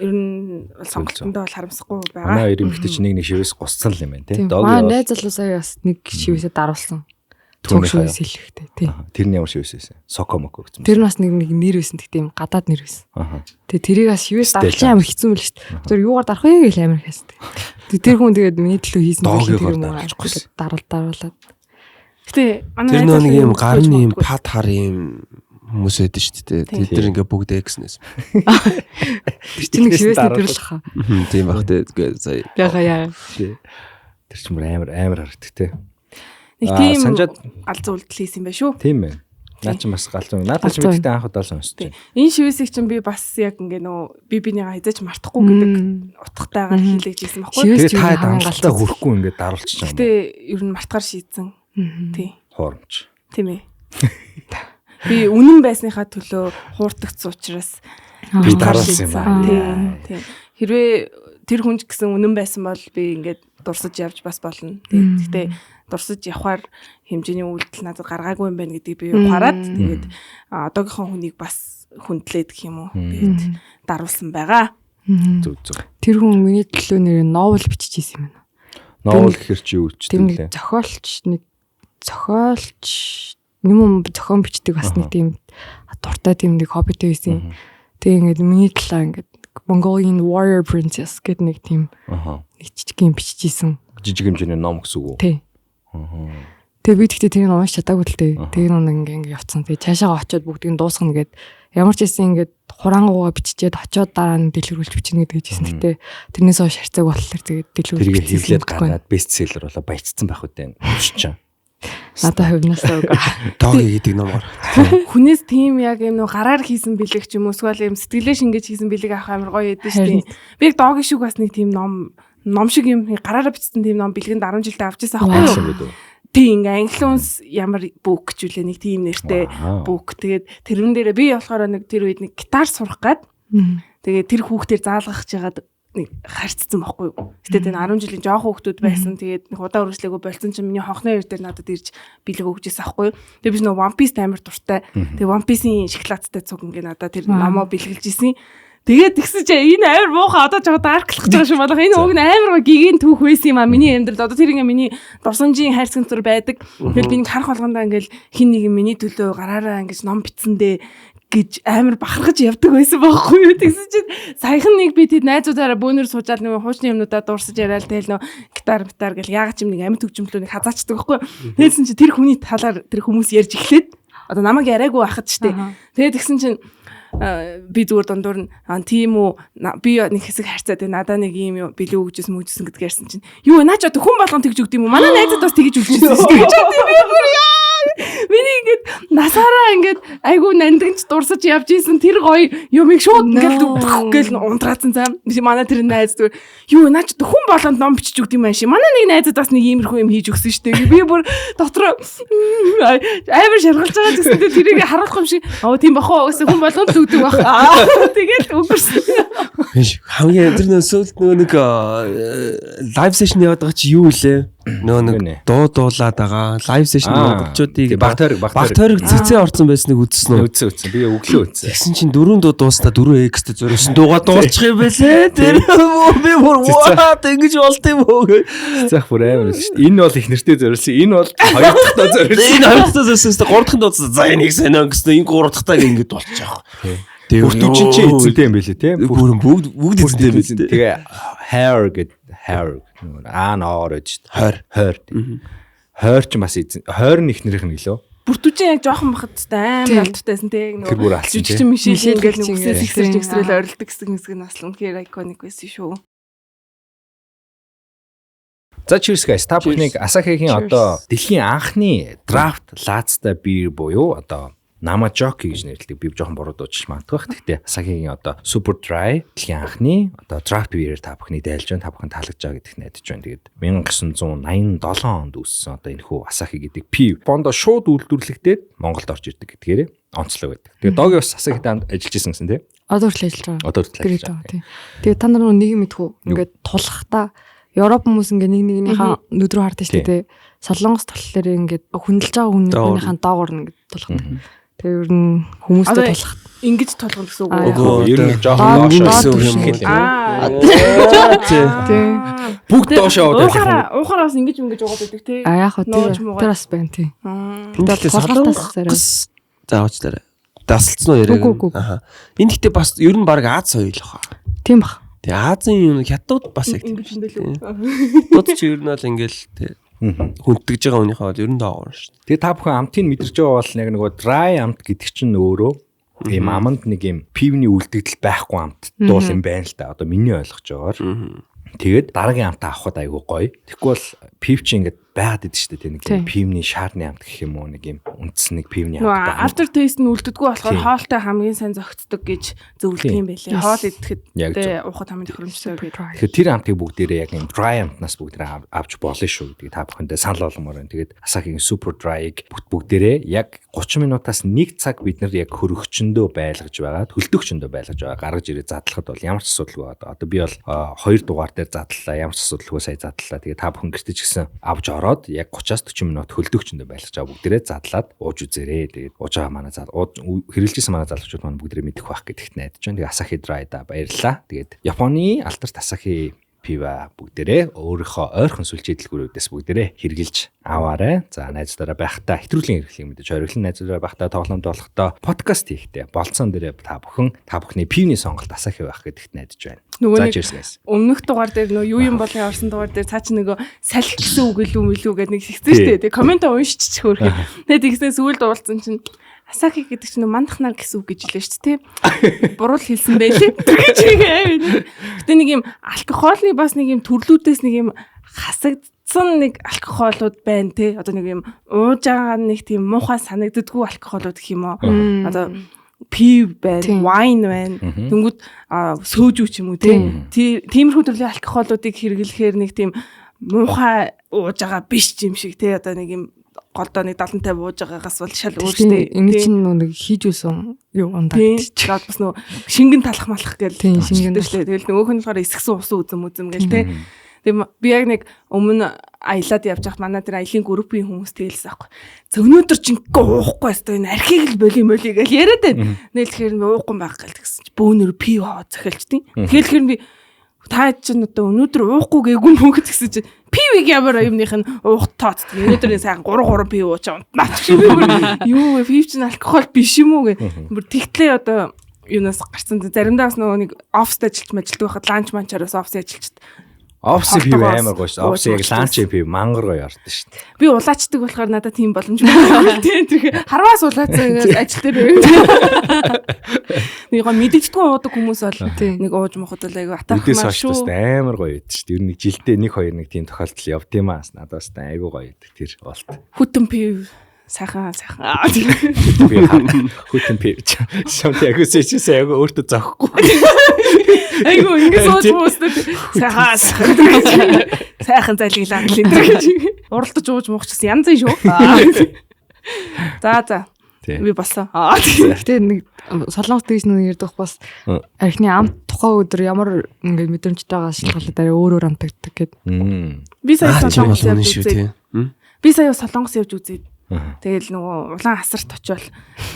ер нь сонголтондоо бол харамсахгүй байгаа. Манай хоёр эмэгтэй чинь нэг шивээс гусцсан л юм байна тий. Доогийн найз залуусаа бас нэг шивээсээ даруулсан. Цог шивээс хэлэхтэй тий. Тэр нь ямар шивээсээ? Сокомоко гэсэн. Тэр нас нэг нэр байсан гэдэг юм гадаад нэр байсан. Тэгээ тэрийг бас шивээс дарах амар хэцүү мэл шүү дээ. Тэр юугаар дарах вэ гэж амар хайсан. Тэр хүн тэгээд миний төлөө хийсэн тэр юм уу? Даруулаад. Гэтэ тэр нэг юм гарны юм пад хар юм хүмүүс байдаг шүү дээ. Тэд нар ингээ бүгд экснээс. Тэр чинь нэг шивээс нэрлэх хаа. Тийм баг тэгээ сая. Яга. Тэр чинь амар харагддаг те. Нэг тийм санжаад галзуу үйлдэл хийсэн юм байна шүү. тийм байна. Наа чи бас галзуу. Надад ч мэдээ анх удаа сонсч. Энэ шивэсийг чинь би бас яг ингээ нөө би бинийгаа хязгаарч мартахгүй гэдэг утгатайгаар хийлгэж ирсэн байхгүй. Тэгээд та амжилтаа хүрэхгүй ингээд даруулчих юм. Гэтэ ер нь мартахаар шийдсэн. Тий. Хуурамч. Тийм ээ. Би үнэн байсныхаа төлөө хуурдагц учраас би даруулсан юм байна. Тийм. Хэрвээ тэр хүн ч гэсэн үнэн байсан бол би ингээд дурсаж явж бас болно. Гэхдээ дурсаж явхаар хэмжээний үйлдэл надад гаргаагүй юм байна гэдгийг би ухаарад тэгээд одоогийнхоо хүнийг бас хүндлээд гэх юм уу. Тэгээд даруулсан байгаа. Зүг. Тэр хүн миний төлөө нэр новел биччихсэн юм байна. Новел гэхэр чи юу ч тийм лээ. Зохиолч юм зохион бичдэг бас нэг тийм дуртай тийм нэг хоббитэй байсан. Тэгээ ингээд миний талаа ингээд Mongolian Warrior Princess гэдэг нэг тийм нэг жижиг юм биччихсэн. Жижиг хэмжээний ном гэсэн үг үү? Тий. Тэгээ би тэгтээ тэрийг уншиж чадаагүй л дээ. Тэгээ нэг ингээ явцсан. Тэгээ цаашаа очиод бүгдийг дуусгана гэд ямар ч байсан ингээд хурангуугаа биччихээд очиод дараа нь дэлгэрүүлж бичнэ гэдэг хэлсэн. Гэтэ тэрнээс хойш харьцааг болохоор тэгээд дэлгэрүүлж хийлээд гараад бестселлер болоо баяцсан байх үдэ. Өшч. Надад хувьнасаа үг. Дооги гэдэг ном гар. Хүнээс тийм яг юм нөө гараар хийсэн бэлэг ч юм уу эсвэл юм сэтгэлээ шингээж хийсэн бэлэг авах амар гоё яддаг шүү дээ. Би яг дооги шиг бас нэг тийм ном шиг юм гараараа бичсэн тийм ном бэлгэнд 10 жилдээ авч ирсэн аахгүй юу? Тийм ингээ англиунс ямар бүк гэж үлээ нэг тийм нэртэй бүк. Тэгээд тэрэн дээрээ би болохоор нэг тэр үед нэг гитар сурах гээд тэгээд тэр хүүхдээр заалгах чагаад нэг харцсан байхгүй юу. Гэтэ тэр 10 жилийн жоох хүүхдүүд байсан. Тэгээд нэг удаа үргэлжлээгөө болцсон чинь миний хонхны хоёр дээр надад ирж бэлэг өгчээсэн байхгүй юу. Тэгээд би нөө One Piece амар дуртай. Тэгээд One Piece-ийн шоколадтай цуг ингээ надад тэр номоо бэлгэлж исэн. Тэгээд тэгсэн чинь энэ амар муухай одоо жоо дарклах гэж байгаа шүү болох. Энэ үг нь амар гигийн түүх байсан юм а миний амьдралд. Одоо тэр ингээ миний дурсамжийн хайр центр байдаг. Тэгэл би нэг харах болгондоо ингээл хин нэг миний төлөө гараараа ингэж ном бичсэндээ гэж амар бахархаж явдаг байсан байхгүй юу. Тэгсэн чинь саяхан нэг би тэд найзуудаараа бөөнөр суужаад нэг хуучны юмнуудаа дуурсаж яриад тэгэл нөө гитар гэл яагаад ч юм нэг амьд хөгжмөлөө нэг хазаачдаг байхгүй юу. Тэгэлсэн чинь тэр хүний талаар тэр хүмүүс ярьж эхлээд одоо намайг яриаггүй байхад ч тийм. Тэгээд тэгсэн чинь би зүгээр дундуур нь тийм үү би нэг хэсэг харьцаад надаа нэг юм бэлэг өгжсэн мүжсэн гэдгээр ярьсан чинь юу наа ч одоо хүн болгон тэгж өгд юм уу манай найзад бас тэгж өгчээсэн шүү дээ. Миний ингээд насаараа ингээд айгу нандинч дурсаж явж исэн тэр гоё юмыг шууд ингээд гэл унтраацсан цаам манай тэр найз зүгээр юу наа ч хүн болгонд ном бичиж өгд юм аа ши манай нэг найзад бас нэг иймэрхүү юм хийж өгсөн шүү дээ. Би бүр дотроо амар шаргалж байгаа гэсэн тэрийг харуулах юм шиг тийм бахаа өсө хүн болгонд өгдөг бах. Тэгээд өгөрсөн. Хамгийн тэр нөөсөлд нөгөө нэг лайв сешн яваад байгаа чи юу вэ? Нөгөө нэг дуулаад байгаа лайв сешн монголчуудыг баг тойрог цэцээ орсон байсныг үзсэн үү? Үзсэн. Би өглөө үзсэн. Тэгсэн чинь 4 дуу дуусна 4 X-тэй зориулсан дуугаа дуулчих юм байлээ. Тэр би бүр ваа ингэж болт юм уу гэж. Цаах бүр амар шүү дээ. Энэ бол их нэртэй зориулсан. Энэ бол хоёр дахь доо зориулсан. Энэ хоёр дахь доо зориулсан. Гурав дахь доо за энийг сонио гэсэн энэ гурав дахь тааг ингэж болчих واخ. Бүртүүчин чи эзэнтэй юм байлээ те. Бүгд эзэнтэй юм байлээ. Тэгээ hair гэдэг hair ноор гэж хойр. Хойр ч бас эзэн. Хойр нь их нэрийнх нь гэлөө. Бүртүүчин яг жоохон бахад амар алдтайсэн те. Тэр бүр алсан те. Жижиг мишэл ингээл нүгсээс ихсэрэл ойролдог гэсэн хэсэг нь бас үнэхээр iconic байсан шүү. За cheers guys. Та бүхнийг Asahi-гийн одоо дэлхийн анхны draft лаацтай биер буюу одоо Namajok гэж нэрлэдэг. Би жоохон буруу дуудчих магадгүй. Гэхдээ Asahi-гийн одоо Super Dry дэлхийн анхны одоо draft beer та бүхний дайлж байна. Та бүхэн таалагдж байгаа гэдэгт найдаж байна. Тэгээд 1987 онд үүссэн одоо энэ хүү Asahi гэдэг пив бондо шууд үйлдвэрлэгдээд Монголд орж ирдэг гэдгээрээ онцлог байдаг. Тэгээд Доги бас Asahi-тай ажиллаж исэн гэсэн тийм. Одоо хүртэл ажиллаж байгаа. Одоо хүртэл ажиллаж байгаа. Тийм. Тэгээд та нар нэг юм мэдхүү. Ингээд тулахтаа Европ хүмүүс ингээ нэгнийхээ нүд рүү хардаг шүү дээ. Солонгос болохоор ингээд хүндэлж байгаа хүнийхээ доогоор ингээд тулахдаг. Тэгээ ер нь хүмүүстэй тулах ингэж тулгах гэсэн үг үү? Ер нь жоохон доошоо юм хэлээ. Тийм. Бүгд доошоо яваад байгаа. Уухараас ингэж угаад байдаг тий. Яг хөө тэр бас байна тий. Тэгэл солонгос заавчлаарай. Дасалцсан уу яриаг. Аа. Энэ гэхдээ бас ер нь баг Аз соёл баха. Тийм бах. Тэгээ Азийн юм хятад бас яг ингэж юм байлээ. Бод чи ер нь бол ингээл тий хүндэж байгаа хүнийхээ бол ер нь даагаар шүү дээ. Тэгээ та бүхэн амтыг мэдэрч байгаа бол яг нөгөө dry амт гэдэг чинь өөрөө ийм аманд нэг юм пивний үлдэгдэл байхгүй амт дуул юм байна л да. Одоо миний ойлгож байгаагаар. Тэгээд дараагийн амтаа авахд айгүй гоё. Тэгэхгүй бол пив чи ингээд байгаад идэв шүү дээ. Нэг юм пивний шаарны амт гэх юм уу, нэг юм үндсэн нэг пивний амт байна. After taste нь үлддэггүй болохоор хоолтой хамгийн сайн зөгцдөг гэж зөвлөдөг юм байлээ. Хоол идэхэд уухад хамгийн тохиромжтой гэдэг. Тэгэхээр тэр амтыг бүгдээрээ яг юм dry амтнаас бүгдээрээ авч болно шүү гэдэг та бүхэндээ санал болгомоор байна. Тэгээд Asahi-гийн super dry-ыг бүгдээрээ яг 30 минутаас 1 цаг бид нар яг хөрөгчөндөө байлгаж байгаад хөлдөгчөндөө байлгаж байгаа гаргаж ирээ задлахад бол ямар ч асуудалгүй байна. Одоо би бол 2 дугаар дээр задлаа, ямар ч асуудалгүй сая задлаа. Тэгээд та бүхэн гэртээ ч гэсэн авч ороод яг 30-аас 40 минут хөлдөгчөндөө байлгаж байгаа бүгдээрээ задлаад ууж үзээрэй. Тэгээд ууж байгаа манай хэрэгжилжсэн манай залуучууд маань бүгдээрээ мэдэх байх гэдэгт найдаж байна. Тэгээд Asahi Dry да баярлалаа. Тэгээд Японы алдарт Asahi пива бүгдээрээ өөрийнхөө ойрхон сүлжээдэлгүүрүүдээс бүгдээрээ хэрглэж аваарай. За найзуудаараа байхдаа хэтрүүлийн хэрэглийг мэдээж хориглон найзуудаараа байхдаа тоглоомд болохдоо подкаст хийхдээ болцсон дээрээ та бүхний пивний сонголт Asahi байх гэдэгт найдаж байна. Нөгөө нэг өмнөх дугаар дээр нөгөө юу юм болын орсон дугаар дээр цаа чи нөгөө салхи гэсэн үг илүү гэдэг нэг хэлсэн шүү дээ. Коммент уншиж хөөрхөн. Тэгээд тэгснээр сүүлд уулзсан чинь Asahi гэдэг чинь мандах нар гэсэн үг гэж хэлээ шүү дээ. Буруу хэлсэн байлээ. Тэгэж юм. Гэтэ нэг юм алкохолны бас нэг юм төрлүүдээс нэг юм хасагдсан нэг алкохолууд байна те. Одоо нэг юм ууж байгаа нэг тийм муухай санагддаггүй алкохолууд гэх юм уу. Одоо пив байна, вайн байна. Тэнгүүд сөөжүү ч юм уу те. Тиймэрхүү төрлийн алкохолуудыг хэрэглэхээр нэг тийм муухай ууж байгаа биш юм шиг те. Одоо нэг юм голдоо нэг 70-50 ууж байгаагаас бол шал өөртөө энэ чинь нэг хийж үсэн юу ундаа. Тэгээд бас нөө шингэн талах малах гэл шингэн дэвшлээ. Тэгэл нөгөөх нь болохоор эсгсэн усан үзэм гэл те. Тэгээд би яг нэг өмнө аялаад явж байхад манай тэр аялын группийн хүмүүс тэгэлсэн аахгүй. За өнөөдөр чинь уухгүй өстой энэ архийг л боли гэл яриад байна. Нээлхээр би уухгүй байх гэл тэгсэн чи бөөнөр пив аваад захиалчдیں۔ Тэгэхээр би та чинь одоо өнөөдөр уухгүй гээгүй мөн гэсэн чи пивийг ямар юмных нь уух тооцдог. Өнөөдөр сайхан 3 пив уучаа унтнаач гэсэн юу вэ? Пив чинь алкохол биш юм уу гэ. Бүр тэгтлээ одоо юунаас гарсан. Заримдаа бас нөгөө нэг оффс ажилч мажилдаг байхад ланч манчараас оффс ажилчд офс пив амар гоё шүү. Офс яг ланч пив мангар гоё ордог шүү. Би улаачдаг болохоор надад тийм боломж байна. Тийм харваас улаацсан ажил дээр байв. Нэг гоо мэддэггүй уудаг хүмүүс бол нэг ууж мохот л айгу атархмаа шүү. Амар гоё байдаг шүү. Ер нь жилдээ 1-2 тийм тохиолдол явд юм аа. Надад бас айгу гоё байдаг тэр болт. Хүтэн пив сайхан. Хүтэн пив. Шамт айгу сэчээс айгу өөртөө зоохгүй. Айгу ингэ сууж уусдаг. Сайхан залгилаа гэж. Уралдаж ууж муухчихсан янз нь шүү. За. Би болсон. Гэтэ нэг солонгос дэж нэг ярдах бас архины амт тухайн өдөр ямар ингэ мэдрэмжтэй байгаа шалгалаад арай өөр амтагддаг гэд. Би сая солонгос явж үзээд тэгэл нөгөө улаан асарт очивол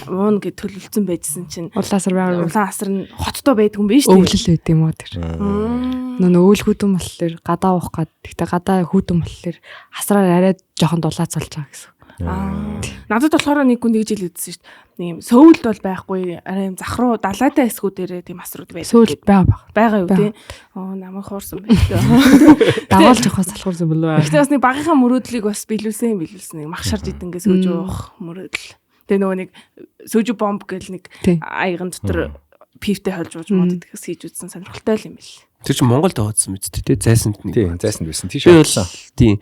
уун гэд төлөвлөсөн байжсэн чинь улаан асар нь хоттой байдаг юм биш үү? Өвлөл байд юм уу тэр. Нөгөө өөл хүтэн болохоор гадаа уух гад. Гэтэ гадаа хүтэн болохоор асраар арай жоохон дулаац болж байгаа гэсэн. Надад болохоор нэг хүн тэгж хэлээдсэн шүү дээ. Нэг юм сөүлд бол байхгүй арай юм зах руу далайтай эсгүүдээрээ тийм асрууд байдаг. Сөүлд байгаа юу тий. Намайг хуурсан байх. Дагуулж явах салхуурсан болов. Гэтэ бас нэг багынхаа мөрөөдлийг бас биелүүлсэн нэг махшарж идэнгээс сөөж уух мөрөөдөл. Тэгээ нөгөө нэг сөөж бомб гэл нэг аяган дотор пивтэй холж ууж моддгээс хийж үзсэн сонирхолтой юм бэл. Тэр чинь Монголд байгаадсан мэт тий зайсанд нэг. Тийм зайсанд байсан. Тийш болсон. Тийм.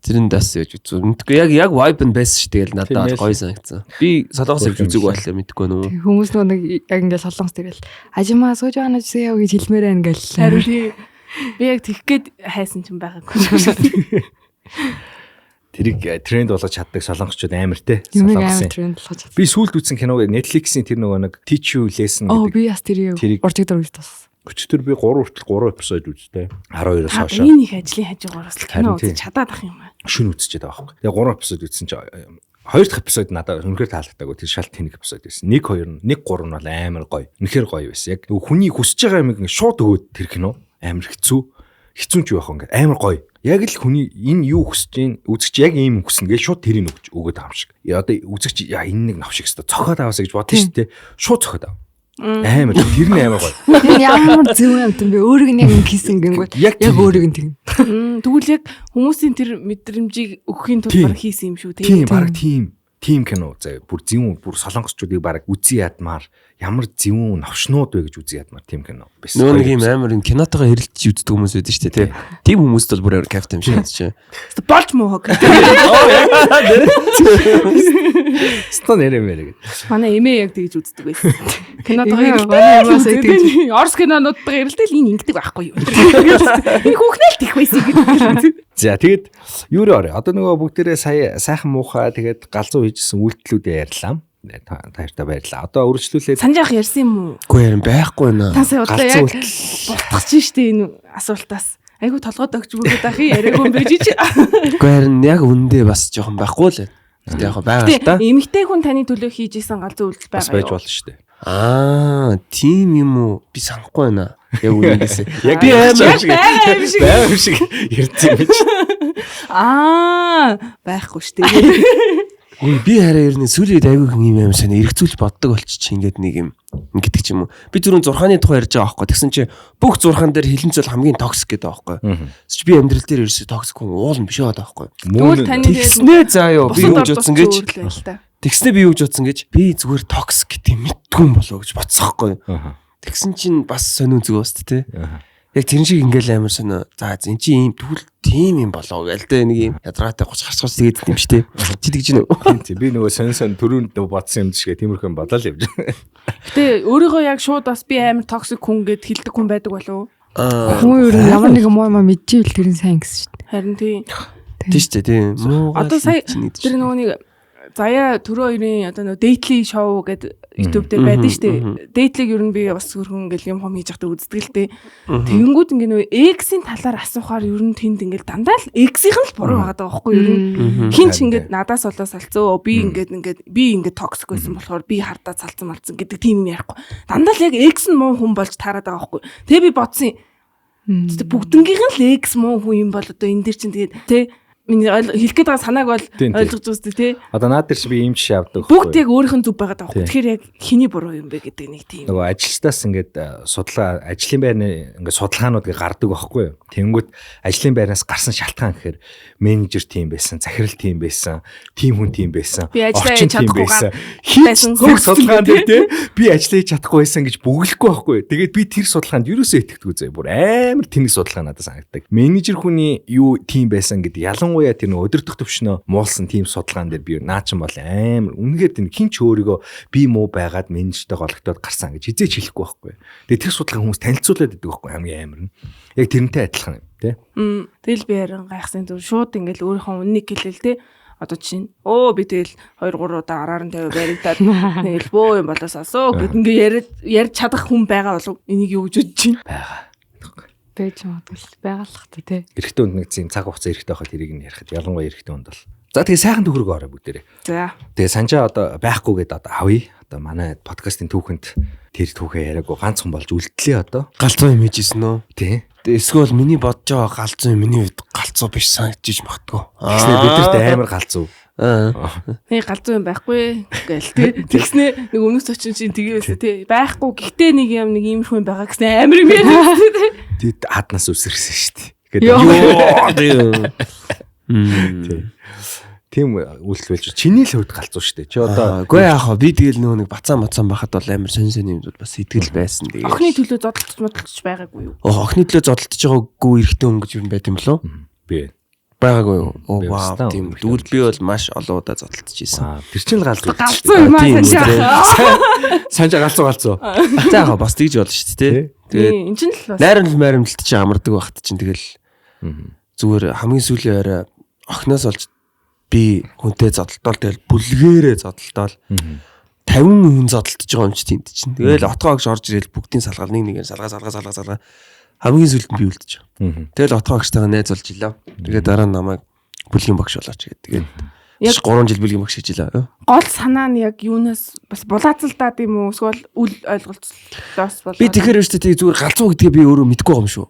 Тэрэн дас яаж үзв. Мэдгүй яг vibe нь байсан шүү. Тэгэл надад гоё санагдсан. Би солонгос явж үзег байлаа мэдгүй нөө. Хүмүүс нэг яг ингээд солонгос тэгэл ажимаа сууж байгаа ч яа гэж хэлмээр байна гэл. Харин би яг тэгэх гээд хайсан ч юм байгаагүй. Тэрийг тренд болгож чаддаг солонгосчууд амар те. Солонгосын тренд болгож чаддаг. Би сүүлд үзсэн киног Netflix-ийн тэр нөгөө нэг Teach You Lesson гэдэг. Би бас тэрийг уржиг дөрөж тас. Өчтөр би 3 эпизод үзтээ. 12-оос хойш. Энэ их ажлын хажуугаараас л кино үзэж чадаад ах юм байна. Шүн үзчихэд байгаа байхгүй. Тэгээ 3 эпизод үзсэн чинь 2 дахь эпизод надад үнэхээр таалагдаагүй. Тэр шал тэнэг эпизод байсан. 1 2 нь 1 3 нь бол амар гоё. Үнэхээр гоё байсан. Яг хүний хүсэж байгаа юм ингээ шууд өгөөд тэр кино амар хэцүү ч байх ингээ амар гоё. Яг л хүний энэ юу хүсэж гин үзэгч яг ийм хүснэ гэж шууд тэрийг өгөөд байгаа юм шиг. Одоо үзэгч яа энэ нэг навшиг өстө цохоод аваасаа гэж бодсон шүү дээ. Шууд цохоод аваа. Амар тэр нь амар гоё. Ямар зөв юм бэ? Өөрийг нь яг хийсэн гингүүт яг өөрийг нь тэгнэ. Тэгвэл яг хүмүүсийн тэр мэдрэмжийг өгөхийн тулд баг хийсэн юм шүү тийм баг тийм тим кино заа бүр зөвүүн бүр солонгосчуудыг баг үзий ядмаар ямар зөвүүн новшнууд вэ гэж үзий ядмаар тим кино байсан. Нөө нэг юм амар энэ кинотойгоо хэрэлдэж үздэг хүмүүс байдаг шүү дээ тий. Тим хүмүүст бол бүр амар кайфтай юм шиг байна. Болж муу хог. Стон нэрэмээр гэж. Манай эмээ яг тэгж үздэг байсан. Кинотойгоо манай эмээс тэгж Орс кинонуудтайгаа хэрэлдэл энэ ингэдэг байхгүй юу? Энэ хүүхнэл тих байсан гэдэг. За тэгээд юу рүү орё. Одоо нөгөө бүгдээрээ сая сайхан муухай тэгээд галзуу хийжсэн үйлдэлүүдээ ярьлаа. Таяртай баярлаа. Одоо үргэлжлүүлээд Санжаах ярьсан юм уу? Үгүй ярин байхгүй наа. Та сая удлаа яг бутгаж штэ энэ асуултаас. Айгу толгойд өгч бүгд ахи яриаггүй юм байж чи. Үгүй ярин яг үндэ бас жоохон байхгүй л. Гэтэ яг байгаа л та. Эмэгтэй хүн таны төлөө хийж исэн галзуу үйлдэл бас байгаа байж юу? болно шүү дээ. Тийм юм уу? Би санахгүй байна. Яг үнэндээ. Яг би амар шиг байм шиг ярьсан юм чи. Байхгүй штэ. Үгүй би хараа ер нь сүлээд айгүй хүн юм амар санаа эргцүүлж боддог болчих ингээд нэг юм гэдэг ч юм уу. Би түрүүн 6-ны тухай ярьж байгаа байхгүй. Тэгсэн чинь бүх 6-ан дээр хилэнцэл хамгийн токсик гэдэг байхгүй. Тэсч би амьдрал дээр ерөөсөө токсик хүн уул нь биш байгаа байхгүй. Тэгвэл таны Тэгснээ заа ёо би юу гэж утсан гэж. Тэгснээ Тэгснээ би юу гэж утсан гэж. Би зүгээр токсик гэдэг мэдгүй юм болоо гэж бодсохгүй. Тэгсэн чинь бас сонио зүг баст те. Яг тэр шиг ингээл амар сонио. За энэ чи ийм тэгвэл тийм юм болоо гээл те нэг юм ядраатай 30 гарч тэгээд юм штэ. Чи тэгж нэ. Тийм би нөгөө сонь төрөнд бодсон юм жишгээ тиймэрхэн бодоо л явж. Гэтэ өөрийгөө яг шууд бас би амар токсик хүн гэд хэлдэг хүн байдаг болов уу? Хүн ер нь ямар нэгэн муу юм мэдчихвэл тэр нь сайн гэсэн шүү дээ. Харин тийм. Тийм штэ тийм. Одоо сая тэр нөгөө нэг заяа төрөө хоёрын одоо нөгөө дейтли шоу гэдэг YouTube дээр байдаг шүү дээ. Дейтлиг ер нь би бас хөрхөн ингээл юм хийж явахдаа үздэг л дээ. Тэгэнгүүт ингээ нөгөө X-ийн талаар асуухаар ер нь тэнд ингээл дандаа л X-ийн л буруу байгаа даа байхгүй ер нь. Хин ч ингээд надаас болоо салцөө би ингээд токсик байсан болохоор би хардаа салцсан малцсан гэдэг тийм юм ярихгүй. Дандаа л яг X нь муу хүн болж таарад байгаа байхгүй. Тэгээ би бодсон бүгднгийнх нь л X муу хүн юм бол одоо энэ дэр чинь тэгээд тэ миний хэлэх гээд байгаа санааг бол ойлгож үзтээ тий. Одоо наад дээр чи би ийм жишээ авдаг. Бүгд яг өөрийнх нь зүв байгаа даа. Тэгэхээр яг хэний буруу юм бэ гэдэг нэг тийм. Нөгөө ажилтнаас ингээд судлаа ажлын байрны ингээд судалгаанууд гардаг байхгүй юу. Тэнгүүд ажлын байрнаас гарсан шалтгаан гэхээр менежер тийм байсан, захирал тийм байсан, тим хүн тийм байсан, орчин тийм байсан. Хийсэн судалгаан дээр тий би ажиллаж чадахгүй байсан гэж бүглэхгүй байхгүй юу. Тэгээд би тэр судалгаанд юусоо итгэдэггүй зөө. Бүр амар тэнэг судалгаа надад санагддаг. Менежер хүний юу тийм байсан гэдэг ялангуяа тэр нөгөө өдөртөх төвшнөө муулсан тим судалгаан дээр би наачин бол амар үнэхээр тийм хин ч өөрийгөө би муу байгаад менежертэй гологдоод гарсан гэж хизээч хэлэхгүй байхгүй. Тэгээд тэр судалгаа хүмүүс танилцуулаад идэг байхгүй хамгийн амар нь. Яг тэрнтэй адилхан юм тий. Тэгэл би харин гайхсан зүр шууд ингээл өөрийнхөө үннийг хэлээл тий. Одоо чинь би тэгэл 2-3 удаа араар нь тавиа баригдаад тэгэл бөө юм болоос асуу гэд ингээ ярьж чадах хүн байгаа болов энийг юу гэж бодож чинь байгаа. Бэж магадгүй байгалах тий. Эрэгтэй хүнд нэг зин цаг хугацаа эрэгтэй байхад тэрийг нь ярихад ялангуяа эрэгтэй хүнд бол. За тэгээ сайхан төгрөг ороо бүгдээрээ. За. Тэгээ санжаа одоо байхгүйгээд одоо авъя. Одоо манай подкастын түүхэнд тэр түүхээ яриаггүй ганцхан болж үлдлээ одоо. Галзуу юм хийжсэн нөө. Тий. Эсвэл миний бодож байгаа галзуу миний үед галзуу биш санагдчих магадгүй. Тэгснэ бидэрт амар галзуу. Нэг галзуу юм байхгүй гээл тий. Тэгснэ нэг өмнөс очин чинь тэгээвэсэ тий. Байхгүй гэхдээ нэг юм нэг иймэрхүү юм байгаа гэсэн амар юм яриа тий. Тэд хаднаас үсэрсэн шүү дээ. Тэгээд тийм үйлдэл болж чиний л хувьд галзуу шүү дээ. Чи одоо үгүй яах вэ? Би тэгэл нөгөө нэг бацаан байхад бол амар сонь юм бол бас итгэл байсан тэгээ. Охны төлөө зодтолч байгаагүй юу? Охны төлөө зодтолж байгаагүй эрэгтэй хүн гэж юм байт юм болов? Би байгаагүй юу? Вау тийм. Дүүл би бол маш олон удаа зодтолж ийсэн. Тэр чинь л галзуу. Галзуу юм аа санжаа галзуу. За яах бас тэгж болно шүү дээ. Тэгээд эн чинь л бас найрамдалт чи амардаг байхад чинь тэгэл зүгээр хамгийн сүүлийн орой охноос олж би хүнтэй зодтолтол тэгэл бүлгээрээ зодтолтол 50 хүн зодтолтож байгаа юм чи тиймд чинь. Тэгэл отгоогш орж ирэл бүгдийн салгаал нэг салгаа хамгийн сүүлд нь би үлдэж байгаа. Тэгэл отгоогштайгаа найз болж илаа. Тэгээд дараа нь намайг бүлгийн багш болооч гэдэг. Тэгээд яг 3 жил бүлгийн багш хийж илаа. Гол санаа нь яг юунаас бас булаацалдаад юм уу эсвэл үл ойлголцлоос болоо. Би тэгэхээр өштэй тийг зүгээр галзуу гэдгээ би өөрөө мэдгүй байгаа юм шүү.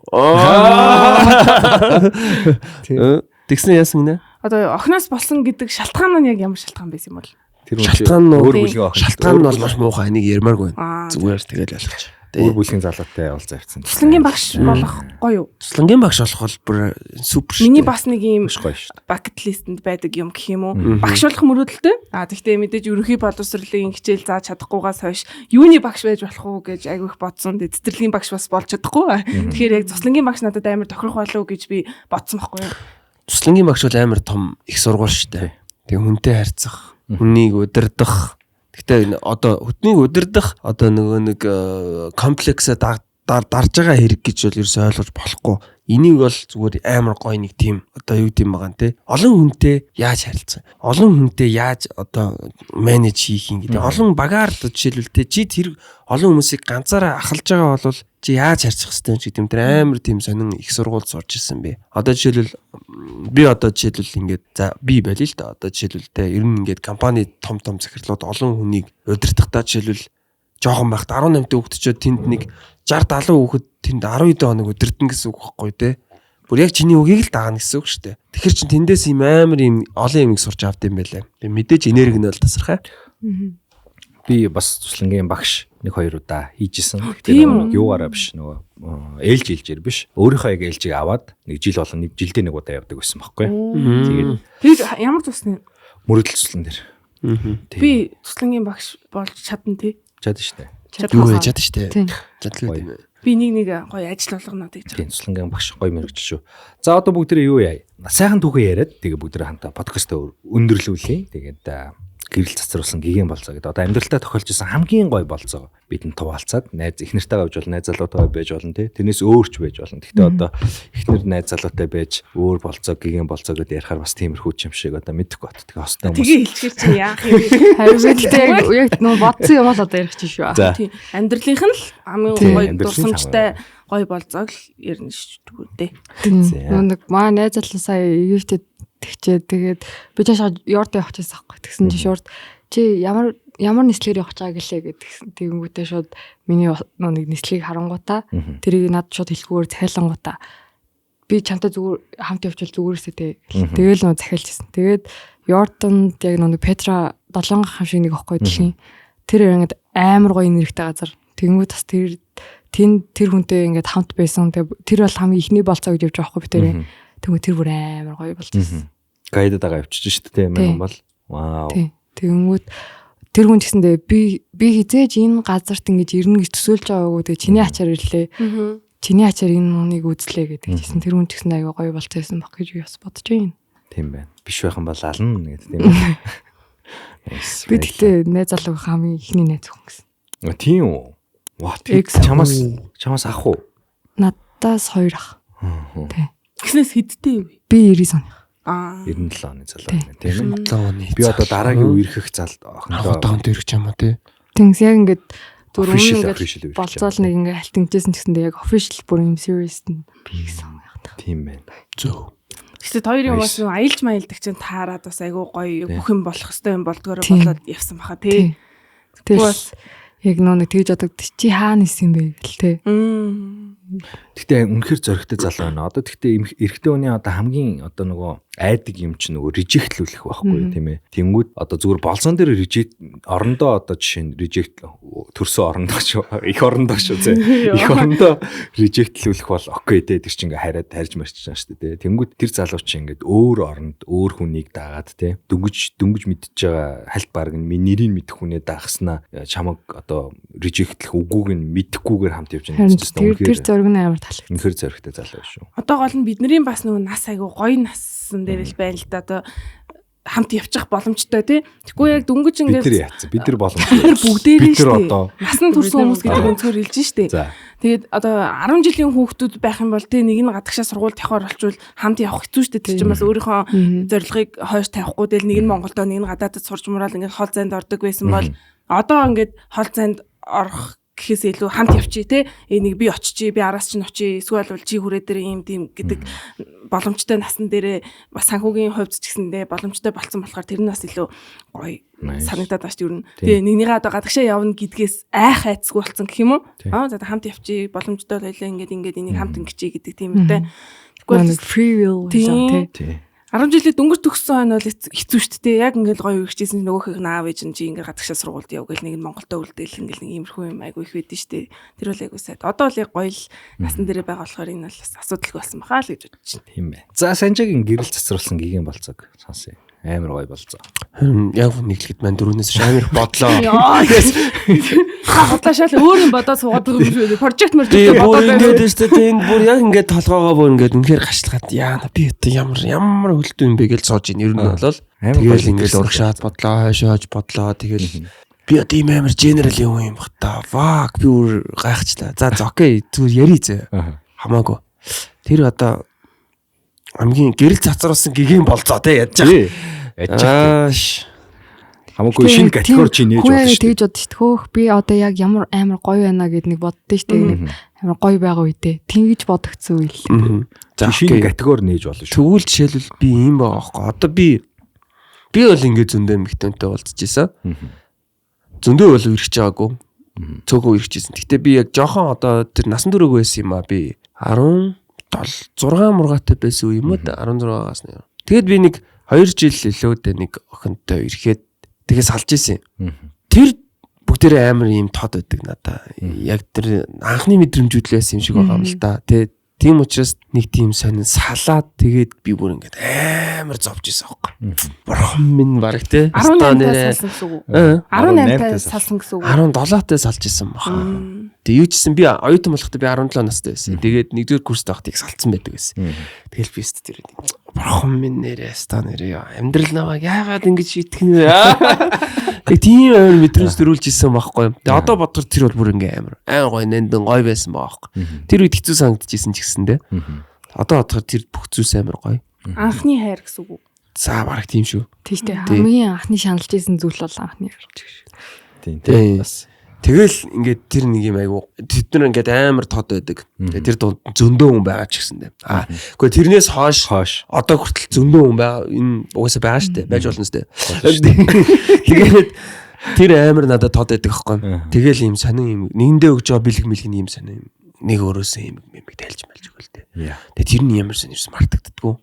Тэгснэ яасан гинэ? Одоо охноос болсон гэдэг шалтгаан нь яг ямар шалтгаан байсан юм бол? шалтгаан нь өөр бүлгийн охин. Шалтгаан нь бол маш муухай, энийг ярмааргүй байна. Зүгээр тэгэл ялгач. Өөр бүлгийн залуутай уулзаа явцсан. Туслангийн багш болох гоё юу? Туслангийн багш болох бол бүр супер шүү. Миний бас нэг ийм гоё шүү. bucket list-энд байдаг юм гэх юм уу? Багш болох мөрөөдөлтэй. Тэгтээ мэдээж ерөнхий боловсролын хичээл зааж чадахгүйгаас хойш юуны багш байж болох уу гэж айгүй их бодсон. Цэцэрлэгийн багш бас болж чадахгүй. Тэгэхээр яг туслангийн багш надад амар тохирох болов уу гэж би бодсон байхгүй юу? Туслангийн багш бол амар том их сургууль шүү дээ. Тэгээ хүнтэй харьцах, хүнийг удирдах. Гэтэ одоо хүнийг удирдах одоо нэг комплексээ дарж байгаа хэрэг гэж бол ерөөсөй ойлгож болохгүй. Энийг бол зүгээр амар гоё нэг тийм одоо юу гэдэм байгаа нэ. Олон хүнтэй яаж харилцах, олон хүнтэй яаж одоо менеж хийх юм гэдэг. Олон багаар жишээлбэл чи тэр олон хүмүүсийг ганцаараа ахалж байгаа бол чи яаж харьцах хэвтэй ч гэдэг юм. Тэр амар тийм сонин их сургуульд сурч ирсэн би. Одоо жишээлбэл би одоо жишээлбэл ингээд за би байл л да. Одоо жишээлбэл те ер нь ингээд компани том захирлууд олон хүнийг удирдахдаа жишээлбэл жоохон байхад 18 дэх хүүхэд ч тэнд нэг 60 70 хүүхэд тэнд 12 хоног удирдна гэсэн үг байхгүй те. Бүр яг чиний үгийг л даана гэсэн үг шүү дээ. Тэгэхээр чин тэндээс ийм амар ийм олон юмыг сурч авд юм байлаа. Тэгээ мэдээж энерги нь бол тасархай. Би бас туслангийн багш 1-2 удаа хийжсэн. Тэгэхээр юугаараа биш нөгөө ээлж илжээр биш. Өөрийнхөө яг ээлжийг аваад нэг жил болон нэг жилдээ нэг удаа явдаг байсан байхгүй. Тэгээд ямар тусна? Мөрөдөл туслан дээр. Би туслангийн багш болж чадна тий. Чадна шүү дээ. Юу яа чадна шүү дээ. Чадлаа тийм ээ. Би нэг гоё ажил болгоно гэж байна. Туслангийн багш гоё мэрэгч шүү. За одоо бүгдээ юу яа? Сайхан түүхээ яриад тэгээ бүгдээ хамтаа подкастаа өндөрлүүлье. Тэгээд гэрэл цацруулсан гигэн болцоо гэдэг. Одоо амьдралтаа тохиолж исэн хамгийн гоё болцоо бидэнд туваалцаад найз их нартайгаа байж болно, найз залуутайгаа байж болно тий. Тэрнээс өөрч байж болно. Гэхдээ одоо их нар найз залуутай байж өөр болцоо гигэн болцоо гэдээ ярихаар бас тиймэрхүү юм шиг одоо мэдэхгүй бат. Тэгээ хостой хүмүүс. Тэгээ хэлчихэр чи яах юм бэ? Харин яг нөө бодсон юм л одоо ярих чинь шүү. Тийм. Амьдралынх нь л хамгийн гоё дурсамжтай гоё болцоог л ярина шүү дээ. Нэг маа найз залуу сая Египтэд тэгчээ тэгээд би цаашаа Йорд явах гэсэн байхгүй. Тэгсэн чи шууд чи ямар нислэгээр явах чаа гэлээ гэдэг. Тэгэнгүүтээ шууд миний нэг нислэгийг харангуудаа тэрийг над шууд хэлхгүйгээр захиалангуудаа би чамтай зүгээр хамт явчихвал зүгээрсээ тэ. Тэгэл нөө захиалжсэн. Тэгээд Йордонд яг нэг Петра 7 гах юм шиг нэг ахгүй дэлхийн. Тэр ингээд амар гоё нэрхтэй газар. Тэгэнгүүт бас тэр хүнтэй ингээд хамт байсан. Тэр бол хамгийн ихний болцоо гэж явж байгаа хгүй би тэрээ. Тэгмээ тэр бүр амар гоё болчихсон. Гайдад байгаа явчих шүү дээ мэн бол. Вау. Тэгэнгүүт тэр хүн гэсэндээ би хизээж энэ газарт ингэж ирнэ гэж төсөөлж байгаагүй. Тэгээ чиний ачаар ирлээ. Чиний ачаар энэ нүнийг үзлээ гэдэг чийсэн. Тэр хүн гэсэндээ аяга гоё болчихсон баг гэж би бас бодож байна. Тийм байна. Биш байхан бол ална гэдэг тийм үү. Би тэгтээ найз залуу хамгийн ихний найз хүн гэсэн. Тийм үү. Ваа чамаас ах уу? Надаас 2 ах. Тий. Гэснээс хэдтэй юу? Би 90 оны. 97 оны залуу байна тийм үү? 7 оны. Би одоо дараагийн үе ирэх охиндоо тоонд ирэх юм уу тий. Тэнгис яг ингээд дөрөв official болцоол нэг ингээд халтангижсэн гэсэндээ яг official бүр юм serious би гэсэн юм байна. Тийм байна. Зөв. Гэхдээ хоёрын бас нэг аялж маялдаг чинь таарад бас айгүй гоё бүх юм болох хэвээр юм болдгоор болоод явсан баха тий. Тэгвэл яг нэг тэгж одоо чи хаана исэн бэ гэл тий. Гэхдээ үнэхээр зөрөгтэй залуу байна. Одоо гэхдээ эрэгтэй хүний одоо хамгийн одоо нөгөө айдаг юм чи нөгөө режектлүүлэх байхгүй тийм ээ. Тэнгүүд одоо зүгээр болзон дээр режект орондоо одоо жишээ нь режект төрсөн орондоо шүү. Их орондоо шүү зэ. Их орондоо режектлүүлэх бол окей дээ. Тэр чинь ингээ харьж марчж байгаа шүү дээ. Тэнгүүд тэр залуу чи ингээд өөр оронд өөр хүнийг дагаад тий. Дөнгөж мэдчихэж байгаа хальт баг нь нэрийг мэдэх хүнээ дагснаа чамаг одоо режектлэх үгүйг нь мэдэхгүйгээр хамт явж байгаа юм. Тэр зориг нь амар таалагдсан. Үнэхээр зөрөгтэй залуу шүү. Одоо гол нь бидний бас нөгөө нас айгу гоё насан дээр л байна л да. Одоо хамт явчих боломжтой тий. Тэггүй яг дөнгөж ингээд бид нар яатсан. Бид нар боломжтой. Бүгдээрээ шүү дээ. Насан турсан хүмүүс гэдэг өнцгөр хэлж штэ. Тэгээд одоо 10 жилийн хүүхдүүд байх юм бол тий нэг нь гадагшаа сургуульд явахаар болчвол хамт явах хэцүү штэ. Тэр чинь бас өөрийнхөө зорилгыг хойш тавихгүй del нэг нь Монголдо нэг нь гадаадд сурч мураал ингээд хол зайд ордог байсан бол одоо ингээд хол зайд орох гэхээс илүү хамт явчих те нэг би очичи би араас чинь очие эсвэл бол чи хүрээ дээр ийм тийм гэдэг боломжтой насан дээрээ бас санхүүгийн хувьд ч гэсэндээ боломжтой болцсон болохоор тэр нь бас илүү гоё санагдаад байна шүү дээ. Тэгээ нэгнийгээ одоо гадагшаа явна гэдгээс айцгүй болцсон гэх юм уу? За хамт явчих боломжтой байлаа ингээд энийг хамт ингэчий гэдэг тийм үедээ. Тэгвэл free will тий. 10 жилээ дөнгөж төгссөн хойно бол хэцүү шүү дээ. Яг ингээд гоё үргэжсэн нөгөөхийг наав ээж чи ингээд гадагшаа сургуульд яв гэл нэг нь Монголдо үлдээл ингээд нэг иймэрхүү юм айгу их байдэн шүү дээ. Тэр бол айгу сайд. Одоо л яг гоё л насан дээрээ байгаа болохоор энэ бол асуудалгүй болсон бахаа л гэж бодож байна. Тийм ээ. За Санжагийн гэрэл цацруулсан гигийн болцоог сонсъё. Амар гоё болцоо. Харин яг нэглэхэд маань дөрөвнөөс амар бодлоо. Бодлошаал өөр юм бодоод суугаад юм шүү дээ. Прожект бодоод ингээд шүү дээ. Энэ бүр яг ингээд толгоогоо бүр ингээд үнэхээр гашлахад яа би одоо ямар хөлтөө юм бэ гэж сууж ийн. Ер нь болол тэгэл ингээд урагшаад бодлоо, хойшоож бодлоо. Тэгэл би одоо ийм амар генерал юм бах та. Вак би бүр гайхчлаа. За окей зүгээр яри зэ. Хамаагүй. Тэр одоо хамгийн гэрэл цацруулсан гигийн болцоо те ядж байгаа. Хамаагүй шинэ категори чи нээж байна шүү дээ. Тэгж бодсон шүү дээ. Хөөх би одоо яг ямар амар гоё байна гэд нэг боддоо шүү дээ. Нэг амар гоё байгаа үедээ. Тэнгиж бодогцсон үйл. За шинэ категори нээж болно шүү. Тэгвэл жишээлбэл би юм байгаа байхгүй. Одоо би бол ингээд зөндөө мэгтэнтэй уулзж исэн. Зөндөө бол үргэж байгаагүй. Цөөхөн үргэжсэн. Гэтэ би яг жоохон одоо тэр насан туршиг байсан юм аа би 6 мургаатай байсан юм уу 16-аас нь. Тэгэд би нэг 2 жил илүү нэг охинтой ирэхэд тэгээ салж исэн. Тэр бүгдээрээ амар юм тод байдаг надаа. Яг тэр анхны мэдрэмжүүдлээс юм шиг байгаа юм л да. Тийм учраас нэг тийм сонин салаад тэгээд би бүр ингээд амар зовж исэн аахгүй. Бурхан минь баг те. 18-таас салсан гэсэн үг. 18-таас салсан гэсэн үг. 17-таас салж исэн баха. Тэгээ юу ч гэсэн би оюутан болохдоо би 17 настай байсан. Тэгээд нэгдүгээр курст байхдаа их салцсан байдаг байсан. Тэгэл би өст тэр бурхан минь нэрээ ста нэрээ амьдрал намайг яагаад ингэж шийтгэх нь вэ? Яг тийм амар мэдрэмж төрүүлж исэн байхгүй. Тэгээ одоо бодоход тэр бол бүр ингээм амар гоё нандин гоё байсан байгаа байхгүй. Тэр үед хэцүү санагдчихсэн ч гэсэндээ. Одоо бодоход тэр бүх зүйлс амар гоё. Анхны хайр гэсэн үг. За бараг тийм шүү. Тийштэй хамгийн анхны шаналж исэн зүйл бол анхны хайр гэж. Тийм бас. Тэгэл ингээд тэр нэг юм айгу тэд нар ингээд амар тод байдаг. Тэгээ тэр зөндөө хүн байгаа ч гэсэндээ. Гэхдээ тэрнээс хойш одоо хүртэл зөндөө хүн байгаа. Энэ угаасаа байгаа штэ. Байж болно штэ. Тэгээд тэр амар надад тод байдаг аахгүй. Тэгэл юм сонин юм нэгэндээ өгж байгаа бэлэг мэлгийн юм сонин юм. Нэг өөрөөсөө юм тайлж мэлж өгөл тээ. Тэгээ тэр нь ямар сонирс мартагддаггүй.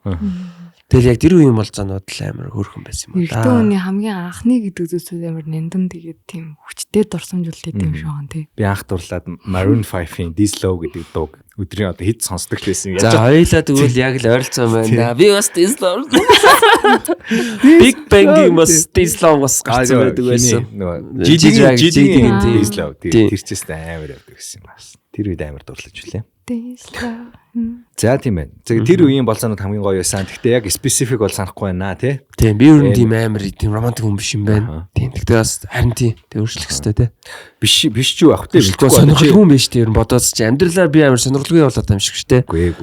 Тэгэл яг тэр үеийн болцоонууд л амар хөөрхөн байсан юм да. Эртөө хүний хамгийн анхны гэдэг зүйлсүүд амар нандин тэгээд тийм хүчтэй дурсамжуулдаг юм шиг байна тий. Би анх дурлаад Maroon 5-ийн This Low гэдэг дууг өдрийн одоо хэд сонсдог байсан. За хоёлаа тэгвэл яг л ойролцоо байна. Би бас This Low Big Bang-ийн бас This Low бас гарсан байдаг байсан. Жижигэн This Low тэр чээс амар явдаг гэсэн юм бас. Тэр үед амар дурлаж үлээ. За тийм ээ. Тэр үеийн болцоонууд хамгийн гоё байсан. Гэхдээ яг специфик бол санахгүй байна тий. Тийм би ер нь тийм амар тийм романтик хүн биш юм байна. Тийм. Гэхдээ бас харин тийм өөрчлөх хэрэгтэй тий. Биш ч юу ах тий. Сонирхолтой хүн биш тий. Ер нь бодоод чи амьдралаар би амар сонирхолтой болоод юм шиг шүү дээ.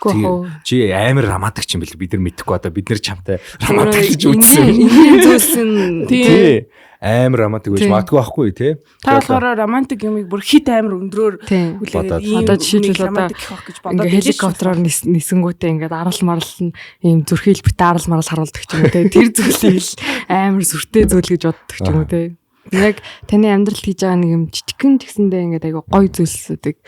Үгүй. Чи амар романтик ч юм бэл бид нар мэдэхгүй одоо бид нар чамтай романтик гэж үзсэн. Энэ зүйлсэн тий. Амар романтик гэж магадгүй байхгүй тий. Та болохоор романтик юмыг бүр хит амар өндрөөр хүлээгээд одоо жишээлбэл одоо ингээ хеликоптероор нисэнгүүтээ ингээд арал марал нь ийм зүрхийл бит арал марал харуулдаг ч юм уу тий. Тэр зүйлийг л амар сүртэй зүйл гэж боддог ч юм уу тий. Яг таны амьдралд хийж байгаа нэг юм жижигхэн тэгсэндээ ингээд айгаа гоё зүйлсүүдийг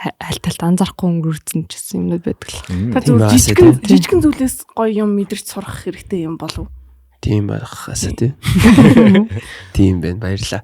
хальталт анзаарахгүй өнгөрцөн ч гэсэн юмнууд байдаг л. Та зүгээр жижигхэн зүйлээс гоё юм мэдэрч сурах хэрэгтэй юм болов. Тийм байхасаа тийм байна. Баярлаа.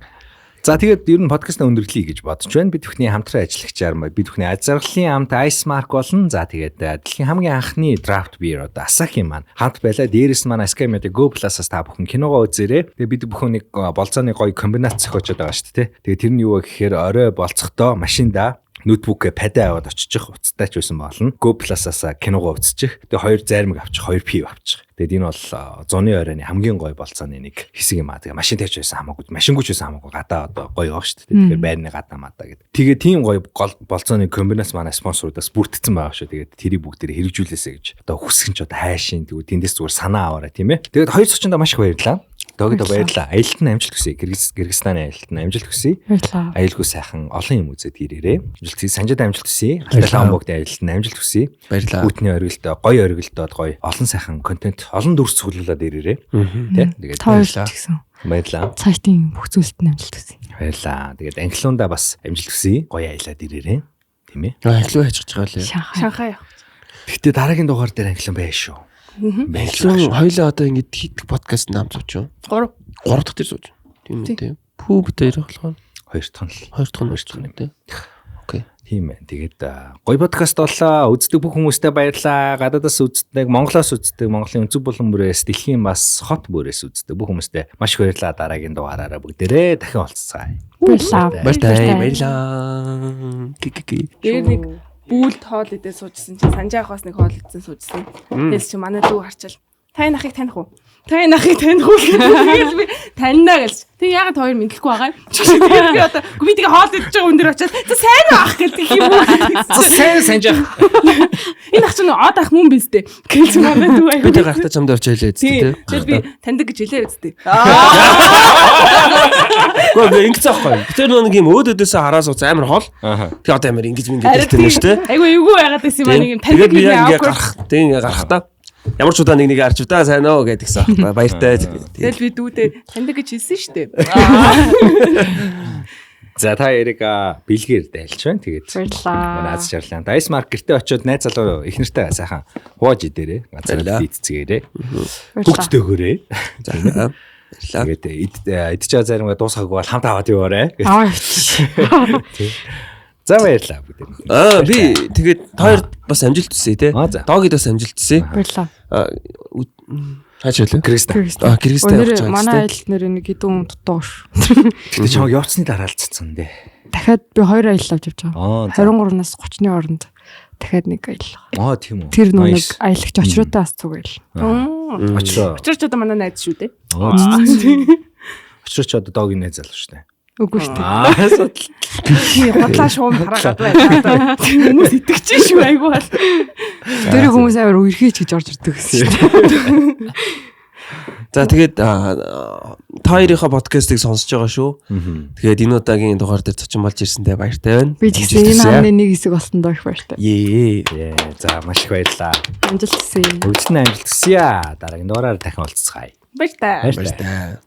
За тэгээд ер нь подкастаа өндөрлөе гэж бодож байна. Бид бүхний хамтран ажиллагчаар бид бүхний аж аргалын хамт Ice Mark болон за тэгээд дэлхийн хамгийн анхны draft beer одоо Asahi маань хамт байлаа. Дээрээс маань Sky Media Go Plus-аас та бүхэн киногоо үзээрэй. Тэгээд бид бүхэн нэг болцооны гоё комбинац зохиож байгаа шүү дээ. Тэгээд тэр нь юу вэ гэхээр орой болцохдоо машинда ноутбук падаа аваад очих уцтай ч байсан болно. Go Plus-аас киногоо үзчих. Тэгээ 2 зармиг авчих, 2 пив авчих. Тэгээд энэ бол зуны оройны хамгийн гоё болцооны нэг хэсэг юм аа. Тэгээ машин тавьж байсан хамаагүй, машингүйч байсан хамаагүй гадаа одоо гоё байгаа шүү дээ. Тэгэхээр байрны гадаа мадаа гэдэг. Тэгээ тийм гоё болцооны комбинац манай спонсорудаас бүрдсэн байгаа шүү. Тэгээд тэрийг бүгдээр хэрэгжүүлээсэй гэж одоо хүсгэн ч одоо хайшин тэгвэл тэндээс зүгээр санаа аваарай тийм ээ. Тэгээд хоёр зочиндоо маш их баярлалаа. Догдо баярлалаа. Аялалт нь амжилт хүсье. Кыргызстаны аялалт нь амжилт хүсье. Аюулгүй сайхан олон юм үзээд ирээрээ. Санжид амжилт хүсье. Алтан богд аялалт нь амжилт хүсье. Баярлалаа. Бүтний оргилдоо гоё оргилдоод гоё олон сайхан контент олон дүрс цуглуулад ирээрээ. Тэ? Тэгээд баярлалаа. Баярлалаа. Цаашдын бүх зүйлд нь амжилт хүсье. Баярлалаа. Тэгээд англиунда бас амжилт хүсье. Гоё аялаад ирээрээ. Тийм ээ. Англиу хайж байгаа лээ. Шанхай явах. Гэхдээ дараагийн дугаар дээр англиан байж шүү. Англиан хоёлаа одоо ингэж хийдэг подкаст наам сууч юу? 3 дахь дээр сууж. Тийм үү тийм. Пүү битээр болохоор 2 дахь нь л. 2 дахь нь тийм. Окей. Тийм ээ. Тэгээд гоё подкаст боллоо. Үздэг бүх хүмүүстээ баярлалаа. Гадаадаас үздэг, Монголоос үздэг, Монголын өнцөг булан бүрээс, дэлхийн бас хот бүрээс үздэг бүх хүмүүстээ маш их баярлалаа. Дараагийн дугаараараа бүгдээрээ дахин уулзцаая. Баярлалаа. дээр нэг бүүлд хоол идээ суужсэн чинь санжаахаас нэг хоол идсэн суужсэн. Тэгээс чи манай дүү харчаал. Та энэ ахыг таних уу? Та энэ ахыг таних уу гэж би таньнаа гэлж. Тэг яагаад хоёр мэдлэхгүй байгаа юм? Би одоо би тэгээ хоол идэж байгаа хүн дээр очиад за сайн уу ах гэдэг юм уу? За сайн санжаах. Энэ ах чинь од ах мөн биз дээ. Гэж манай дүү аяа. Би тэг гартаа чамд орч хэлээ үсттэй. Тэр би таньдаг гэж хэлээ үсттэй. Гэхдээ ингэж аахгүй. Тэр нэг юм өөдөөдөөсөө хараа сууц амар хол. Тэгээ одоо амар ингэж хэлдэг юм шүү дээ. Айгу эвгүй байгаад байсан юм аа нэг юм таньдаг би гэж ингээ гарах. Тэг ингээ гарахтаа ямар ч удаа нэг арч удаа сайн оо гэдгсэн аахгүй. Баяртай. Тэгэл би дүүдээ таньдаг гэж хэлсэн шүү дээ. За та Эрика бэлгээр дайлж байна. Тэгээд Баярлалаа. Наац шарлаа. Дайс марк гэртээ очиод найз залуу их нартай сайхан хууж идээрээ. Газар идцгээрээ. Бүгдтэйгээрээ. За баярлалаа. Тэгээд идэж байгаа заримгаа дуусгаагүй бол хамт аваад яваарэ. Аа. За баярлалаа бүгд. Би тэгээд хоёр бас амжилт хүсье те. Догид бас амжилт хүсье. Баярлалаа. Хаач хэлээ? Криста. Кристэ явж байгаа. Манай аялал нэр нэг хэдэн дутуу ш. Гэтэ чамаг явцсны дараа л цацсан дээ. Дахиад би 2 аялал авч явж байгаа. 23-наас 30-ны оронд дахиад нэг аялал. Тийм үү. Тэр нэг аялагч очроотой бас зүгэл. Очрооч одоо манай найз шүү дээ. Очрооч одоо догийн найз залуу шүү дээ. Үгүй шүү дээ. Бодлаа шуум хараад байна. Хүмүүс итгэж шүү айгу бол. Тэр хүмүүс амар үерхийч гэж орж ирдэг гэсэн шүү дээ. За тэгээд та хоёрынхаа подкастыг сонсож байгаа шүү. Тэгээд энэ удаагийн дугаар дээр цочин болж ирсэндээ баяртай байна. Би ч гэсэн энэ хааны нэг хэсэг болсон доо их баяртай. За маш их баярлалаа. Амжилт хүсье. Бүгд нь амжилт хүсье. Дараагийн дугаараар дахин уулзцгаая. Баяртай. Баяртай.